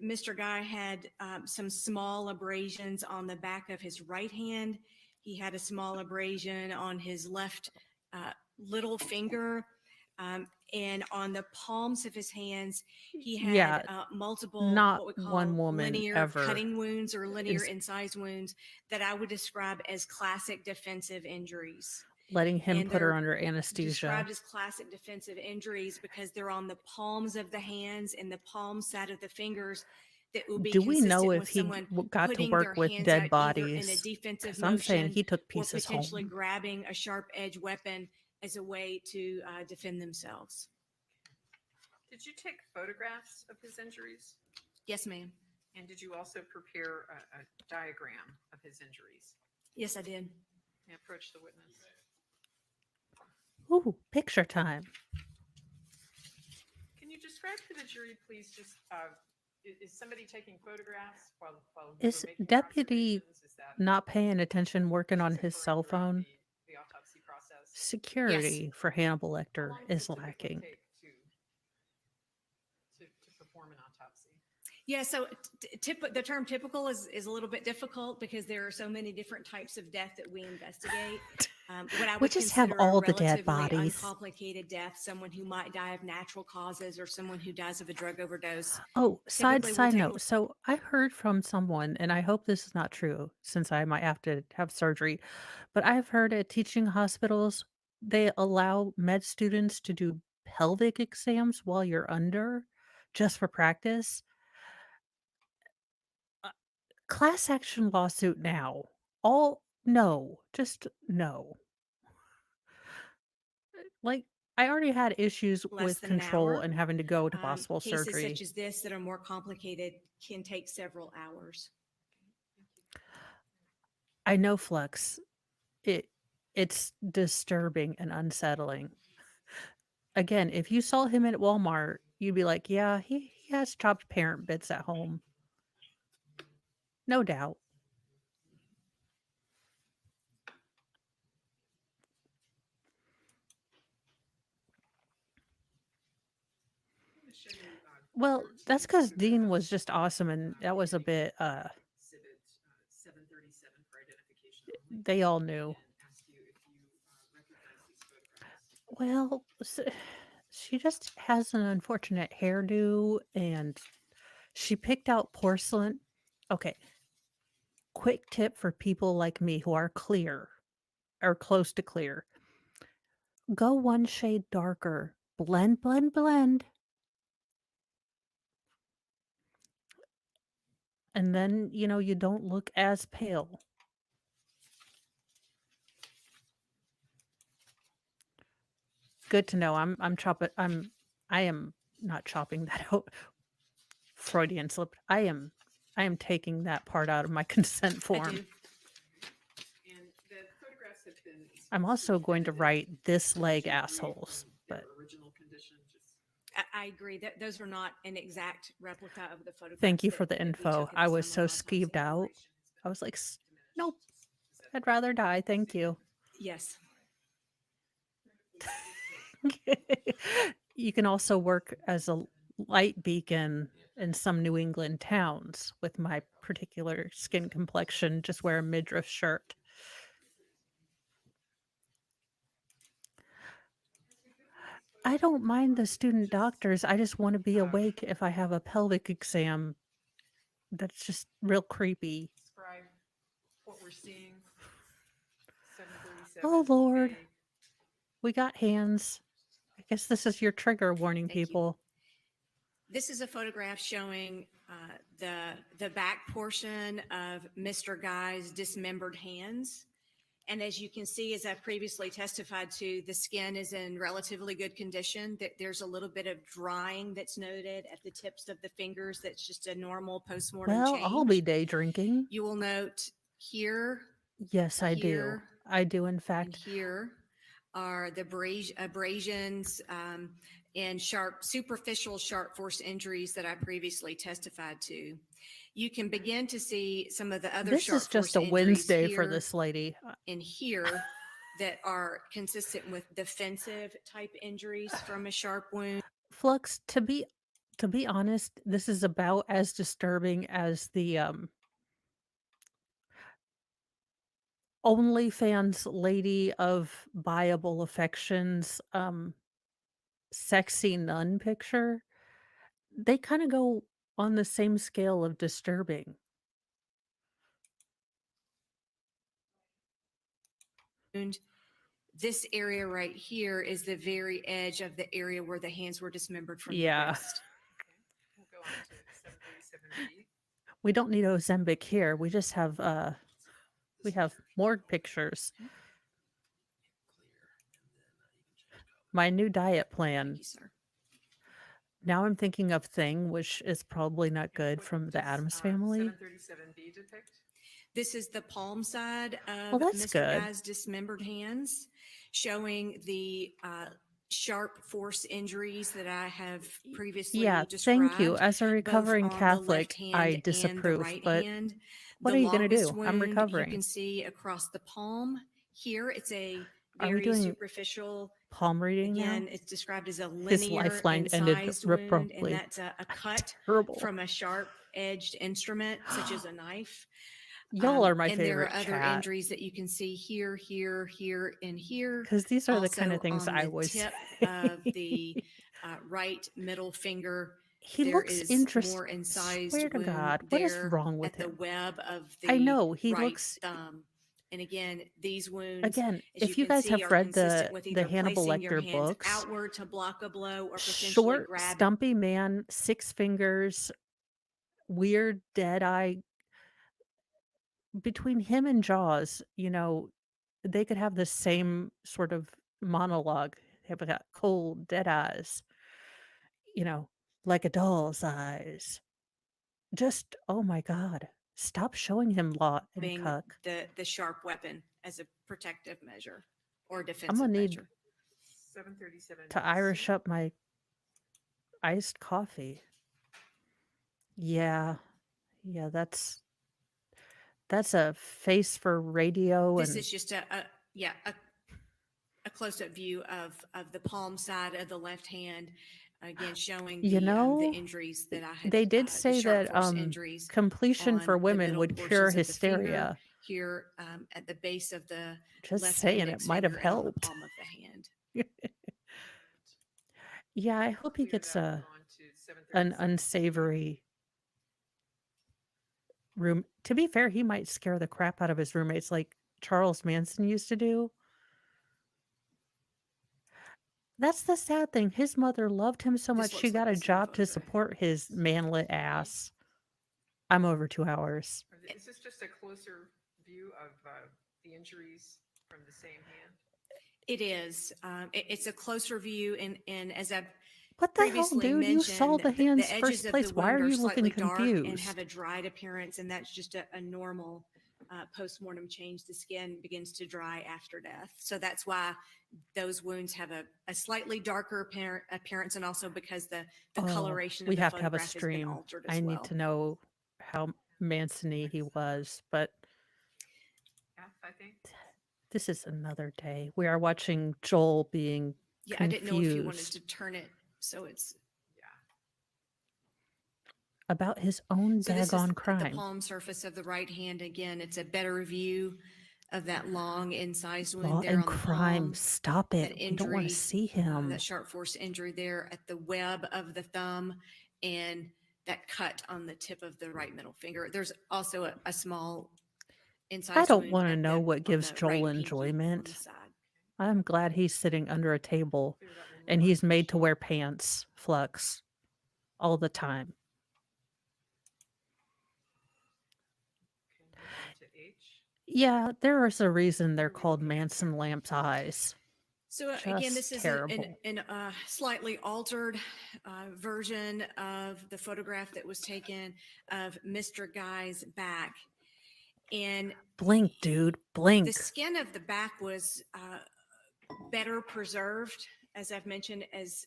Mr. Guy had some small abrasions on the back of his right hand. He had a small abrasion on his left little finger. And on the palms of his hands, he had Yeah, multiple not what we call one woman linear ever cutting wounds or linear is incised wounds that I would describe as classic defensive injuries. letting him And put her they're under anesthesia. described as classic defensive injuries because they're on the palms of the hands and the palm side of the fingers that will be Do we know consistent if with he someone got to putting work their with hands dead out either in a bodies? defensive Because I'm saying motion he took or pieces potentially home. grabbing a sharp edge weapon as a way to defend themselves. Did you take photographs of his injuries? Yes, ma'am. And did you also prepare a diagram of his injuries? Yes, I did. May I approach the witness? Ooh, picture time. Can you describe to the jury, please, just, is somebody taking photographs while Is we're making deputy observations? Is that not paying attention working on is his occurring cell during phone? the autopsy process? Security for Hannibal How Lecter long does is it typically lacking. take to perform an autopsy? Yeah, so the term typical is a little bit difficult because there are so many different types of death that we investigate. What I We would just have consider a all the dead relatively bodies. uncomplicated death, someone who might die of natural causes or someone who dies of a drug overdose. Oh, Typically, we'll side take note. So I heard from someone, and I hope this is not true since I might have to have surgery, but I've heard at teaching hospitals, they allow med students to do pelvic exams while you're under just for practice. Uh, Class action lawsuit now. Just no. Like, I already had issues less with than an control hour. and having to go to possible Cases surgery. such as this that are more complicated can take several hours. I know Flux. It's disturbing and unsettling. Again, if you saw him at Walmart, you'd be like, yeah, he has chopped parent bits at home. No doubt. I'm gonna show you, Well, two that's because Dean photographs, was just awesome, and that was a bit, exhibit 737 for identification only, they all knew. and ask you if you recognize these photographs. Well, she just has an unfortunate hairdo, and she picked out porcelain. Okay, quick tip for people like me who are clear. or close to clear. Go one shade darker. Blend, blend, blend. And then, you don't look as pale. Good to know. I am not chopping that out. Freudian slip. I am taking that part out of my consent I form. do. And the photographs have been. I'm also going to edited write this to leg read assholes, from their but Original condition, just. I agree that those were not an exact replica of the photographs. thank you that- for the that we info. took at I the was so summer autopsy. skeeved out. I was like, nope, I'd rather die. Thank you. Yes. You can also work as a light beacon in some New England towns with my particular skin complexion. Just wear a midriff shirt. I don't mind the student doctors. I just want to be awake if I have a pelvic exam. That's just real creepy. Describe what we're seeing. 737. Oh, Lord. A. We got hands. I guess this is your trigger warning, Thank you. people. This is a photograph showing the back portion of Mr. Guy's dismembered hands. And as you can see, as I previously testified to, the skin is in relatively good condition. There's a little bit of drying that's noted at the tips of the fingers. That's just a normal postmortem Well, change. I'll be day drinking. You will note here Yes, I do. Here I do, in and fact. here are the abrasions and superficial sharp force injuries that I previously testified to. You can begin to see some of the other This sharp is just force a injuries Wednesday for here this lady. and here that are consistent with defensive type injuries from a sharp wound. Flux, to be honest, this is about as disturbing as the OnlyFans lady of buyable affections sexy nun picture. They kind of go on the same scale of disturbing. This area right here is the very edge of the area where the hands were dismembered from Yeah. the wrist. We'll go on to 737B. We don't need Ozempic here. We just have more pictures. My new diet plan. Thank you, sir. Now I'm thinking of Thing, which is probably not good What from the does, Addams Family. 737B depict? This is the palm side of Well, that's Mr. good. Guy's dismembered hands, showing the sharp force injuries that I have previously Yeah, described. thank you. As a both recovering on the Catholic, left I hand and the disapprove, right but hand. what The are you gonna longest do? I'm wound recovering. You can see across the palm. Here, it's a Are we very doing superficial. palm reading Again, now? it's described as a His linear lifeline ended incised wound, abruptly. and that's a cut Terrible. from a sharp-edged instrument, such as a knife. Y'all are my and there favorite are other chat injuries that you can see here, here, here, and here. because these are the kind of Also things on I the was. tip of the right middle finger. He there looks is interesting. more incised Swear to wound God, what is there wrong with at the him? web of the I know he right looks. thumb. And again, these wounds, Again, as if you can guys see, have are read consistent with the either Hannibal placing your Lecter hands books, outward to block a blow or potentially short, grab. stumpy man, 6 fingers, weird dead eye. Between him and Jaws, they could have the same sort of monologue. They've got cold, dead eyes, like a doll's eyes. Just, oh my God. Stop showing him lot and Being cuck. the sharp weapon as a protective measure or I'm defensive gonna need measure. 737 to Irish up my iced coffee. Yeah. Yeah, that's a face for radio This and is just a close-up view of the palm side of the left hand, again showing You the know, injuries that I had. they did the say sharp that force injuries completion on for the women middle would cure portions of the finger, hysteria. here at the base of the Just left saying, index it might have finger and on the helped. palm of the hand. Yeah, I hope he Clear gets that an on to 737. unsavory room. To be fair, he might scare the crap out of his roommates. Like, Charles Manson used to do. That's the sad thing. His mother loved him so much This she looks like got a the same job to photograph. support his manlet ass. I'm over 2 hours. Is this just a closer view of the injuries from the same hand? It is. It's a closer view, and as I've What the hell, previously dude? You saw mentioned, the hands edges first of place. the Why wound are you looking slightly dark and confused? have a dried appearance, and that's just a normal postmortem change. The skin begins to dry after death. So that's why those wounds have a slightly darker appearance, and also because the Oh, coloration of we the have to have a photograph has been stream. altered as I well. need to know how Manson-y he was, but F, I think. this is another day. We are watching Joel being Yeah, I didn't know if you wanted confused to turn it so it's. Yeah. about his own So this is daggone the crime. palm surface of the right hand. Again, it's a better view of that long incised wound Law there and on the crime. palm. Stop That it. We don't want injury, to see him. that sharp force injury there at the web of the thumb, and that cut on the tip of the right middle finger. There's also a small incised I don't wound want to at know the- what on gives the Joel right pinky on the enjoyment. side. I'm glad he's sitting under a table Figure that one and more. he's made to wear pants, Flux, all the time. Okay, moving to H. Yeah, there is a reason they're called Manson Lamp's eyes. So again, this Just is terrible. an slightly altered version of the photograph that was taken of Mr. Guy's back. And Blink, dude, the blink. skin of the back was better preserved, as I've mentioned, as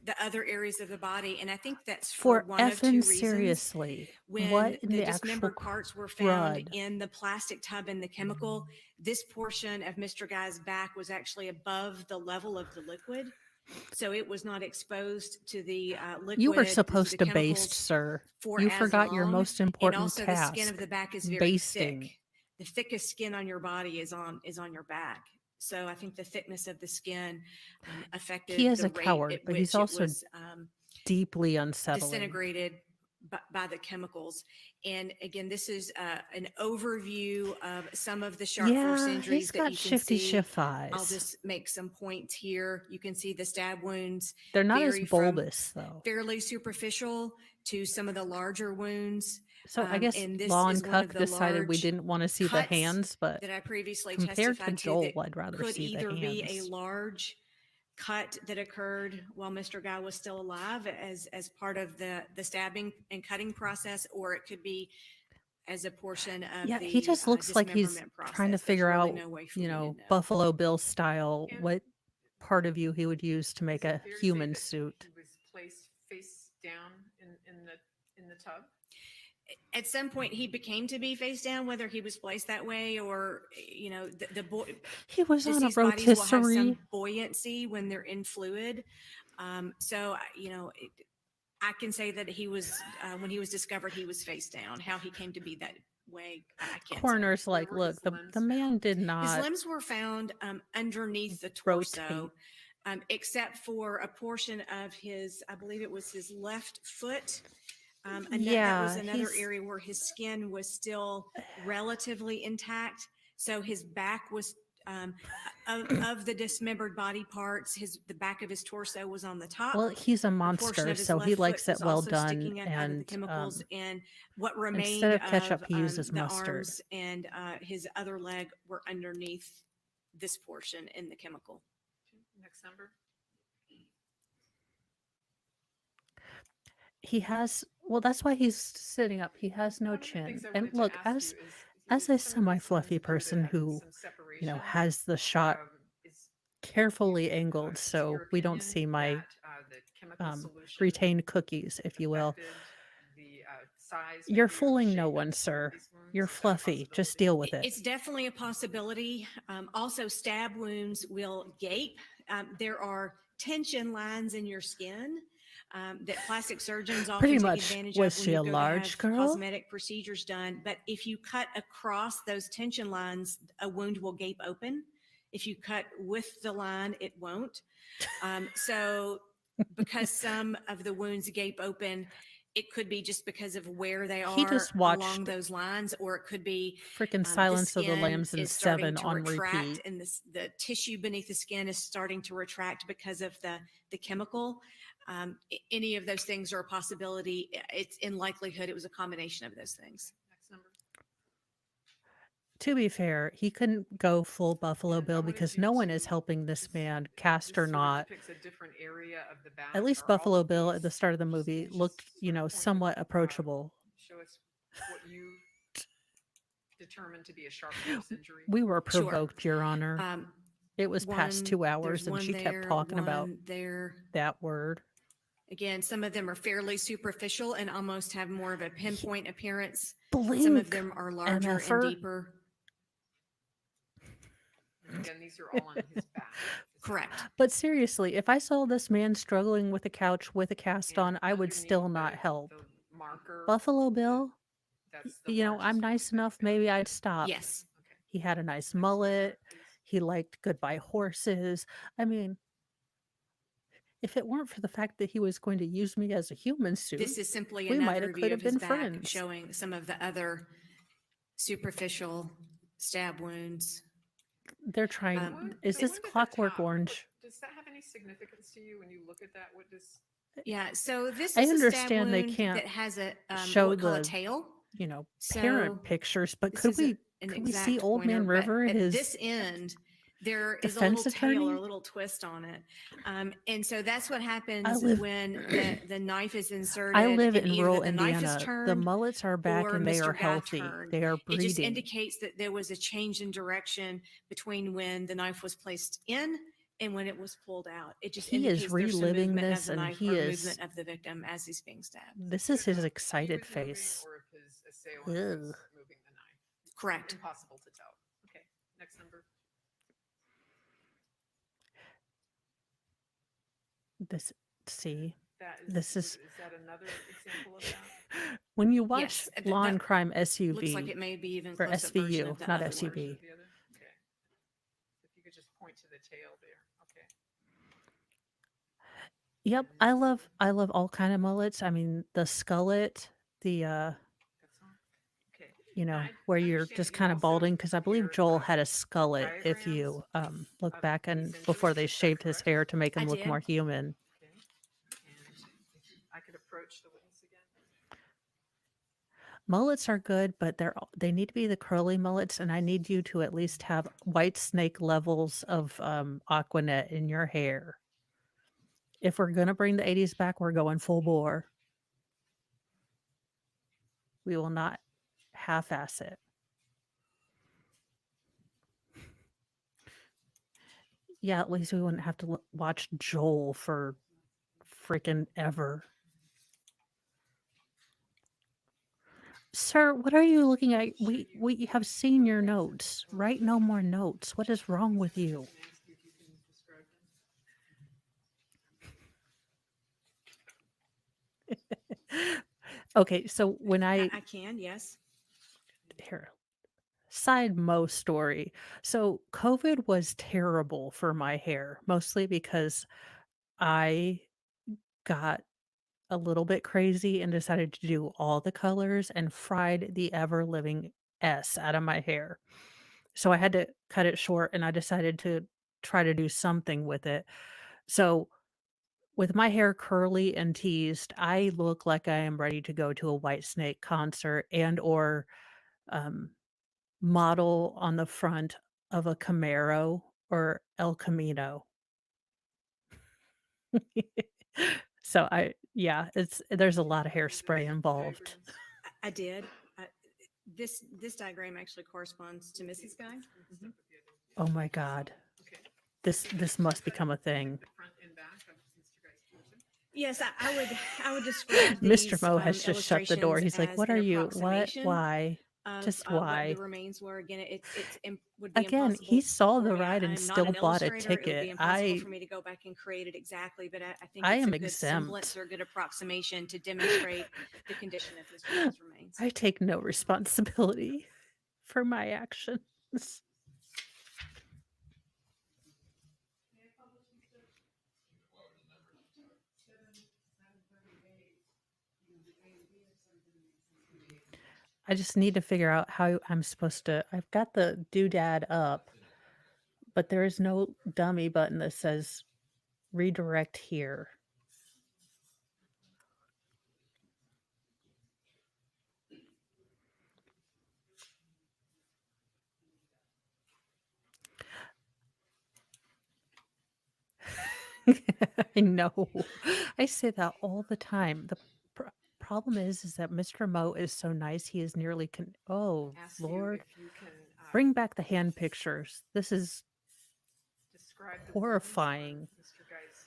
the other areas of the body. And I think that's for For one of two effing reasons. seriously, When what in the the actual dismembered parts were found crud? in the plastic tub and the chemical, this portion of Mr. Guy's back was actually above the level of the liquid. So it was not exposed to the liquid. You were to supposed the to baste, chemicals sir. for You as forgot your long. most And important also the skin task. of the back is very basting. thick. The thickest skin on your body is on your back. So I think the thickness of the skin affected He is the a rate coward, at but he's which it also was deeply unsettling. disintegrated by the chemicals. And again, this is an overview of some of the sharp force Yeah, injuries he's that got you can shifty see. shift I'll eyes. just make some points here. You can see the stab wounds They're not as vary from bulbous, though. fairly superficial to some of the larger wounds. So I guess And this Law and is one of Cuck the decided we large didn't want to see the cuts hands, but that I previously compared to testified to Joel, that I'd rather could see the either be a hands. large cut that occurred while Mr. Guy was still alive as part of the stabbing and cutting process, or it could be as a portion of Yeah, the he just looks like he's dismemberment trying to process. There's figure really out, no way for you me to know, know. Buffalo Bill style, And- what part of you he would use to make Is it a fair to say human that suit. He was placed face down in the tub. At some point, he became to be face down, whether he was placed that way or, the boy. He was on a Deceased bodies will have some rotisserie. buoyancy when they're in fluid. So, I can say that he was, when he was discovered, he was face down. How he came to be that way, I can't say. Coroner's like, were look, his the limbs man did His not limbs were found underneath the rotate. torso, except for a portion of his, I believe it was his left foot. And that was Yeah, another he's- area where his skin was still relatively intact. So his back was, of the dismembered body parts, the back of his torso was on the top. Well, he's a A portion monster, of his so he left likes foot it was well also done. sticking out of the And chemicals, and what remained instead of ketchup, he of, uses the mustard. arms and his other leg were underneath this portion in the chemical. Next number. He has, well, that's why he's sitting up. He has no One of the chin. things I And wanted to look, ask as you is as a some of these semi-fluffy limbs person noted who, some you know, separation, has the shot is carefully it, angled to so your we don't opinion see my that, the chemical solution retained cookies, if you will. affected the size and You're or fooling no shape one, of sir. these wounds? You're Is that a fluffy. Just possibility? deal with it. It's definitely a possibility. Also, stab wounds will gape. There are tension lines in your skin that plastic surgeons often Pretty take much. advantage Was of she when a you go to large have girl? cosmetic procedures done. But if you cut across those tension lines, a wound will gape open. If you cut with the line, it won't. So because some of the wounds gape open, It could be just because of where they He are just along watched those lines, or it could be freaking the Silence of the skin Lambs and is starting 7 to on retract, repeat. and the tissue beneath the skin is starting to retract because of the chemical. Any of those things are a possibility. It's in likelihood it was a combination of those things. Next number. To be fair, he couldn't go full Buffalo And I Bill wanted because you no one is to- helping this man, This cast or sort of not. depicts a different area of the back. At least Are all Buffalo of Bill at the these start of the movie stitches looked, sort of pointed, somewhat approachable. Show us what you determined to be a sharp force injury. We were Sure. provoked, Your Honor. It was past 2 There's hours and one she kept there, talking about one there. that word. Again, some of them are fairly superficial and almost have more of a pinpoint appearance. Some Blink, of them are larger and MFer. deeper. And again, these are all on his back. Correct. But seriously, if I saw this man struggling with a couch with a cast on, And I would underneath still not the- help. the marker, Buffalo Bill, that's the I'm largest nice one. enough, maybe I'd stop. Yes. Okay. He had a nice Next mullet. please. He liked Goodbye Horses. I mean, if it weren't for the fact that he was going to use me as a human suit, This is simply we might another have view could of have his been back, friends. showing some of the other superficial stab wounds. They're trying. One- Is the this one at the Clockwork top, Orange? Does that have any significance to you when you look at that? What does? Yeah, so this I is a stab understand they wound can't that has a show what we call a the, tail. parent So pictures, but this could is an we see exact Old Man pointer, but River at at his this end, there is a defense little tail or attorney? a little twist on it. And so that's what happens live- when the knife is inserted. I live and in either rural the knife is Indiana. The turned mullets are back or and they Mr. are Guy healthy. turned. They are It just breeding. indicates that there was a change in direction between when the knife was placed in and when it was pulled out. It just He is indicates there's some reliving movement this of the and knife he or is. movement of the victim as he's being stabbed. This is his He excited was moving face. Or if his assailant Ugh. was moving the knife. Correct. Impossible to tell. Okay, next number. See, That This is- that another example of that? when you watch Yes, Law and that Crime Looks like SUV, it may be even or close-up version SVU, of the not other SUV. one. The other? Okay. If you could just point to the tail there. Okay. Yep, I love all kind of mullets. I mean, the skullet, the That's all. Okay. where I you're understand just that you kind of also balding, because I believe prepared, Joel had a skullet if you look of back these and before injuries, they is that shaved his correct? hair to make him I look did. more human. Okay. And if I could approach the witness again. Mullets are good, but they need to be the curly mullets, and I need you to at least have white snake levels of Aquanet in your hair. If we're gonna bring the 80s back, we're going full bore. We will not half-ass it. Yeah, at least we wouldn't have to watch Joel for freaking ever. Sir, what are you looking at? We have seen your notes. Write no more notes. What is wrong with you? Can I ask you if you can describe them? Okay, so when I can, yes. here, side Mo story. So COVID was terrible for my hair, mostly because I got a little bit crazy and decided to do all the colors and fried the ever living S out of my hair. So I had to cut it short and I decided to try to do something with it. So with my hair curly and teased, I look like I am ready to go to a Whitesnake concert and or um, model on the front of a Camaro or El Camino. So there's a lot of hairspray involved. Diagrams? I did. This diagram actually corresponds to Mrs. Guy. Mm-hmm. Oh my God. Okay. This must become a thing. The front and back of Mr. Guy's person. Yes, I would describe Mr. these, Mo has just shut the door. illustrations He's like, as "What an are you? What? approximation Why?" of, Just what why? the remains were. Again, would be Again, he impossible saw for the me. ride and I'm not still an bought a illustrator. It would be ticket. impossible for me to go back and create it exactly, but I think I it's am a good semblance exempt. or a good approximation to demonstrate the condition of Mr. Guy's remains. I take no responsibility for my actions. I just need to figure out how I'm supposed to. I've got the doodad up, but there is no dummy button that says redirect here. I know. I say that all the time. The problem is that Mr. Mo is so nice. He is nearly oh Ask you Lord, if you can bring back the hand pictures. This is describe the wounds on horrifying. Mr. Guy's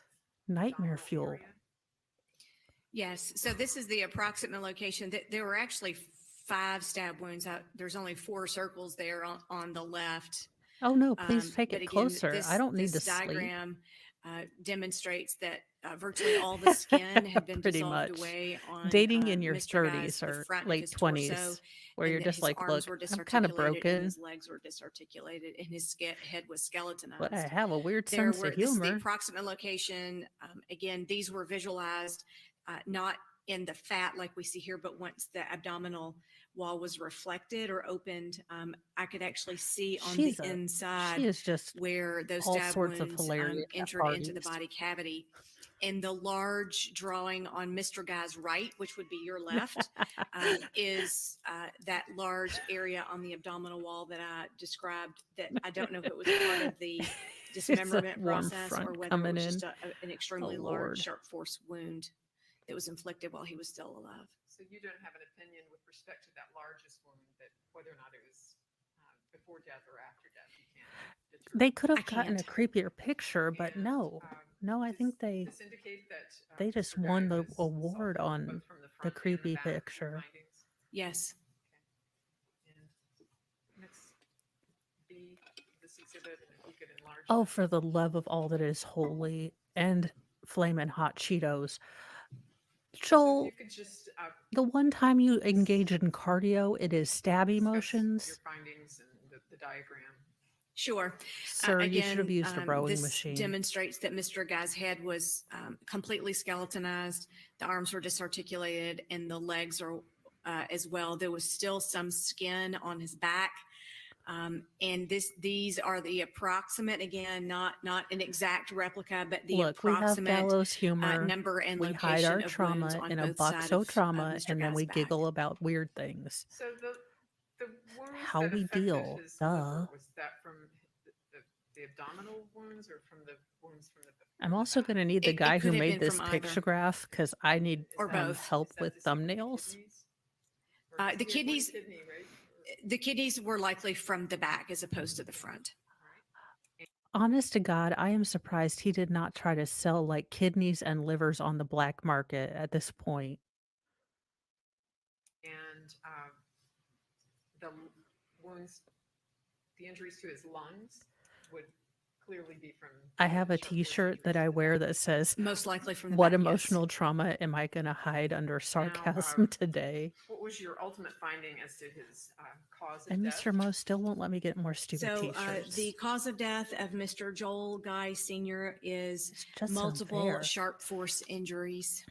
Nightmare abdominal fuel. area. Yes, so this is the approximate location. There were actually 5 stab wounds. There's only 4 circles there on the left. Oh no, please take But it again, closer. I don't need to this sleep. diagram demonstrates that virtually all the skin had been Pretty dissolved much. away on Dating in your Mr. Guy's, 30s the or front of late his torso, 20s, where and you're that just his like, arms look, were I'm kind of disarticulated and broken, his legs were disarticulated and his head was but I skeletonized. have a weird There sense were, of this is the humor. approximate location. Again, these were visualized not in the fat like we see here, but once the abdominal wall was reflected or opened, I could actually see on She's the she inside is just where those all stab sorts of wounds hilarious at entered into the parties. body cavity. And the large drawing on Mr. Guy's right, which would be your left, is that large area on the abdominal wall that I described, that I don't know if it was part of the It's a dismemberment warm process front or whether it coming was in. just an extremely large Lord. sharp force wound that was inflicted while he was still alive. So you don't have an opinion with respect to that largest wound, that whether or not it was before death or after death, you can't determine. They could I have gotten a can't. creepier picture, but And, no. No, I does think they this indicate that they just Mr. Guy won the was award assaulted on both from the the front and the creepy back in your picture. findings? Yes. And next, B, this exhibit, and if you could enlarge. Oh, that. for the love of all that is holy and flamin' hot Cheetos. So Joel, if you could just the one time you engage in cardio, it is stabby discuss motions. your findings and the diagram. Sure. Sir, you should have Again, used a rowing this machine. demonstrates that Mr. Guy's head was completely skeletonized. The arms were disarticulated and the legs are as well. There was still some skin on his back. And these are the approximate, again, not an exact replica, but the Look, we have approximate gallows humor. number and We hide location our of trauma wounds on in a both box sides of of trauma, Mr. and then Guy's we back. giggle about weird things. So the wounds How that we affected deal, his duh. liver, was that from the abdominal wounds or from the wounds from the? I'm from the also back? going to need the It guy who could have made been this from either. picture graph because I need Or both. help Is that with the same with thumbnails. kidneys? Or The does he have one kidneys- kidney, right? The kidneys were likely from the back as opposed to the front. Honest to God, I am surprised he did not try to sell like kidneys and livers on the black market at this point. And the wounds, the injuries to his lungs would clearly be from. I have a sharp force t-shirt that injuries I to the wear back. that says, Most likely from the "What back, yes. emotional trauma am I going to hide under sarcasm today?" What was your ultimate finding as to his cause of And death? Mr. Mo still won't let me get more stupid So t-shirts. the cause of death of Mr. Joel Guy Sr. is It's just multiple unfair. sharp force injuries.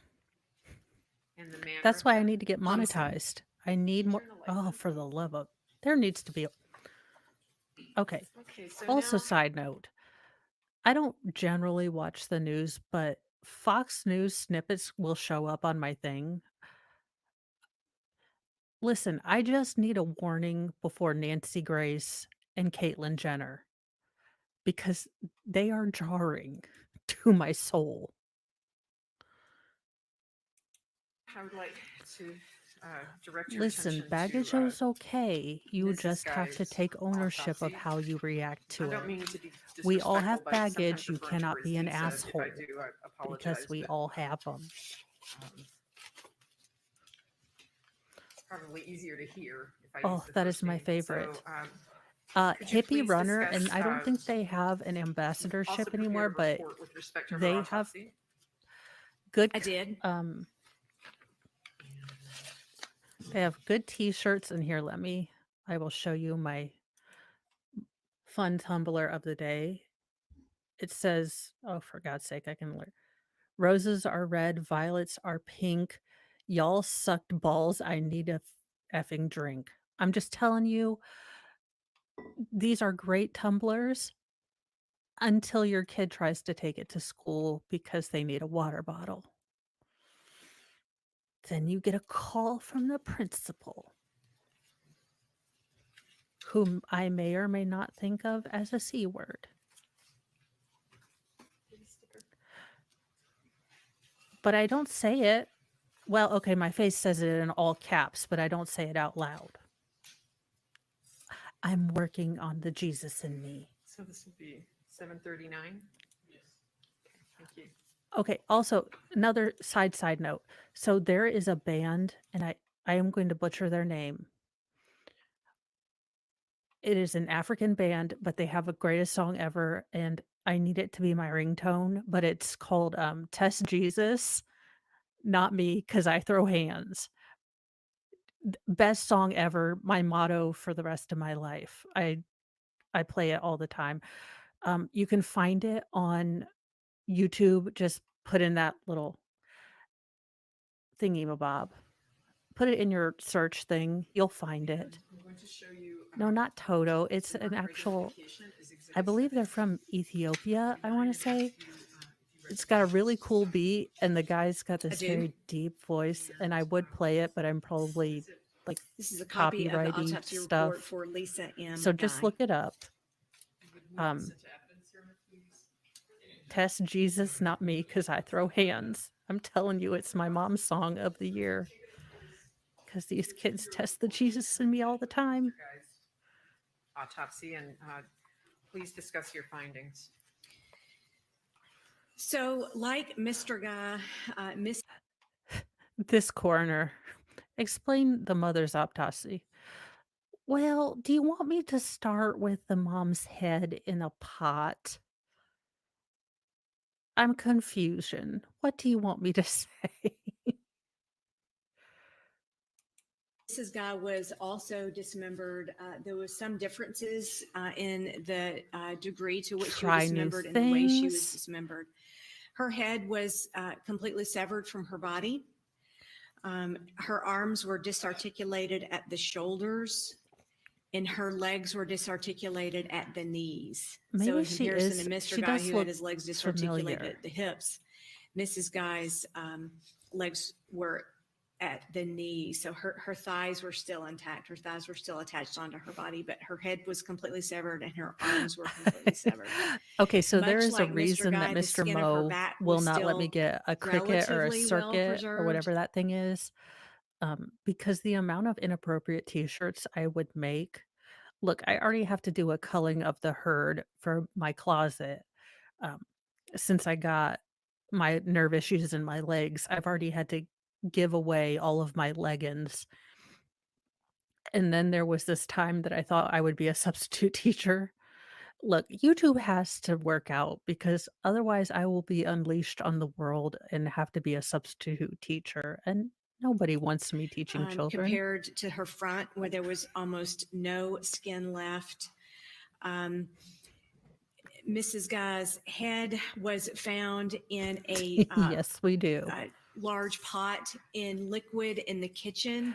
And the manner That's of why I death? need to get Homicide. monetized. I need more. Turn the lights Oh, on. for the love of. There needs to be. Okay. Okay, so Also, now, side note, I don't generally watch the news, but Fox News snippets will show up on my thing. Listen, I just need a warning before Nancy Grace and Caitlyn Jenner because they are jarring to my soul. I would like to direct your Listen, attention baggage to, is okay. You Mrs. just have to Guy's take ownership of autopsy. how you react I to don't it. mean to be We all have disrespectful, but sometimes baggage. You referring to cannot be an receipts, if asshole I do, I apologize. because we but, all have them. It's probably easier to hear if I Oh, use the that first is my name. favorite. So, could you Hippie please Runner, discuss, and I don't think they have an also ambassadorship prepared anymore, a but report with respect to her they have autopsy. good. I did. They have good T-shirts in here. I will show you my fun Tumblr of the day. It says, oh, for God's sake, I can learn. Roses are red, violets are pink. Y'all sucked balls. I need a effing drink. I'm just telling you, these are great tumblers until your kid tries to take it to school because they need a water bottle. Then you get a call from the principal, whom I may or may not think of as a C word. But I don't say it. Well, okay, my face says it in all caps, but I don't say it out loud. I'm working on the Jesus in me. So this would be 7:39? Yes. Thank you. Okay, also another side note. So there is a band, and I am going to butcher their name. It is an African band, but they have a greatest song ever, and I need it to be my ringtone, but it's called Test Jesus, Not Me, because I throw hands. Best song ever, my motto for the rest of my life. I play it all the time. You can find it on YouTube. Just put in that little thingy-mabob. Put it in your search thing. You'll find it. I'm going to show you. No, not Toto. It's an actual, I believe they're from Ethiopia, I want to say. It's got a really cool beat, and the guy's got this do. very deep voice, and I would play it, but I'm probably like This is a copy of the copyrighty autopsy stuff. report for Lisa M. So just Guy. look it up. Test Jesus, not me, because I throw hands. I'm telling you, it's my mom's song of the year. Because these kids test the Jesus in me all the time. Autopsy, and please discuss your findings. So, like Mr. Guy, Miss This coroner, explain the mother's autopsy. Well, do you want me to start with the mom's head in a pot? I'm confusion. What do you want me to say? Mrs. Guy was also dismembered. There was some differences in the degree to which she Try was new dismembered and the way she was things. dismembered. Her head was completely severed from her body. Her arms were disarticulated at the shoulders, and her legs were disarticulated at the knees. So Maybe in she comparison is. to Mr. She Guy, does who look had his legs disarticulated familiar. at the hips, Mrs. Guy's legs were at the knee. So her thighs were still intact. Her thighs were still attached onto her body, but her head was completely severed and her arms were completely severed. Okay, so there Much is a like Mr. reason Guy, that the Mr. skin of her Mo back will was not let me still get a cricket or a relatively well circuit or preserved. whatever that thing is. Because the amount of inappropriate t-shirts I would make. Look, I already have to do a culling of the herd for my closet. Um, since I got my nerve issues in my legs, I've already had to give away all of my leggings. And then there was this time that I thought I would be a substitute teacher. Look, YouTube has to work out because otherwise I will be unleashed on the world and have to be a substitute teacher. And nobody wants me teaching children. Compared to her front, where there was almost no skin left. Mrs. Guy's head was found in a Yes, we do. large pot in liquid in the kitchen.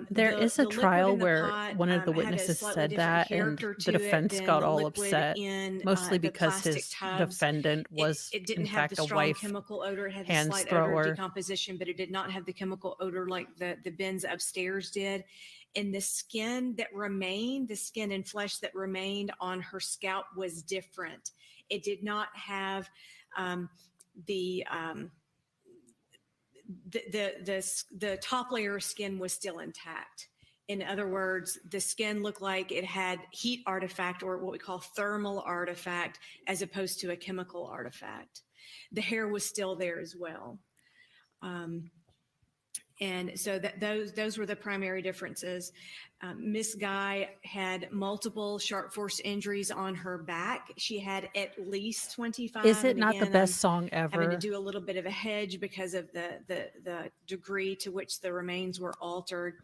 There is a liquid trial in the where pot, one of the had a witnesses slightly said different that, and character the to it defense than got the all liquid upset, in, mostly the because plastic his tubs. defendant was, It didn't in have fact, the a strong wife chemical odor. It had a hands slight odor of thrower. decomposition, but it did not have the chemical odor like the bins upstairs did. And the skin that remained, the skin and flesh that remained on her scalp was different. It did not have the top layer of skin was still intact. In other words, the skin looked like it had heat artifact or what we call thermal artifact as opposed to a chemical artifact. The hair was still there as well. And so those were the primary differences. Miss Guy had multiple sharp force injuries on her back. She had at least 25. Is it and not the again, best song having to ever? do a little bit of a hedge because of the degree to which the remains were altered.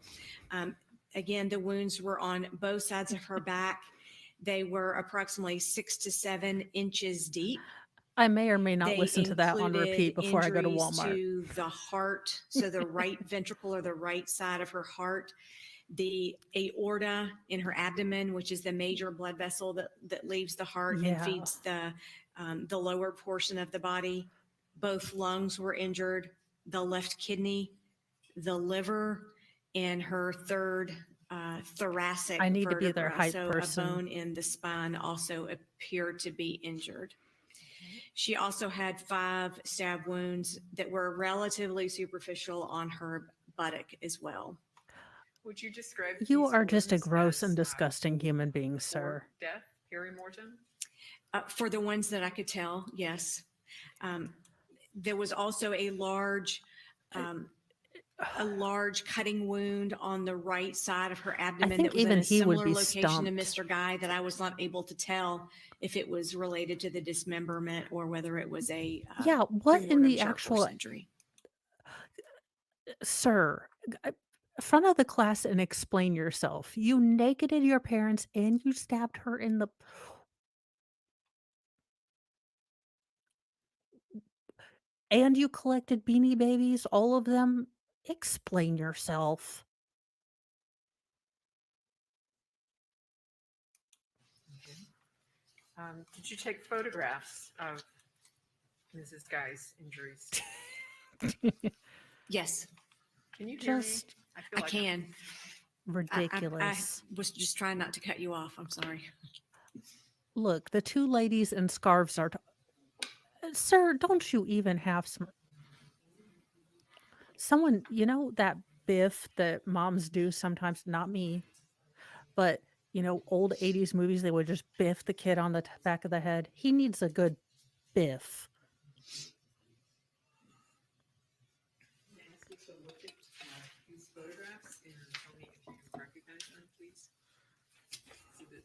Again, the wounds were on both sides of her back. They were approximately 6 to 7 inches deep. I may or may not They listen to that on included repeat before I go to injuries Walmart. to the heart, so the right ventricle or the right side of her heart, the aorta in her abdomen, which is the major blood vessel that leaves the heart and Yeah. feeds the lower portion of the body. Both lungs were injured, the left kidney, the liver, and her third thoracic I need to be their vertebra. hype So person. a bone in the spine also appeared to be injured. She also had 5 stab wounds that were relatively superficial on her buttock as well. Would you describe You these are just a wounds gross as, and disgusting human being, before sir. death, peri-mortem? For the ones that I could tell, yes. There was also a large cutting wound on the right side of her abdomen think that was in even a he would similar be location to stumped. Mr. Guy that I was not able to tell if it was related to the dismemberment or whether it was a Yeah, what in premortem the sharp force actual injury. sir? Front of the class and explain yourself. You nakeded your parents and you stabbed her in the. And you collected Beanie Babies, all of them. Explain yourself. Did you take photographs of Mrs. Guy's injuries? Yes, Can you hear me? Just feel I like can. I ridiculous. was just trying not to cut you off. I'm sorry. Look, the 2 ladies in scarves are. Sir, don't you even have someone, that biff that moms do sometimes, not me, but old 80s movies, they would just biff the kid on the back of the head. He needs a good biff. these photographs and tell me if you recognize them, please. Exhibit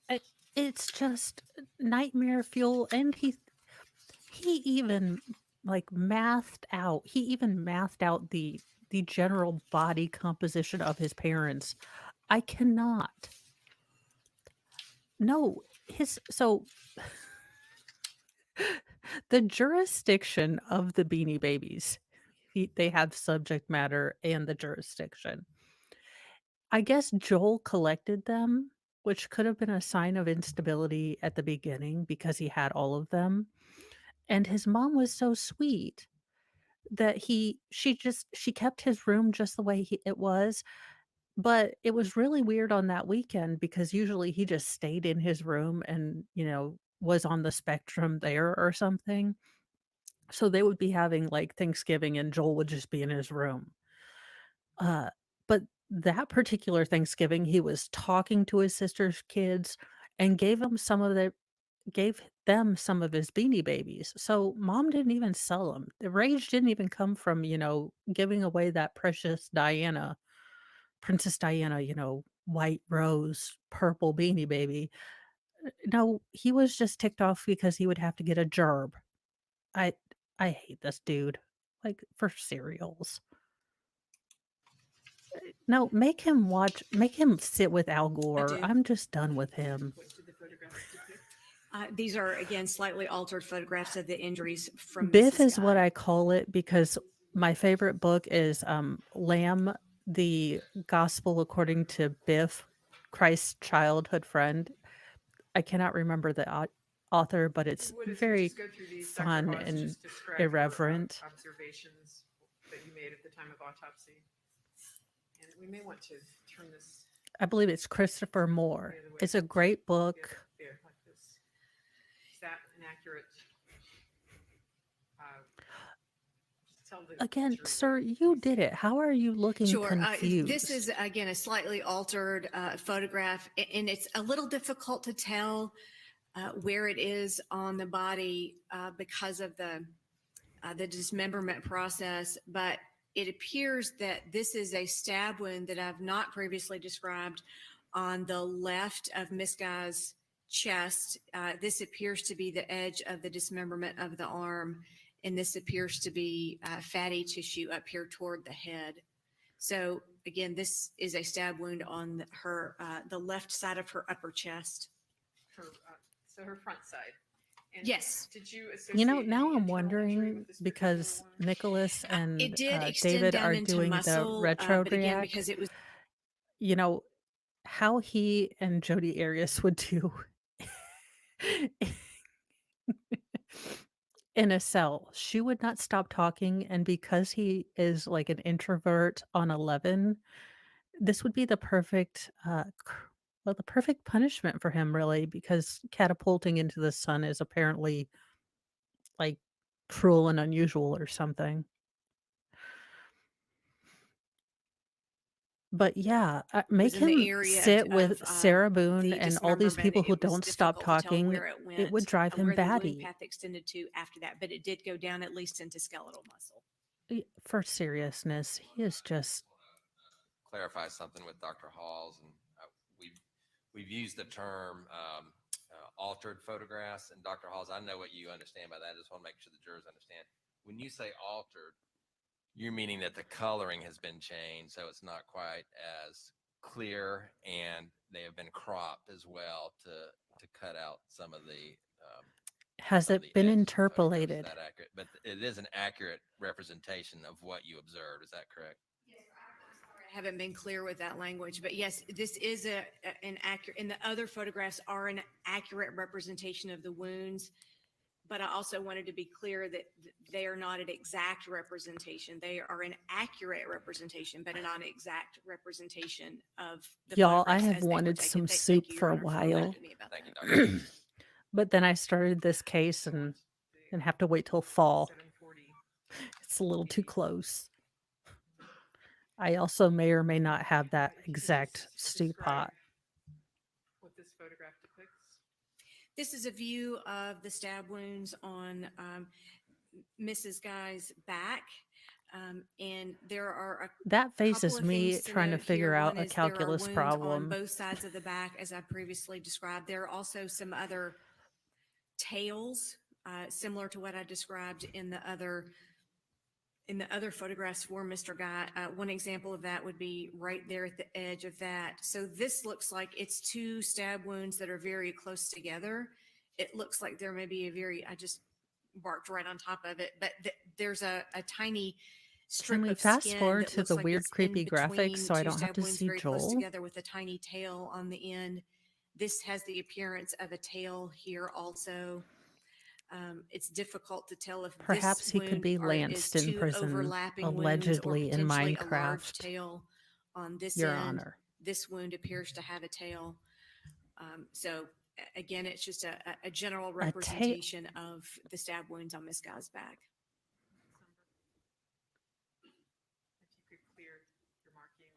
740B. It's just nightmare fuel, and he even mathed out the general body composition of his parents. I cannot. No, the jurisdiction of the Beanie Babies. They have subject matter and the jurisdiction. I guess Joel collected them, which could have been a sign of instability at the beginning because he had all of them. And his mom was so sweet that she kept his room just the way it was. But it was really weird on that weekend because usually he just stayed in his room and, was on the spectrum there or something. So they would be having like Thanksgiving and Joel would just be in his room. But that particular Thanksgiving, he was talking to his sister's kids and gave them some of his Beanie Babies. So mom didn't even sell them. The rage didn't even come from, giving away that precious Princess Diana, white rose, purple Beanie Baby. No, he was just ticked off because he would have to get a gerb. I I hate this dude. Like for cereals. No, make him sit with Al Gore. do. I'm just done with him. What did the photographs depict? These are, again, slightly altered photographs of the injuries from Biff Mrs. is what Guy. I call it because my favorite book is Lamb, the Gospel According to Biff, Christ's childhood friend. I cannot remember the author, but it's Would we very just go through these, fun Dr. Oz, and just describe your, irreverent. observations that you made at the time of autopsy? And we may want to turn this I believe it's Christopher Moore. the other way. It's a great book. There, like this. Is that an accurate? Just tell the Again, jury sir, what you see. did it. How are you looking Sure. confused? This is, again, a slightly altered photograph, and it's a little difficult to tell where it is on the body because of the dismemberment process. But it appears that this is a stab wound that I've not previously described on the left of Miss Guy's chest. This appears to be the edge of the dismemberment of the arm, and this appears to be fatty tissue up here toward the head. So again, this is a stab wound on her, the left side of her upper chest. so her front side. And Yes. Did you You know, associate now any I'm internal injury wondering with this particular because wound? Nicholas and It did extend David down are into doing the muscle, retro but again, react. because it was You know, how he and Jody Arias would do in a cell. She would not stop talking, and because he is like an introvert on 11, this would be the perfect, well, the perfect punishment for him, really, because catapulting into the sun is apparently like cruel and unusual or something. But yeah, make was in the him area sit with of Sarah Boone the and all these dismemberment. people who It was don't stop difficult to tell talking. where it It would went, drive him where the wound batty. path extended to after that, but it did go down at least into skeletal muscle. For seriousness, he is just Clarify something with Dr. Halls, and we've used the term altered photographs. And Dr. Halls, I know what you understand by that. I just want to make sure the jurors understand. When you say altered, you're meaning that the coloring has been changed, so it's not quite as clear, and they have been cropped as well to cut out some of the. has Some of it the been edges of the photographs. Is interpolated? that accurate? But it is an accurate representation of what you observed. Is that correct? I haven't been clear with that language, but yes, this is an accurate, and the other photographs are an accurate representation of the wounds. But I also wanted to be clear that they are not an exact representation. They are an accurate representation, but not an exact representation of the Y'all, I photographs have as they were wanted taken. some Thank soup you, Your for a Honor, while. reminding me about Thank you, that. Dr. But then I started this case and have to wait till fall. 740. It's a little too close. I also may or may not have that Can you exact just stew describe pot. What this photograph depicts? This is a view of the stab wounds on Mrs. Guy's back. And there are That face couple is of me things to trying to note figure here. out One a is there are calculus wounds problem. on both sides of the back, as I previously described. There are also some other tails, similar to what I described in the other photographs for Mr. Guy. One example of that would be right there at the edge of that. So this looks like it's two stab wounds that are very close together. It looks like there may be I just barked right on top of it, but there's a tiny strip Can we of fast skin forward that to looks the like weird, it's in creepy graphics between so I two don't have stab to wounds see very close Joel? together with a tiny tail on the end. This has the appearance of a tail here also. It's difficult to tell if Perhaps this he could wound be is lanced in two prison, overlapping wounds or allegedly in potentially a large Minecraft, tail on this Your end. Honor. This wound appears to have a tail. So again, it's just a general tail- representation of the stab wounds on Miss Guy's back. If you could clear your markings.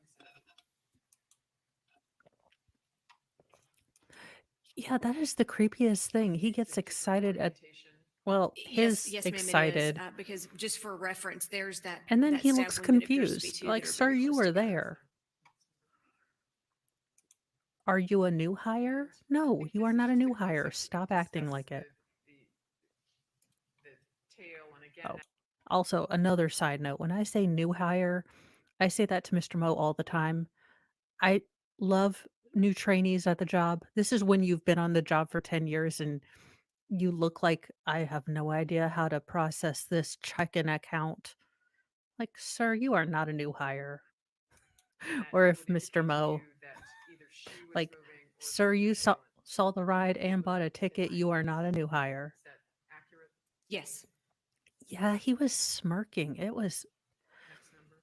Yeah, that is the creepiest thing. He gets excited at, well, his Yes, ma'am, it is. excited, Because just for reference, there's that. and then that he stab looks wound that appears to be confused. two Like, that are sir, very you close were together. there. Are you a new hire? No, you are not a new hire. Stop acting like it. The tail, and again, Oh, also, another side note, when I say new hire, I say that to Mr. Mo all the time. I love new trainees at the job. This is when you've been on the job for 10 years and you look like I have no idea how to process this check-in account. Like, sir, you are not a new hire. that Or if would indicate Mr. to Mo, you that either she was like, moving or sir, the you assailant saw the ride and was bought a moving. ticket. You are not a new hire. Is that accurate? Yes. Yeah, he was smirking. It was Next number.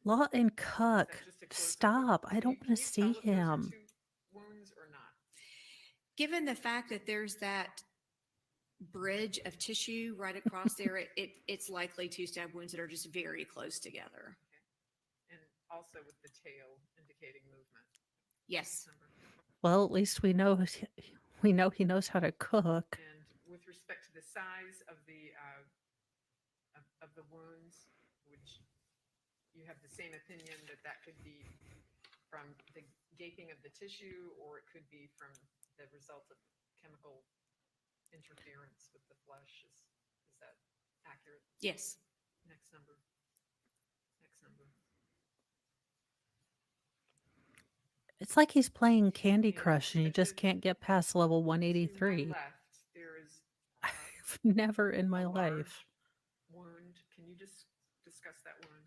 Law and Is Cook. that just a close-up? Stop. I Can don't you want to see tell if those are him. two wounds or not? Given the fact that there's that bridge of tissue right across there, it's likely two stab wounds that are just very close together. And also with the tail indicating movement. Yes. Number. Well, at least we know he knows how to cook. And with respect to the size of the wounds, which you have the same opinion that could be from the gaping of the tissue, or it could be from the result of chemical interference with the flesh. Is that accurate? Yes. Next number. Next number. It's like he's playing Candy And Crush and you just can't get past level to my 183. left, there is I've never in my a life. large wound. Can you just discuss that wound?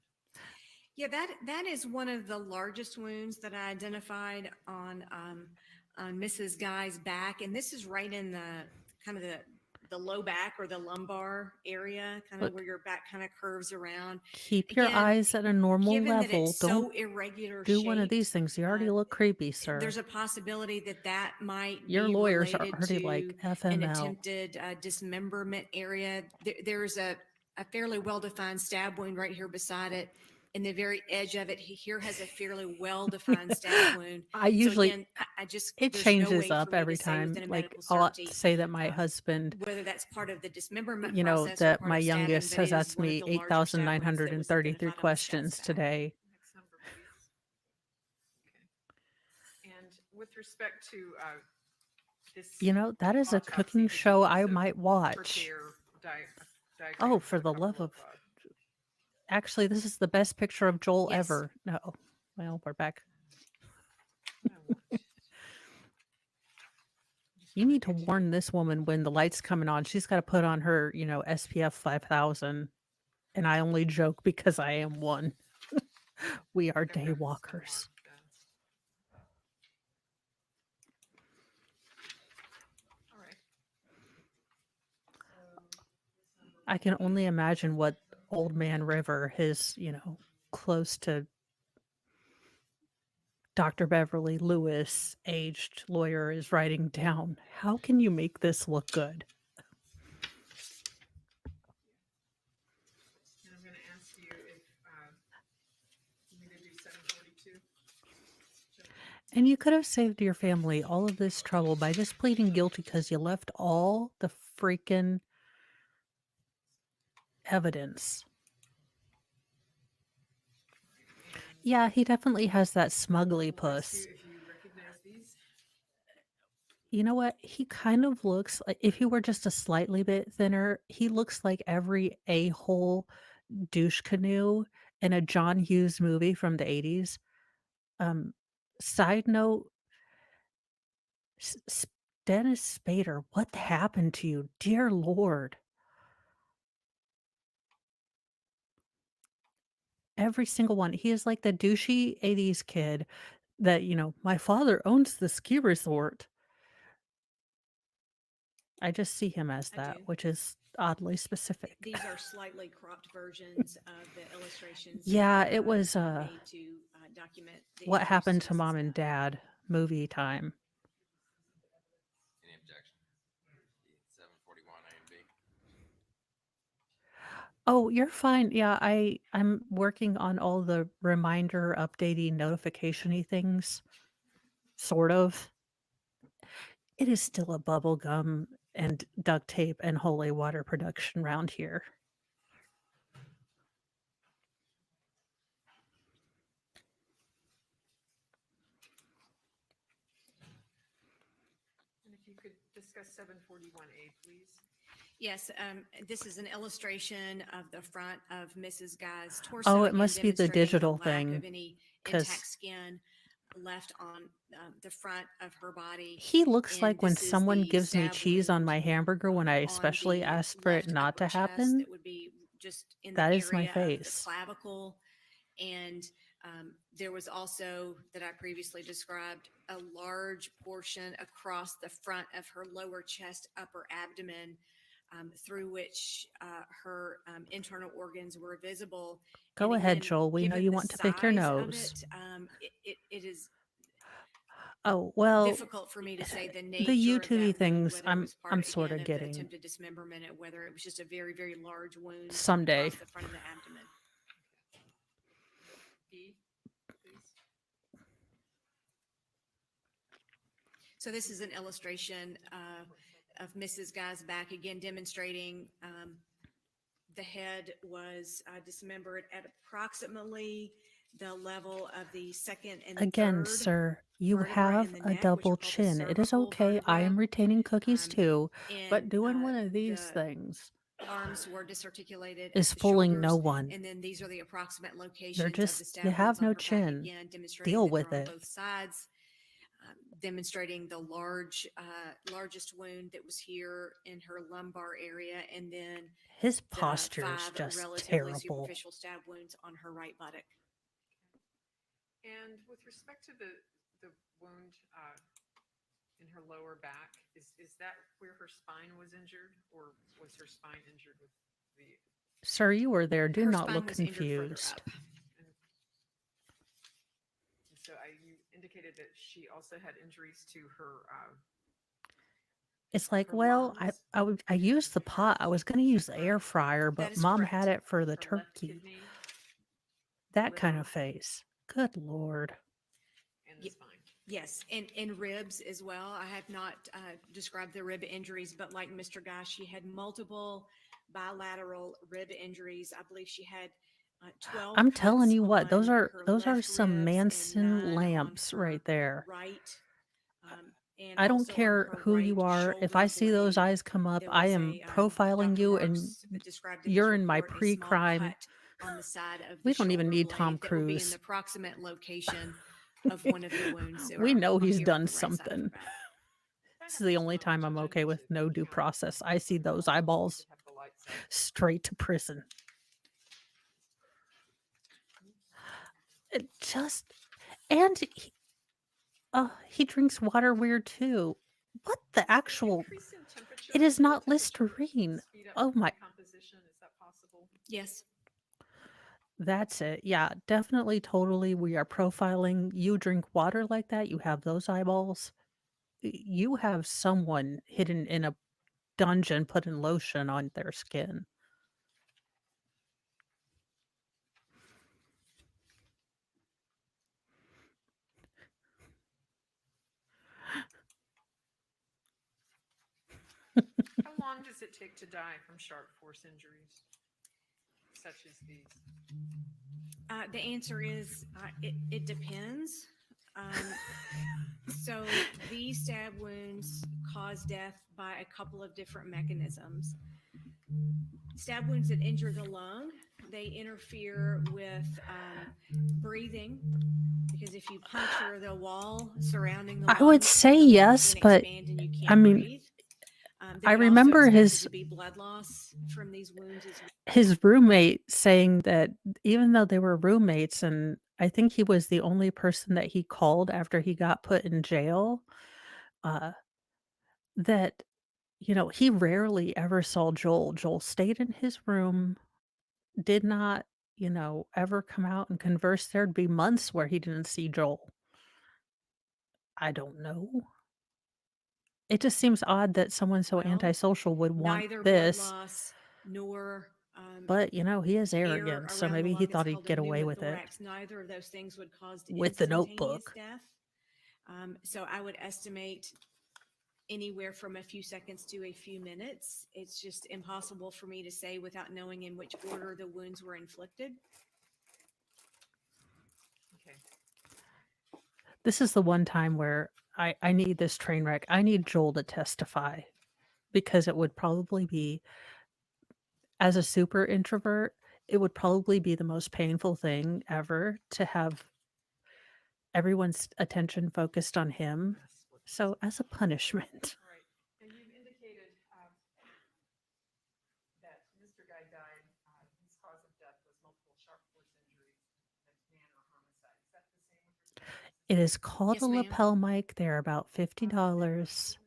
Yeah, that is one of the largest wounds that I identified on Mrs. Guy's back, and this is right in the kind of the low back or the lumbar area, kind of Look. where your back kind of curves around. Keep your Again, eyes at a normal Given that level. it's Don't so irregular do one of shaped, these things. You already look creepy, sir. there's a possibility that that might Your be lawyers are related already to like an FML. attempted dismemberment area. There's a fairly well-defined stab wound right here beside it. In the very edge of it, here has a fairly well-defined stab wound. I So usually again, I just, it there's no changes way up for me every to say time. within a Like medical I'll certainty say that my husband, whether that's part of the dismemberment you know, process or that part my of stabbing, youngest but has it is asked one of me the larger stab wounds that was 8,933 identified on the stat questions stat. today. Next number, please. Okay. And with respect to this. You know, that is a autopsy, cooking did you show use I a might watch. Berthier diagram Oh, for with a the couple love of. uh, Actually, this is the best picture of Joel Yes. ever. No. Well, we're back. I want- You need to warn this woman when the light's coming on. She's got to put on her, you know, SPF 5000. And I only joke because I am one. We are I've got day this walkers. marked. All right. I can only imagine what Old Man River, his, you know, close to Dr. Beverly Lewis, aged lawyer, is writing down. How can you make this look good? And I'm going to ask you if you need to do 742. And you could have saved your family all of this trouble by just pleading guilty because you left all the freaking evidence. Yeah, he definitely has that smugly We'll ask puss. you if you recognize these. You know what? He kind of looks like, if he were just a slightly bit thinner, he looks like every a-hole douche canoe in a John Hughes movie from the 80s. Side note, Dennis Spader, what happened to you? Dear Lord. Every single one. He is like the douchey 80s kid that, you know, my father owns the ski resort. I just see him as I that, do. which is oddly specific. These are slightly cropped versions of the illustrations. Yeah, that it was I made to document the What injuries Happened to Mrs. Mom and Guy. Dad movie time. Any objection? 741 A and B. Oh, you're fine. Yeah, I'm working on all the reminder, updating, notification-y things. Sort of. It is still a bubble gum and duct tape and holy water production round here. And if you could discuss 741A, please. Yes, this is an illustration of the front of Mrs. Guy's torso. Oh, it again, must be the demonstrating digital lack thing, of any 'cause- intact skin left on the front of her body. He looks And like when this is someone the gives me stab cheese on wound my hamburger when I on especially the asked for it left not to upper chest happen. That would be just in the That is my area of face. the clavicle. And there was also, that I previously described, a large portion across the front of her lower chest, upper abdomen, through which her internal organs were visible. Go And ahead, again, Joel. We know given you the want to pick your size of nose. it is Oh, well, difficult for me to say the nature the of YouTube-y that wound, things, whether it was part, I'm sort again, of the getting attempted dismemberment, or whether it was just a very, very large wound someday. across the front of the abdomen. B, please. So this is an illustration of Mrs. Guy's back, again demonstrating the head was dismembered at approximately the level of the second and Again, third sir, you vertebra have in the a neck, which are double called the chin. It is cervical okay. I am vertebra. retaining cookies too, but And doing one of these the things arms were disarticulated is at the fooling no shoulders, one. and then these are the approximate locations They're of the just, stab you wounds have on no her back, chin. again demonstrating Deal that with they're on it. both sides. demonstrating the largest wound that was here in her lumbar area, and then His the posture is 5 just relatively terrible. superficial stab wounds on her right buttock. And with respect to the wound in her lower back, is that where her spine was injured, or was her spine injured with the? Sir, you were there. Do Her not spine look was injured further confused. up. And so you indicated that she also had injuries to her. It's like, Her well, lungs? I used the pot. I was going to use the air fryer, That but is mom had correct. it for the Her left turkey. kidney That kind liver. of face. Good Lord. and the Ye- spine. Yes, and ribs as well. I have not described the rib injuries, but like Mr. Guy, she had multiple bilateral rib injuries. I believe she had 12 I'm telling cuts you what, on her those are left some ribs and Manson 9 on lamps her right there. right, and I don't also on care her who you right are. If shoulder I see those blade. eyes come up, There I was am a, profiling Dr. you and Marks described in his you're in my report a small pre-crime. cut on the side of We the don't even shoulder need blade Tom that would be in Cruise. the proximate location of one of the wounds that We are know on he's here on done the right side of her something. back. This is the only time I'm okay with no due process. I see those eyeballs straight to prison. It just, and he drinks water weird too. What the actual? It is not Listerine. Oh my. Composition, is that possible? Yes, That's it. Yeah, definitely, totally. We are profiling. You drink water like that. You have those eyeballs. You have someone hidden in a dungeon putting lotion on their skin. How long does it take to die from sharp force injuries, such as these? the answer is it depends. So these stab wounds cause death by a couple of different mechanisms. Stab wounds that injure the lung, they interfere with breathing, because if you puncture the wall surrounding the I would lungs, say the lungs yes, then but expand and you can't I mean, breathe. I There could also remember expected his to be blood loss from these wounds as well. his roommate saying that even though they were roommates, and I think he was the only person that he called after he got put in jail, uh, that he rarely ever saw Joel. Joel stayed in his room, did not, ever come out and converse. There'd be months where he didn't see Joel. I don't know. It just seems odd that someone so Well, antisocial would want neither blood this, loss nor but he is air arrogant, so around the maybe he lung is thought he'd called get away with it pneumothorax. Neither of those things would cause with the instantaneous notebook. death. So I would estimate anywhere from a few seconds to a few minutes. It's just impossible for me to say without knowing in which order the wounds were inflicted. Okay. This is the one time where I need this train wreck. I need Joel to testify, because it would probably be, as a super introvert, it would probably be the most painful thing ever to have everyone's attention focused on him. So, as a punishment, All right. And you've indicated that Mr. Guy died, his cause of death was multiple sharp force injuries, McMahon or homicide. Is that the same with your statement? it is called Yes, a ma'am. lapel mic. They're about $50.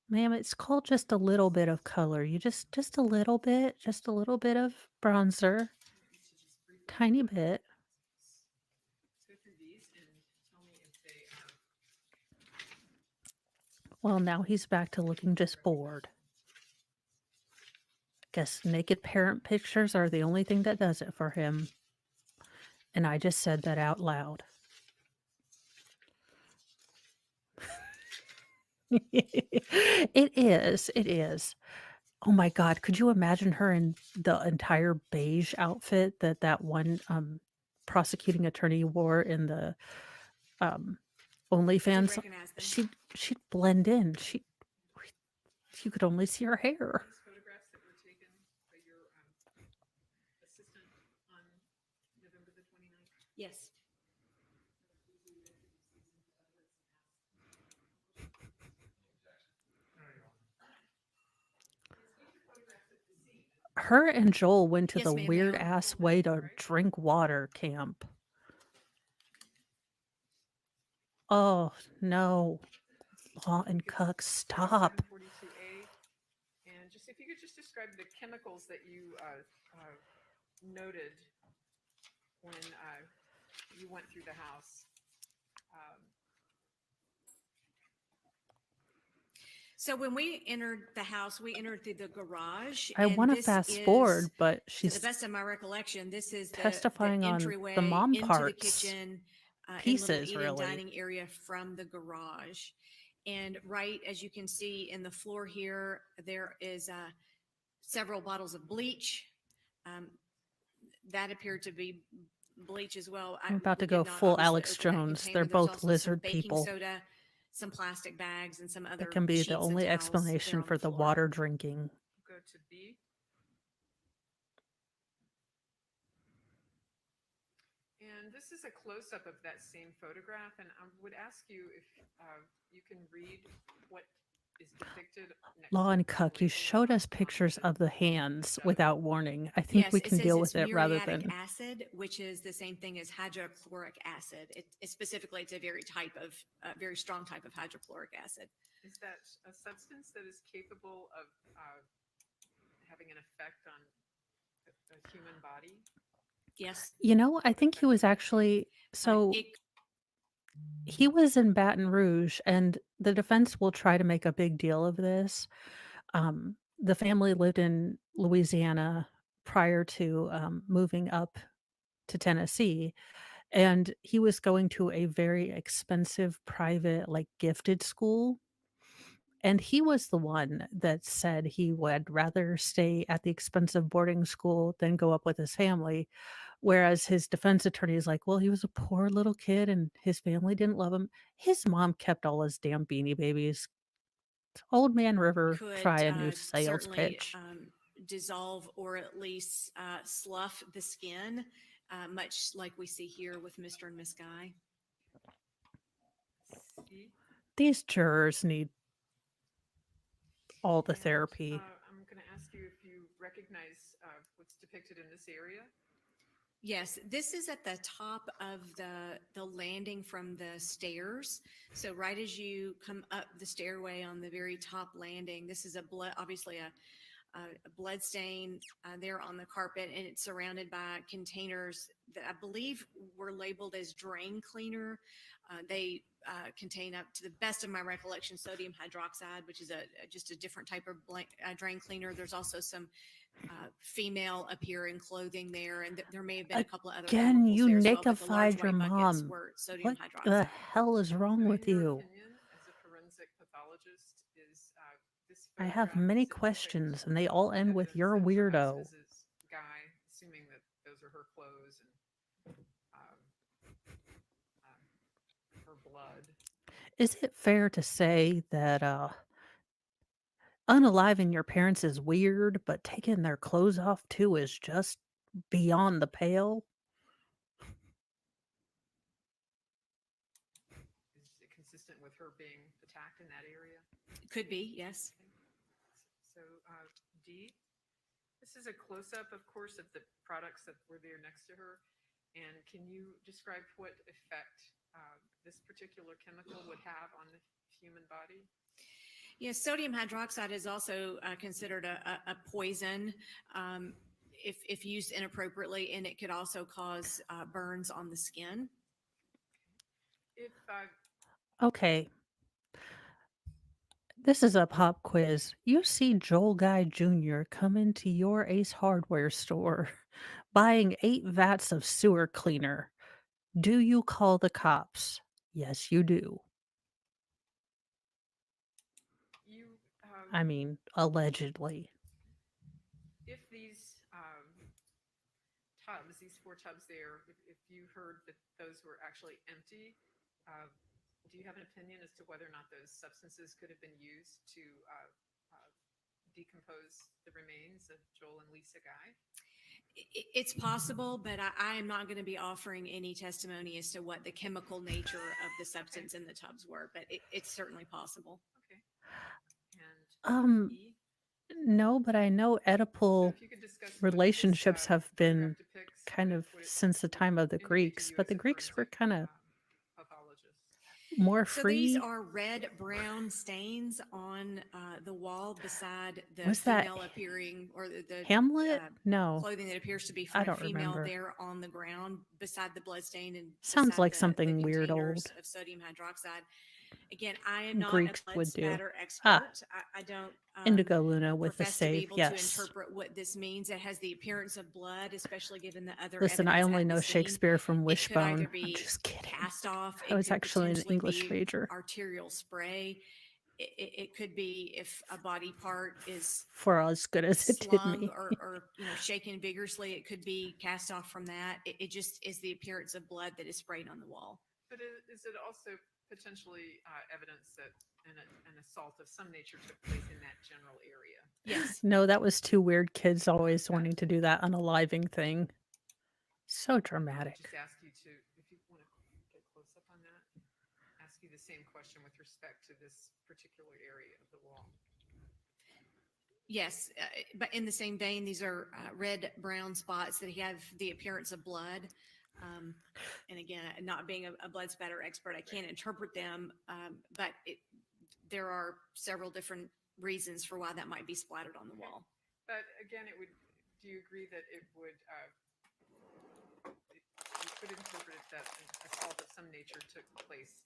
Ma'am, it's called just a little bit of color. You just a little bit, just a little bit of bronzer, tiny bit. Go through these and tell me if they Well, now he's back to looking just bored. Guess naked parent pictures are the only thing that does it for him. And I just said that out loud. It is. It is. Oh my God. Could you imagine her in the entire beige outfit that one prosecuting attorney wore in the OnlyFans, recognize them. she'd blend in. You could only see her hair. These photographs that were taken by your assistant on November the 29th? Yes. Her and Joel went to Yes, the ma'am, they weird are. ass way to drink water camp. Oh no. Law and Cuck, stop. 742A. And just if you could just describe the chemicals that you noted when you went through the house. So when we entered the house, we entered through the garage. I and want to this fast is, forward, but To she's the best of my recollection, this is the testifying on the entryway mom into the parts kitchen pieces, and little eat-in really. dining area from the garage. And right as you can see in the floor here, there is several bottles of bleach. That appeared to be bleach as well. I'm about we to go did not full obviously Alex open that Jones. container. They're There's both also some lizard baking people. soda, some plastic bags, and some other That can be sheets the and only towels there explanation on for the floor. water drinking. Go to B. And this is a close-up of that same photograph, and I would ask you if you can read what is depicted next Law to and the Cuck, you label showed us on pictures the of the hands soda. without warning. I think Yes, we it can says deal it's with it rather muriatic than. acid, which is the same thing as hydrochloric acid. It's specifically, it's a very strong type of hydrochloric acid. Is that a substance that is capable of having an effect on a human body? Yes. You know, I think he was actually so. It He was in Baton Rouge, and the defense will try to make a big deal of this. The family lived in Louisiana prior to moving up to Tennessee, and he was going to a very expensive private, like gifted school. And he was the one that said he would rather stay at the expensive boarding school than go up with his family. Whereas his defense attorney is like, well, he was a poor little kid and his family didn't love him. His mom kept all his damn Beanie Babies. Old Man River, try could a new sales certainly pitch. dissolve or at least slough the skin, much like we see here with Mr. and Miss Guy. C. These jurors need all the And, therapy. I'm going to ask you if you recognize what's depicted in this area. Yes, this is at the top of the landing from the stairs. So right as you come up the stairway on the very top landing, this is obviously a blood stain there on the carpet, and it's surrounded by containers that I believe were labeled as drain cleaner. They contain, up to the best of my recollection, sodium hydroxide, which is just a different type of drain cleaner. There's also some female appearing clothing there, and there may have been a couple of other Again, chemicals you there as well, but the large nickified your white buckets mom. were sodium What hydroxide. the hell is wrong So with in your you? opinion, as a forensic pathologist, is this I have photograph, many does it depict questions, and they all end with evidence "You're a that perhaps weirdo." this is Guy, assuming that those are her clothes and her blood. Is it fair to say that unaliving your parents is weird, but taking their clothes off too is just beyond the pale? Is it consistent with her being attacked in that area? Could be, yes. So D, this is a close-up, of course, of the products that were there next to her. And can you describe what effect this particular chemical would have on the human body? Yes, sodium hydroxide is also considered a poison if used inappropriately, and it could also cause burns on the skin. If Okay. This is a pop quiz. You see Joel Guy Jr. come into your Ace Hardware store buying 8 vats of sewer cleaner. Do you call the cops? Yes, you do. you, I mean, allegedly. if these tubs, these 4 tubs there, if you heard that those were actually empty, Do you have an opinion as to whether or not those substances could have been used to decompose the remains of Joel and Lisa Guy? It's possible, but I am not going to be offering any testimony as to what the chemical nature of the substance in the tubs were, but it's certainly possible. Okay. And Um, E? no, but I know So Oedipal if you could discuss what this, relationships have been photograph depicts, kind of what it since the time of the indicates to Greeks, you but as the a Greeks were forensic, kind of pathologist. more So these free. are red-brown stains on the wall beside the Was that female appearing, or the Hamlet? uh, No, clothing that appears to be I from a don't female remember. there on the ground beside the blood stain and Sounds beside like the something weird containers old of sodium hydroxide. Again, I am not a Greeks blood would do. spatter Ah, expert. I don't Indigo Luna with the profess to be save. able to Yes. interpret what this means. It has the appearance of blood, especially given the other Listen, I evidence only at the know scene. Shakespeare from It could either Wishbone. I'm be just kidding. cast off. I It was could actually an potentially English be major. arterial spray. It could be if a body part is For as good as it did slung me. or shaken vigorously, it could be cast off from that. It just is the appearance of blood that is sprayed on the wall. But is it also potentially evidence that an assault of some nature took place in that general area? Yes. No, that was two weird kids always wanting to do that unaliving thing. So I would dramatic. just ask you to, if you want to get close up on that, ask you the same question with respect to this particular area of the wall. Yes, but in the same vein, these are red-brown spots that have the appearance of blood. And again, not being a blood spatter expert, I can't interpret them, but there are several different reasons for why that might be splattered on the wall. But again, do you agree that it would, you could interpret it that an assault of some nature took place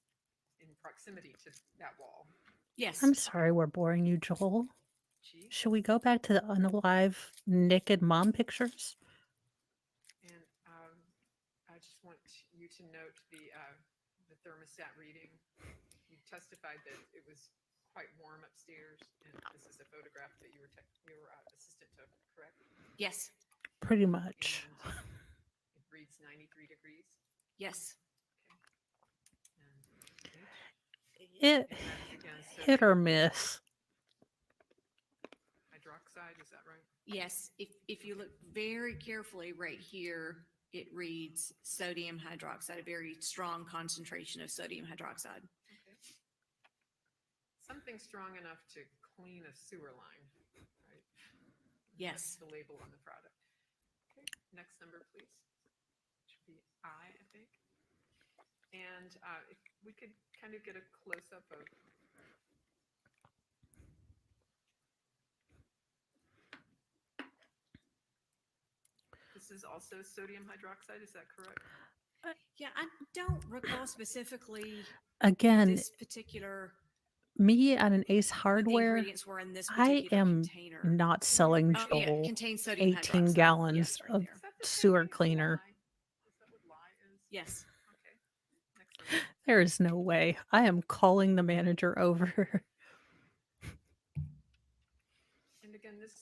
in proximity to that wall? Yes. I'm sorry we're boring you, Joel. Gee, Should we go back to the unalive naked mom pictures? and I just want you to note the thermostat reading. You testified that it was quite warm upstairs, and this is a photograph that your assistant took, correct? Yes. Pretty much. And it reads 93 degrees. Yes. And It and that is again hit or sodium miss. hydroxide, is that right? Yes. If you look very carefully right here, it reads sodium hydroxide, a very strong concentration of sodium hydroxide. Okay. Something strong enough to clean a sewer line, right? Yes. That's the label on the product. Okay, next number, please. Should be I think. And if we could kind of get a close-up of this is also sodium hydroxide, is that correct? Yeah, I don't recall specifically Again, this particular me at an Ace what the Hardware, ingredients were in this I particular am container. not selling Oh, yeah, Joel contains sodium 18 hydroxide. gallons Yes, right of there. Is that the same sewer thing as cleaner. lye? Is that what lye is? Yes. Okay. Next number. There is no way. I am calling the manager over. And again, this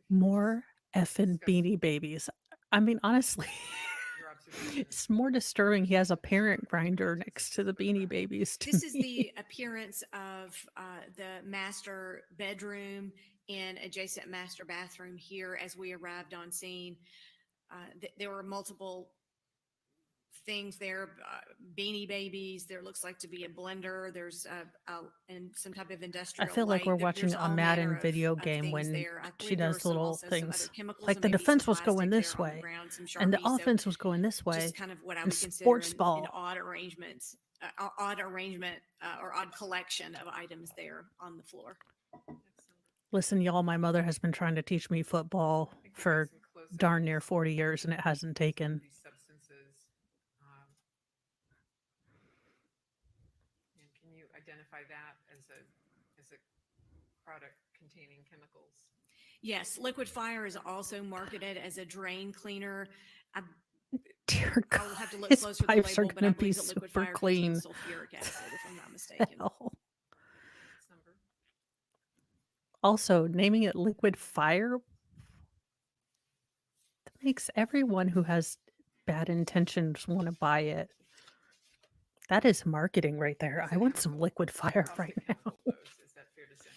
More effing Beanie Babies. I mean, honestly, your observation. it's more disturbing. He has a parent grinder next to the Beanie Babies. To This is me. the appearance of the master bedroom and adjacent master bathroom here as we arrived on scene. There were multiple things there, Beanie Babies. There looks like to be a blender. There's and some type of I industrial. feel like light. we're There's watching a all Madden manner video of game things when there. I she believe there does were some, little also some other things. chemicals Like and the maybe some defense was going plastic this there on the way, ground, some and the Sharpies. So offense was going this way. just kind of what I and would consider sports an ball. odd arrangements, odd arrangement or odd collection of items there on the floor. Next number. Listen, y'all, my mother has been trying to teach me football I think we got for some close-up darn near of 40 years, and it hasn't taken. these substances. And can you identify that as a product containing chemicals? Yes, Liquid Fire is also marketed as a drain cleaner. Dear God, I'll have to look his closer at the pipes are label, but I going to be believe that Liquid super Fire clean. contains sulfuric acid, if I'm not mistaken. Hell. Next number. Also, naming it Liquid Fire that makes everyone who has bad intentions want to buy it. That is marketing right there. I So want how- some liquid fire cost right to now. handle those, Is that fair to say?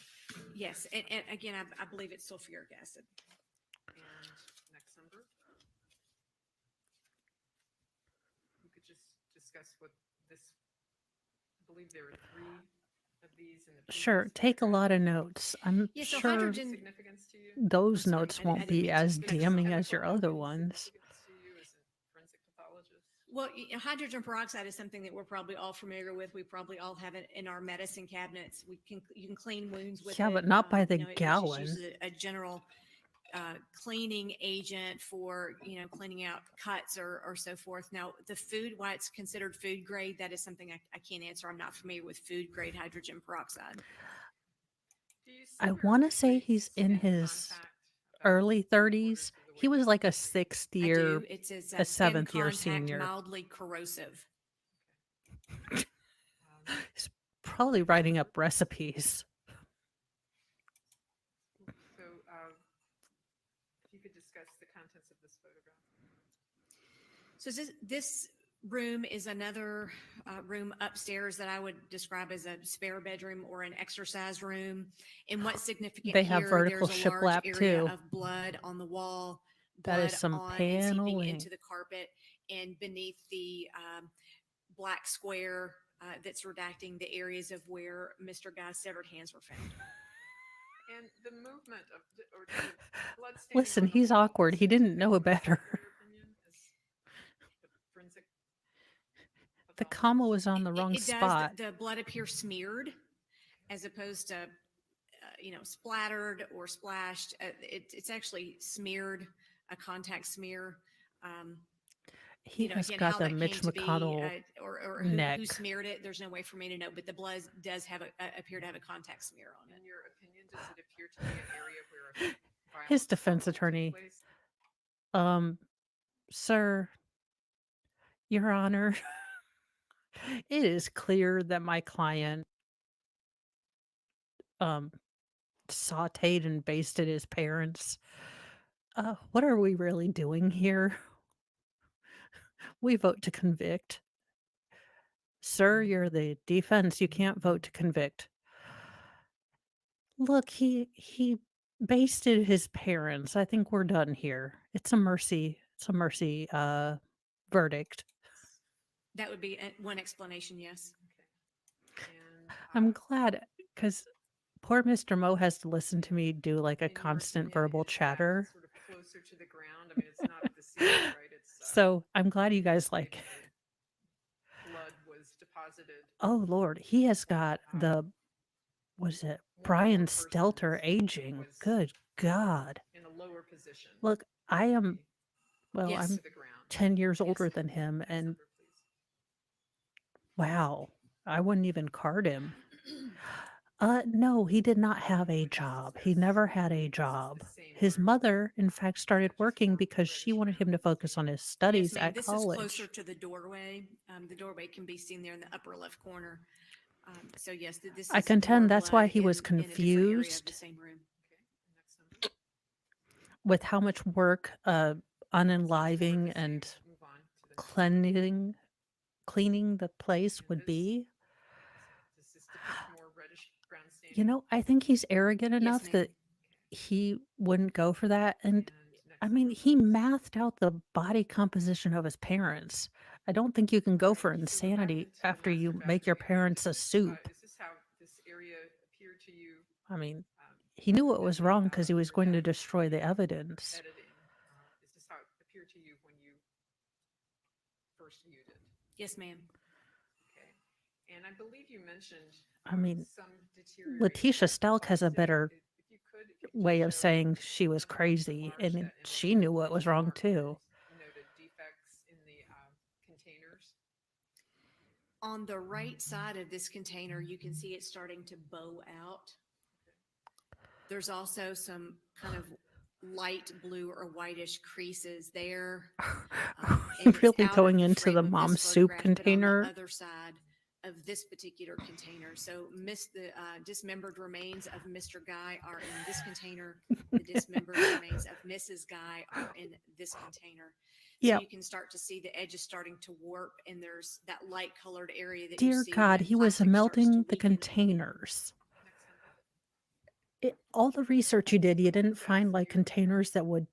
Yes, and again, I believe it's sulfuric acid. And next number? You could just discuss what this, I believe there are 3 of these in the. Sure, previous take a paragraph. lot of notes. I'm Yeah, so sure hydrogen- Significance to you? those I'm sorry, notes I won't didn't be mean to as cut you off. damning as your Chemical other token ones. significance to you as a forensic pathologist? Well, hydrogen peroxide is something that we're probably all familiar with. We probably all have it in our medicine cabinets. You can clean wounds with it. Yeah, but not by the It's just gallon. used as a general cleaning agent for, cleaning out cuts or so forth. Now, the food, why it's considered food grade, that is something I can't answer. I'm not familiar with food grade hydrogen peroxide. Do you see I your want to say athletes he's in his contact about early 3/4 30s. of the He was witness like a screen? sixth I year, do. It's a skin seventh year contact, senior. mildly corrosive. He's probably writing up recipes. So, if you could discuss the contents of this photograph. So this room is another room upstairs that I would describe as a spare bedroom or an exercise room. And what's significant They have here, vertical there's a large shiplap, area too. of blood on the wall, That is blood some on and seeping paneling. into the carpet, and beneath the black square that's redacting the areas of where Mr. Guy's severed hands were found. And the movement of, or the blood standing Listen, on the he's wall, awkward. He seems to didn't be know corrosive, better. in your opinion, as the forensic The pathologist? comma was on the It- wrong it does. spot. The blood appears smeared as opposed to, splattered or splashed. It's actually smeared, a contact smear. He has Again, got how the that came Mitch to be, McConnell or neck. who smeared it, there's no way for me to know, but the blood does appear to have a contact smear on it. In your opinion, does it appear to be an area where violent His defense assault took attorney. place? Sir, Your Honor, it is clear that my client sauteed and basted his parents. What are we really doing here? We vote to convict. Sir, you're the defense. You can't vote to convict. Look, he basted his parents. I think we're done here. It's a mercy verdict. That would be one explanation, yes. And, I'm glad because poor Mr. Mo has to listen to me do like a in your constant opinion, verbal is that chatter. Sort of closer to the ground. I mean, it's not at the ceiling, right? It's So I'm glad you guys like. blood was deposited. Oh Lord, he has got the what is it? One more Brian person Stelter aging. was Good God. in a lower position. Look, I am well, Yes. I'm To the ground. 10 years Yes. older than him, Next and number, please. wow, I wouldn't even card him. No, he did not have a job. He never had a job. His mother, in fact, started working because she wanted him to focus on his Yes, studies ma'am. at This is college. closer to the doorway. The doorway can be seen there in the upper left corner. So yes, this I is contend more that's why blood he was in a different area of the confused same room. Okay. Next number. with how much work unenlivening and Move on to the next. cleaning the place And would this- be. Does this depict more reddish brown staining? You know, I think he's arrogant Yes, enough ma'am. that he wouldn't go for that. And And I next mean, number, he please. mathed out the body composition of his parents. I don't think you can go for Okay, so we're back insanity into the after you master make your bathroom. parents a Is this, soup. Is this how this area appeared to you? I mean, um, he knew it was within the, wrong because he was going to redacted destroy the evidence. editing? Is this how it appeared to you when you first viewed it? Yes, ma'am. Okay. And I believe you mentioned. I mean, some deterioration Letitia of Stelk has a posture. better If you could way of show saying she was some of the crazy, marks and that she indicate knew what was wrong marked too. and noted defects in the containers. On the right side of this container, you can see it starting to bow out. There's also some kind of light blue or whitish creases there. Are And we it's really out of going the into frame the of this mom's soup photograph, but on the container? other side of this particular container. So the dismembered remains of Mr. Guy are in this container. The dismembered remains of Mrs. Guy are in this container. So Yep. you can start to see the edges starting to warp, and there's that light colored area that you Dear see. God, that he was plastic starts to melting the weaken. containers. Next number. All the research you did, you didn't find like containers that would.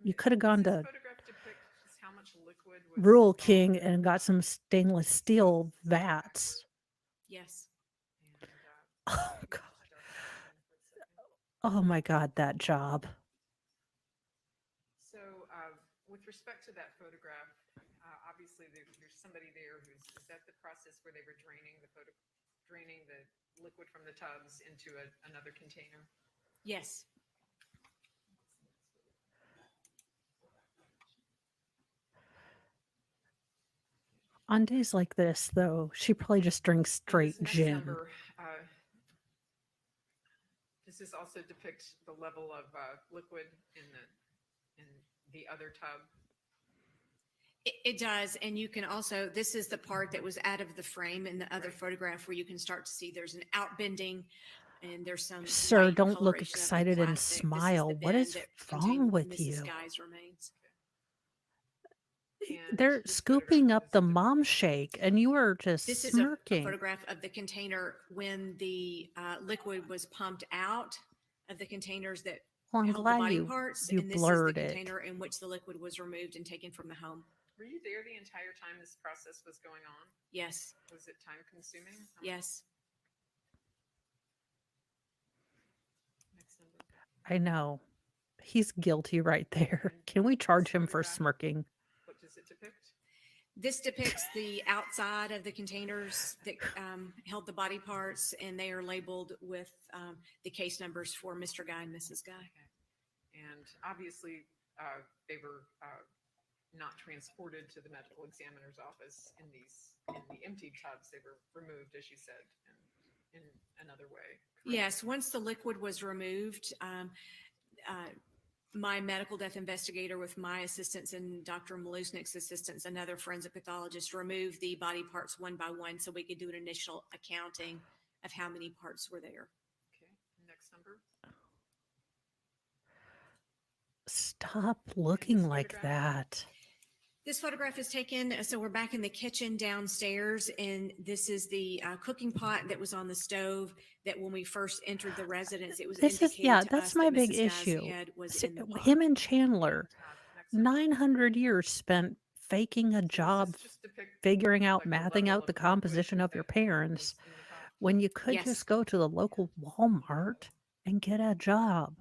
You could have gone Does to this photograph depict just how much liquid was Rural involved King in and got some stainless steel vats. Yes. And, Oh you God. can start that for a second. Oh my God, that job. So, with respect to that photograph, obviously there's somebody there is that the process where they were draining the liquid from the tubs into another container? Yes. On days like this, though, she probably just drinks And straight this next gin. number, does this also depict the level of liquid in the other tub? It does. And you can also, this is the part that was out of the frame in the other photograph where you can start to see there's an outbending and there's some. Sir, light don't look coloration of the excited and plastic. This is the smile. What bin is that wrong contained with Mrs. you? Guy's remains. And They're this scooping photograph up is the the- mom shake, and you are just This is a smirking. photograph of the container when the liquid was pumped out of the containers that Well, I'm held the glad body you parts. you And this is the blurred it. container in which the liquid was removed and taken from the home. Were you there the entire time this process was going on? Yes. Was it time consuming? Yes. Next number. I know. He's guilty right there. Can we charge him for smirking? What does it depict? This depicts the outside of the containers that held the body parts, and they are labeled with the case numbers for Mr. Guy and Mrs. Guy. And obviously, they were not transported to the medical examiner's office in the empty tubs. They were removed, as you said, in another way. correct? Yes, once the liquid was removed, my medical death investigator with my assistance and Dr. Malusnik's assistance, another forensic pathologist, removed the body parts one by one so we could do an initial accounting of how many parts were there. Okay, next number. Stop looking like photograph? that. This photograph is taken, so we're back in the kitchen downstairs, and this is the cooking pot that was on the stove that when we first entered the residence, it was This is, indicated yeah, to that's us my that big Mrs. Guy's issue. head was S- in the pot. Him and Chandler, Next number. 900 years spent faking a Does this job, just depict, figuring out, like, the mathing level out the of liquid composition of your that parents, was in the pot? when you could Yes. just go to the local Walmart and get a job.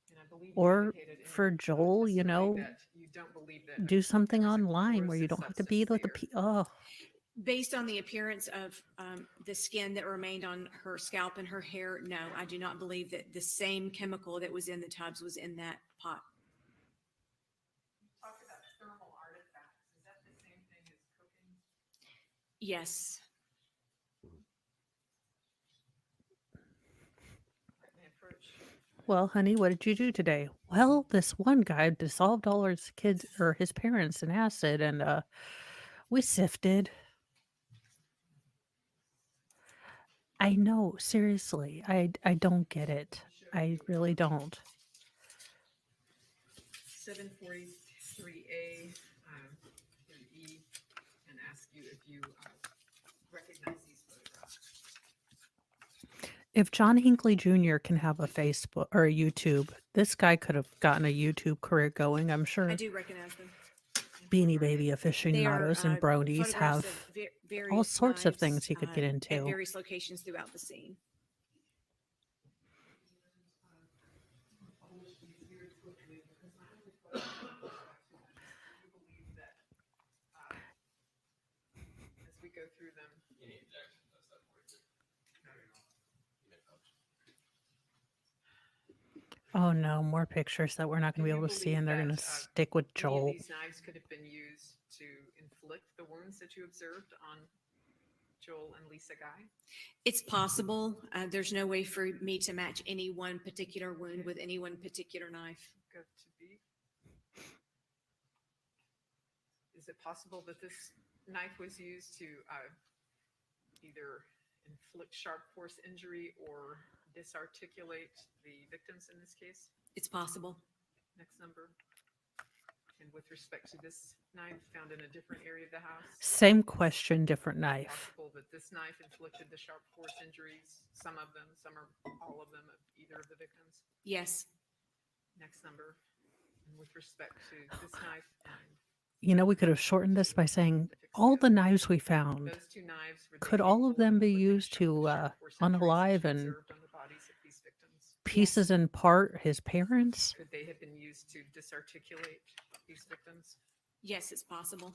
And I believe you Or indicated in for your, Joel, you testimony know, that you don't believe that do something there was a online where you corrosive don't have to be substance with the there. oh, Based on the appearance of the skin that remained on her scalp and her hair, no, I do not believe that the same chemical that was in the tubs was in that pot. Talk about thermal artifacts. Is that the same thing as cooking? Yes. Let me approach. well, honey, what did you do today? Well, this one guy dissolved all his kids or his parents in acid, and we sifted. I know, seriously, I don't get it. I really don't. 743A, 3E, and ask you if you recognize these photographs. If John Hinckley Jr. can have a Facebook or a YouTube, this guy could have gotten a YouTube career going, I'm sure. I do recognize them. Beanie Baby They are aficionados and bronies photographs have of various all sorts of knives, things he could get At into. various locations throughout the scene. As we go through them. Oh no, more pictures that we're not going to Do be you able to see, believe and they're going to that, stick with Any of Joel. these knives could have been used to inflict the wounds that you observed on Joel and Lisa Guy? It's possible. There's no way for me to match any one particular wound with any one particular knife. Go to B. Is it possible that this knife was used to either inflict sharp force injury or disarticulate the victims in this case? It's possible. Next number. And And with respect to this knife found in a different area of the house? Same question, different Is it knife. Possible that this knife inflicted the sharp force injuries, some of them, some or all of them, of either of the victims? Yes, Next number. And with respect to this knife and You know, we could have shortened this by saying all the knives we found. those two knives, were they Could all of capable them be inflicting used to sharp force injuries that unalive you and observed on the bodies of these victims? pieces in part his parents? Could they have been used to disarticulate these victims? yes, it's possible.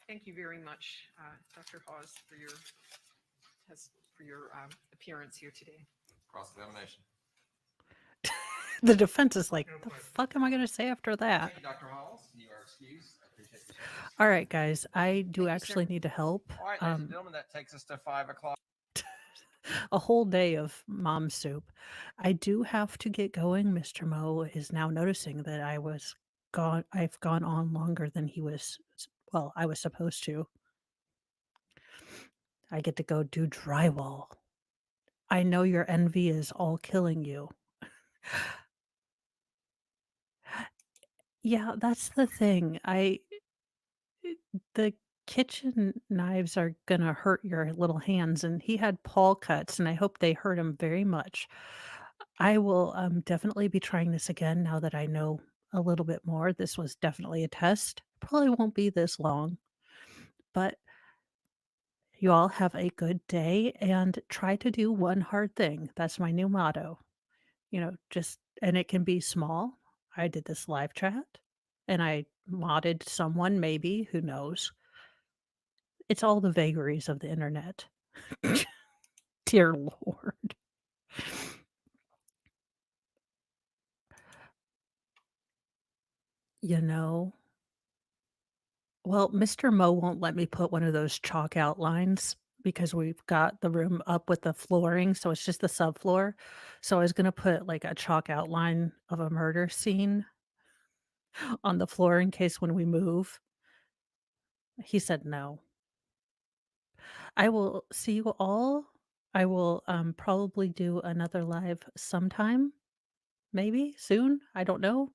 Thank you very much, Dr. Hawes, for your appearance here today. Cross-examination. The defense is like, the fuck am I going to say after that? Thank you, Dr. Halls. You are excused. I appreciate your service. All right, guys, I do Thank you, actually sir. need to help. All right, ladies and gentlemen, that takes us to 5 o'clock. A whole day of mom soup. I do have to get going. Mr. Mo is now noticing that I've gone on longer than I was supposed to. I get to go do drywall. I know your envy is all killing you. Yeah, that's the thing. The kitchen knives are gonna hurt your little hands, and he had paw cuts, and I hope they hurt him very much. I will definitely be trying this again now that I know a little bit more. This was definitely a test. Probably won't be this long, but you all have a good day and try to do one hard thing. That's my new motto. And it can be small. I did this live chat and I modded someone, maybe, who knows. It's all the vagaries of the internet. Dear Lord. You know, well, Mr. Mo won't let me put one of those chalk outlines because we've got the room up with the flooring, so it's just the subfloor. So I was gonna put like a chalk outline of a murder scene on the floor in case when we move. He said no. I will see you all. I will probably do another live sometime, maybe soon. I don't know.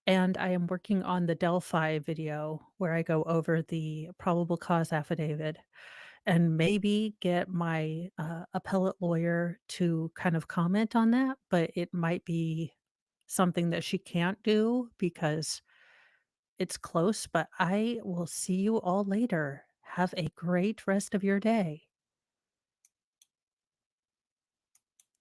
And I am working on the Delphi video where I go over the probable cause affidavit and maybe get my appellate lawyer to kind of comment on that, but it might be something that she can't do because it's close. But I will see you all later. Have a great rest of your day.